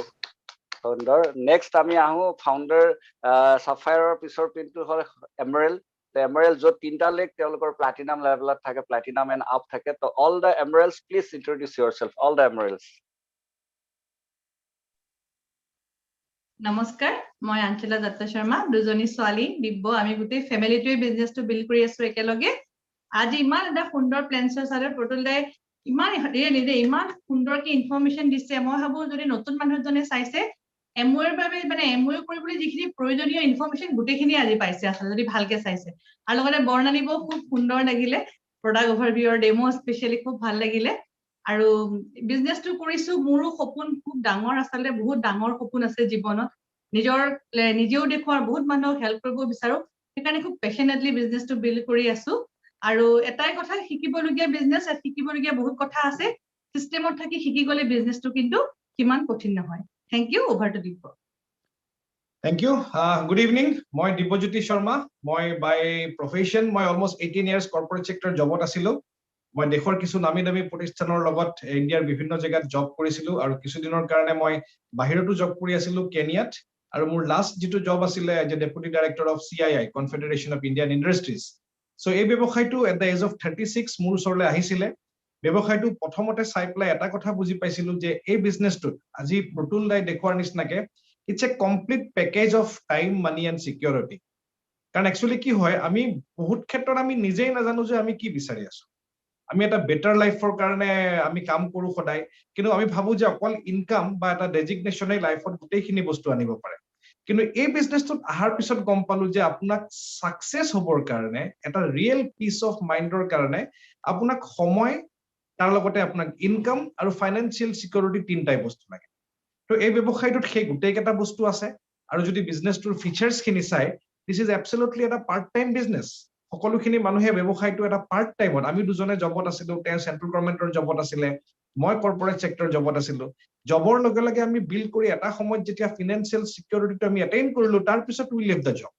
সুন্দৰ নেক্সট আমি আহো ফাউণ্ডাৰ সাফায়াৰৰ পিছৰ পিনটো হ'ল এমাৰেল্ড এমাৰেল্ড য'ত 3টা লেগ তেওঁলোকৰ প্লাটিনাম লেভেলত থাকে প্লাটিনাম এণ্ড আপ থাকে তো all the emeralds please introduce yourself all the emeralds নমস্কাৰ মই আঞ্চলা দত্ত শৰ্মা দুজনী ছোৱালী দিব্য আমি গোটেই ফেমিলিটোৱে বিজনেসটো বিল্ড কৰি আছো একেলগে আজি ইমান এটা সুন্দৰ প্লেনছ আছে টোটাল দাই ইমান ইমান সুন্দৰকৈ ইনফৰমেশন দিছে মই ভাবো যদি নতুন মানুহজনে চাইছে এমওৰ বাবে মানে এমওৰ কৰিবলৈ যিখিনি প্ৰয়োজনীয় ইনফৰমেশন গোটেইখিনি আজি পাইছে আছে যদি ভালকে চাইছে আৰু লগতে বৰ্ণালীব খুব সুন্দৰ লাগিলে প্ৰডাক্ট ওভাৰভিউৰ ডেমো স্পেশালি খুব ভাল লাগিলে আৰু বিজনেসটো কৰিছো মোৰো সপোন খুব ডাঙৰ আছলে বহুত ডাঙৰ সপোন আছে জীৱনত নিজেও দেখুৱাৰ বহুত মানুহক হেল্প কৰিব বিচাৰো সেইকাৰণে খুব পেশনেটলি বিজনেসটো বিল্ড কৰি আছো আৰু এটাই কথা শিকিবলগীয়া বিজনেস শিকিবলগীয়া বহুত কথা আছে সিস্টেমত থাকি শিকি গলে বিজনেসটো কিন্তু কিমান কঠিন নহয় thank you over to Dibya Thank you. Good evening. মই দিব্যজ্যোতি শৰ্মা মই by profession মই almost 18 years corporate sector জবত আছিলো মই দেশৰ কিছু নামি দামি প্ৰতিষ্ঠানৰ লগত ইণ্ডিয়াৰ বিভিন্ন জায়গাত জব কৰিছিলো আৰু কিছু দিনৰ কাৰণে মই বাহিৰতো জব কৰি আছিলো কেনিয়াত আৰু মোৰ লাষ্ট যেটো জব আছিলে as a deputy director of CII Confederation of Indian Industries সো এই ব্যৱসায়টো at the age of 36 মোৰ ওচৰলৈ আহিছিলে ব্যৱসায়টো প্ৰথমতে চাই পেলাই এটা কথা বুজি পাইছিলো যে এই বিজনেসটো আজি প্ৰতুল দাই দেখুৱাৰ নিচিনাকে it's a complete package of time money and security কাৰণ actually কি হয় আমি বহুত ক্ষেত্ৰত আমি নিজেই নাজানো যে আমি কি বিচাৰি আছো আমি এটা বেটাৰ লাইফৰ কাৰণে আমি কাম কৰো সদায় কিন্তু আমি ভাবো যে অকল ইনকাম বা এটা ডেজিগনেশনে লাইফত গোটেইখিনি বস্তু আনিব পাৰে কিন্তু এই বিজনেসটোত আহাৰ পিছত গম পালো যে আপোনাক সাকসেস হ'বৰ কাৰণে এটা ৰিয়েল পিস অফ মাইন্ডৰ কাৰণে আপোনাক সময় তাৰ লগতে আপোনাক ইনকাম আৰু ফাইনান্সিয়াল সিকিউৰিটি তিনটাই বস্তু লাগে তো এই ব্যৱসায়টোত সেই গোটেইকেইটা বস্তু আছে আৰু যদি বিজনেসটোৰ ফিচাৰ্স খিনি চাই দিস ইজ অ্যাবসলিউটলি এটা পাৰ্ট টাইম বিজনেস সকলোখিনি মানুহে ব্যৱসায়টো এটা পাৰ্ট টাইমত আমি দুজনে জবত আছিলো তেওঁ সেন্ট্ৰেল গভৰ্ণমেন্টৰ জবত আছিলে মই কৰ্পোৰেট সেক্টৰ জবত আছিলো জবৰ লগে লগে আমি বিল কৰি এটা সময়ত যেতিয়া ফাইনান্সিয়াল সিকিউৰিটিটো আমি অ্যাটেইন কৰিলো তাৰ পিছত উই লিভ দা জব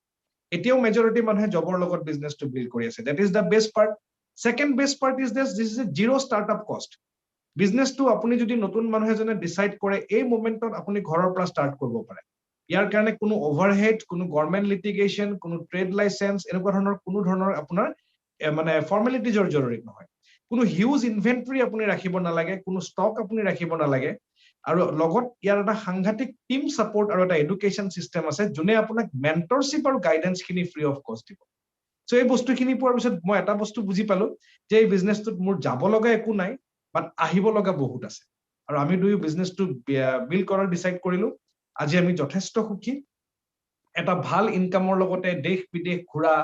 এতিয়াও মেজৰিটি মানুহে জবৰ লগত বিজনেসটো বিল্ড কৰি আছে that is the best part second best part is this is a zero startup cost বিজনেসটো আপুনি যদি নতুন মানুহ এজনে ডিসাইড কৰে এই মোমেন্টত আপুনি ঘৰৰ পৰা স্টাৰ্ট কৰিব পাৰে ইয়াৰ কাৰণে কোনো ওভাৰহেড কোনো গভৰ্ণমেন্ট লিটিগেশন কোনো ট্ৰেড লাইসেন্স এনেকুৱা ধৰণৰ আপোনাৰ মানে ফৰ্মালিটিজৰ জৰুৰী নহয় কোনো হিউজ ইনভেন্টৰী আপুনি ৰাখিব নালাগে কোনো ষ্টক আপুনি ৰাখিব নালাগে আৰু লগত ইয়াৰ এটা সাংঘাতিক টিম সাপোৰ্ট আৰু এটা এডুকেশন সিস্টেম আছে যোনে আপোনাক মেন্টৰশিপ আৰু গাইডেন্স খিনি ফ্ৰী অফ কষ্ট দিব সো এই বস্তুখিনি পোৱাৰ পিছত মই এটা বস্তু বুজি পালো যে এই বিজনেসটোত মোৰ যাব লগা একো নাই বাট আহিব লগা বহুত আছে আৰু আমি দুই বিজনেসটো বিল্ড কৰাৰ ডিসাইড কৰিলো আজি আমি যথেষ্ট সুখী এটা ভাল ইনকামৰ লগতে দেশ বিদেশ ঘুৰা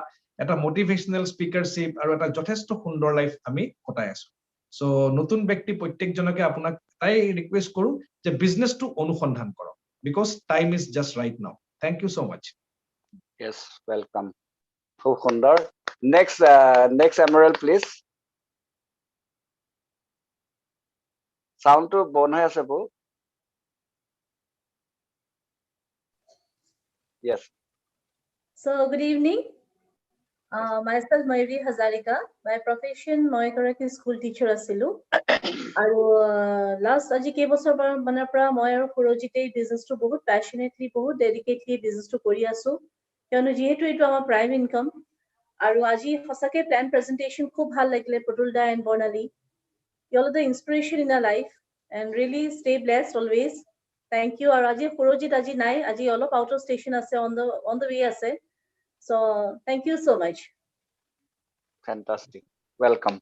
এটা মোটিভেশনাল স্পিকাৰশিপ আৰু এটা যথেষ্ট সুন্দৰ লাইফ আমি কটাই আছো সো নতুন ব্যক্তি প্ৰত্যেকজনকে আপোনাক তাই ৰিকুৱেষ্ট কৰো যে বিজনেসটো অনুসন্ধান কৰক because time is just right now thank you so much Yes, welcome. খুব সুন্দৰ next emerald please সাউন্ডটো বন্ধ হৈ আছে বো Yes. So good evening. Myself Mayuri Hazarika. By profession, মই এগৰাকী স্কুল টিচাৰ আছিলো আৰু লাষ্ট আজি কেইবছৰ মানৰ পৰা মই আৰু সুৰজিতে বিজনেসটো বহুত প্যাশনেটলি বহুত ডেডিকেটলি বিজনেসটো কৰি আছো কিয়নো যিহেতু এইটো আমাৰ প্ৰাইম ইনকাম আৰু আজি সঁচাকে প্ল্যান প্ৰেজেন্টেশন খুব ভাল লাগিলে প্ৰতুল দা and Barnali you all the inspiration in our life and really stay blessed always. Thank you. Aur aji Purojit aji nai aji all of out of station ase on the way ase. So thank you so much. Fantastic. Welcome.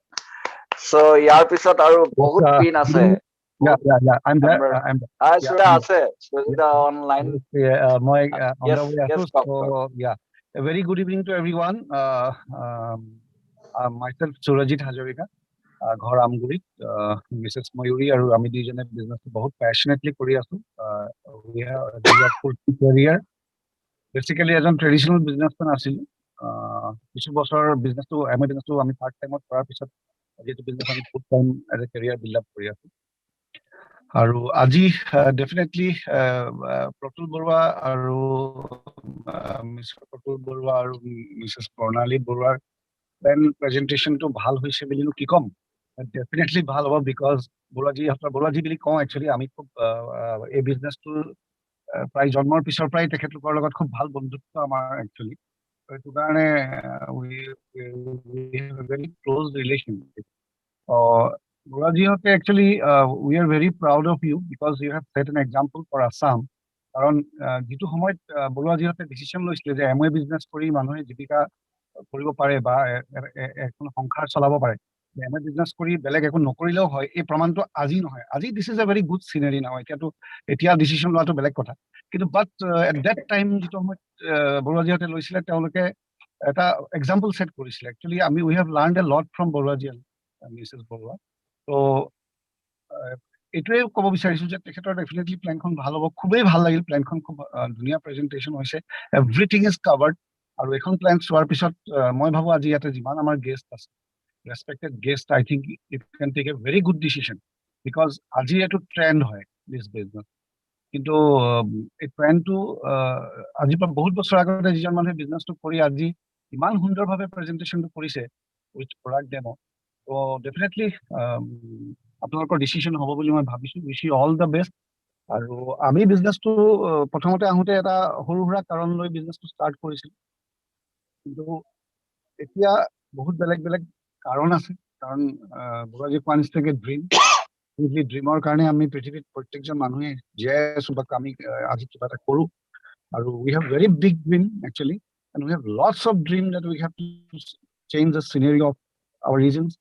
So ইয়াৰ পিছত আৰু বহুত pin আছে I'm there. Amber. I'm Ah, yeah, Surya I'm আছে Surya online. my on Yes, the way. yes, So yeah, a very good evening to everyone. Myself Surajit Hazarika, ঘৰ আমগুৰিত, Mrs ময়ূৰী আৰু আমি দুইজনে বিজনেছটো বহুত passionately কৰি আছো। We are full career. Basically এজন ট্ৰেডিশনেল বিজনেছমেন আছিলো। কিছু বছৰ বিজনেছটো আমি পাৰ্ট টাইমত কৰাৰ পিছত যেটো বিজনেছ আমি full time as a career build up কৰি আছো। আৰু আজি ডেফিনেটলি প্ৰতুল বৰুৱা আৰু মিষ্টাৰ প্ৰতুল বৰুৱা আৰু মিছেছ প্ৰণালী বৰুৱাৰ প্ৰেজেন্টেশনটো ভাল হৈছে বুলিনো কি কম। ডেফিনেটলি ভাল হ'ব বিকজ বৰুৱাজী বুলি কওঁ একচুৱেলি আমি খুব এই বিজনেছটোৰ প্ৰায় জন্মৰ পিছৰ পৰাই তেখেতলোকৰ লগত খুব ভাল বন্ধুত্ব আমাৰ একচুৱেলি। সেইটো কাৰণে we have a very close relationship. Bolaji, actually, we are very proud of you because you have set an example for Assam. কারণ যেটো সময়ত বৰুৱাজীহঁতে ডিসিশন লৈছিলে যে এমওয়ে বিজনেছ কৰি মানুহে জীৱিকা কৰিব পাৰে বা এখন সংসাৰ চলাব পাৰে, এমওয়ে বিজনেছ কৰি বেলেগ একো নকৰিলেও হয়, এই প্ৰমাণটো আজি নহয়। আজি this is a very good scenario now. এতিয়া ডিসিশন লোৱাটো বেলেগ কথা, কিন্তু বাট এট দ্যাট টাইম যেটো সময়ত বৰুৱাজীহঁতে লৈছিলে তেওঁলোকে এটা এক্সাম্পল সেট কৰিছিলে। Actually we have learned a lot from Baruah ji and Mrs Baruah. তো এইটোৱে ক'ব বিচাৰিছো যে তেখেতৰ ডেফিনেটলি প্লেনখন ভাল হ'ব। খুবেই ভাল লাগিল প্লেনখন, খুব ধুনীয়া প্ৰেজেন্টেশন হৈছে, এভৰিথিং ইজ কাভাৰ্ড। আৰু এখন প্লেন চোৱাৰ পিছত মই ভাবো আজি ইয়াতে যিমান আমাৰ গেষ্ট আছে, respected guest, I think it can take a very good decision because আজি এইটো ট্ৰেন্ড হয় দিস বিজনেছ। কিন্তু এই ট্ৰেন্ডটো আজিৰ পৰা বহুত বছৰ আগতে যিজন মানুহে বিজনেছটো কৰি আজি ইমান সুন্দৰভাৱে প্ৰেজেন্টেশনটো কৰিছে উইথ প্ৰডাক্ট ডেমো, তো ডেফিনেটলি আপোনালোকৰ ডিসিশন হ'ব বুলি মই ভাবিছো। Wish you all the best. আৰু আমি বিজনেছটো প্ৰথমতে আহোঁতে এটা সৰু সুৰা কাৰণ লৈ বিজনেছটো ষ্টাৰ্ট কৰিছিল, কিন্তু এতিয়া বহুত বেলেগ বেলেগ কাৰণ আছে। কাৰণ বৰুৱাজী কোৱা নিচিনাকে ড্ৰিমৰ কাৰণে আমি পৃথিৱীত প্ৰত্যেকজন মানুহে জীয়াই আছো বা আমি আজি কিবা এটা কৰো। আৰু we have very big dream actually, and we have lots of dream that we have to change the scenery of our reasons.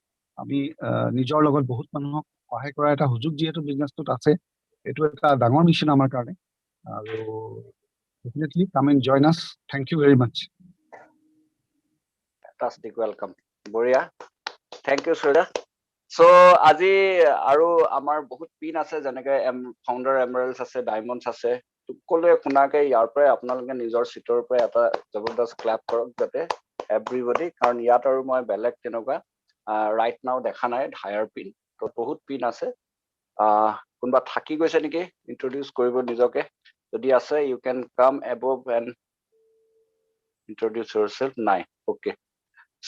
আমি নিজৰ লগত বহুত মানুহক সহায় কৰা এটা সুযোগ যিহেতু বিজনেছটোত আছে, এইটো এটা ডাঙৰ মিছন আমাৰ কাৰণে। আৰু definitely come and join us. Thank you very much. Fantastic, welcome. বঢ়িয়া, থেংক ইউ সুৰজা। সো আজি আৰু আমাৰ বহুত পিন আছে, যেনেকে ফাউণ্ডাৰ এমাৰেলছ আছে, ডায়মণ্ডছ আছে। সকলোৱে শুনাকে ইয়াৰ পৰাই আপোনালোকে নিজৰ চিটৰ পৰা এটা জবৰদস্ত ক্লাপ কৰক যাতে এভৰিবডি, কাৰণ ইয়াত আৰু মই বেলেগ তেনেকুৱা ৰাইট নাও দেখা নাই হায়াৰ পিন। তো বহুত পিন আছে। কোনোবা থাকি গৈছে নেকি ইন্ট্ৰডিউচ কৰিব নিজকে? যদি আছে ইউ কেন কাম এবভ এণ্ড ইন্ট্ৰডিউচ ইউৰছেল্ফ। নাই, okay.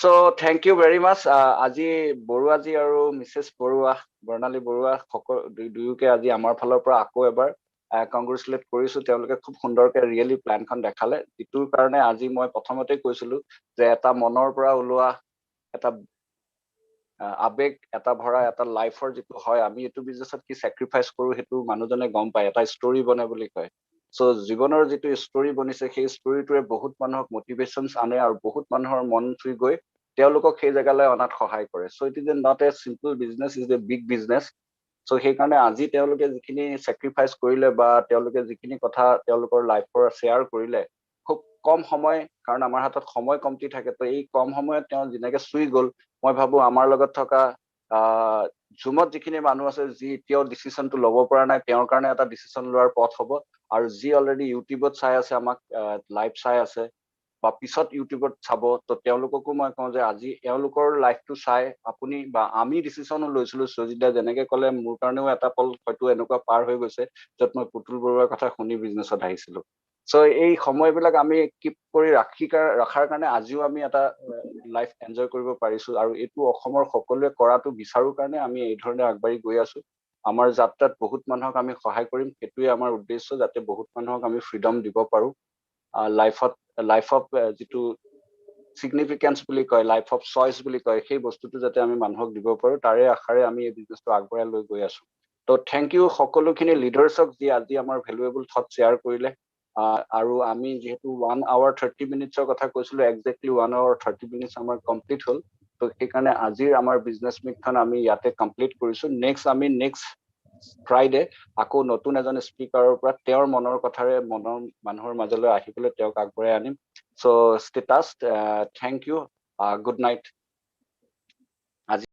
So thank you very much. আজি বৰুৱাজী আৰু মিছেছ বৰুৱা, বৰ্ণালী বৰুৱা দুয়োকে আজি আমাৰ ফালৰ পৰা আকৌ এবাৰ কংগ্ৰেচুলেট কৰিছো। তেওঁলোকে খুব সুন্দৰকে ৰিয়েলি প্লেনখন দেখালে, যিটোৰ কাৰণে আজি মই প্ৰথমতে কৈছিলো যে এটা মনৰ পৰা ওলোৱা এটা আবেগ, এটা ভৰা এটা লাইফৰ যিটো হয়, আমি এইটো বিজনেছত কি চেক্ৰিফাইচ কৰো সেইটো মানুহজনে গম পায়, এটা ষ্টৰী বনে বুলি কয়। সো জীৱনৰ যিটো ষ্টৰী বনিছে সেই ষ্টৰীটোৱে বহুত মানুহক মটিভেশ্যনছ আনে আৰু বহুত মানুহৰ মন চুই গৈ তেওঁলোকক সেই জেগালৈ অনাত সহায় কৰে। So it is not a simple business, is a big business. So সেইকাৰণে আজি তেওঁলোকে যিখিনি চেক্ৰিফাইচ কৰিলে বা তেওঁলোকে যিখিনি কথা তেওঁলোকৰ লাইফৰ শ্বেয়াৰ কৰিলে খুব কম সময়, কাৰণ আমাৰ হাতত সময় কমটি থাকে, তো এই কম সময়ত তেওঁ যেনেকে চুই গ'ল, মই ভাবো আমাৰ লগত থকা জুমত যিখিনি মানুহ আছে যি এতিয়াও ডিচিশ্যনটো ল'ব পৰা নাই, তেওঁৰ কাৰণে এটা ডিচিশ্যন লোৱাৰ পথ হ'ব। আৰু যি অলৰেডি ইউটিউবত চাই আছে, আমাক লাইভ চাই আছে বা পিছত ইউটিউবত চাব, তো তেওঁলোককো মই কওঁ যে আজি এওঁলোকৰ লাইফটো চাই আপুনি বা আমি ডিচিশ্যনো লৈছিলো। সুজিতা যেনেকে ক'লে, মোৰ কাৰণেও এটা পল হয়তো এনেকুৱা পাৰ হৈ গৈছে য'ত মই পুতুল বৰুৱাৰ কথা শুনি বিজনেছত আহিছিলো। সো এই সময়বিলাক আমি কিপ কৰি ৰখাৰ কাৰণে আজিও আমি এটা লাইফ এনজয় কৰিব পাৰিছো। আৰু এইটো অসমৰ সকলোৱে কৰাটো বিচাৰো কাৰণে আমি এই ধৰণে আগবাঢ়ি গৈ আছো। আমাৰ যাত্ৰাত বহুত মানুহক আমি সহায় কৰিম, সেইটোৱে আমাৰ উদ্দেশ্য, যাতে বহুত মানুহক আমি ফ্ৰীডম দিব পাৰো লাইফত যিটো সিগনিফিকেন্স বুলি কয়, লাইফ অফ চইচ বুলি কয়, সেই বস্তুটো যাতে আমি মানুহক দিব পাৰো, তাৰে আশাৰে আমি এই বিজনেছটো আগবঢ়াই লৈ গৈ আছো। তো থেংক ইউ সকলোখিনি লিডাৰ্ছক যি আজি আমাৰ ভেলুৱেবল থট শ্বেয়াৰ কৰিলে। আৰু আমি যিহেতু 1 hour 30 minutes কথা কৈছিলো, একজেক্টলি 1 hour 30 minutes আমাৰ কমপ্লিট হ'ল। তো সেইকাৰণে আজিৰ আমাৰ বিজনেছ মিটখন আমি ইয়াতে কমপ্লিট কৰিছো। নেক্সট ফ্ৰাইডে আকৌ নতুন এজন স্পিকাৰৰ পৰা তেওঁৰ মনৰ কথাৰে মানুহৰ মাজলৈ আহিবলৈ তেওঁক আগবঢ়াই আনিম so' status thank you good night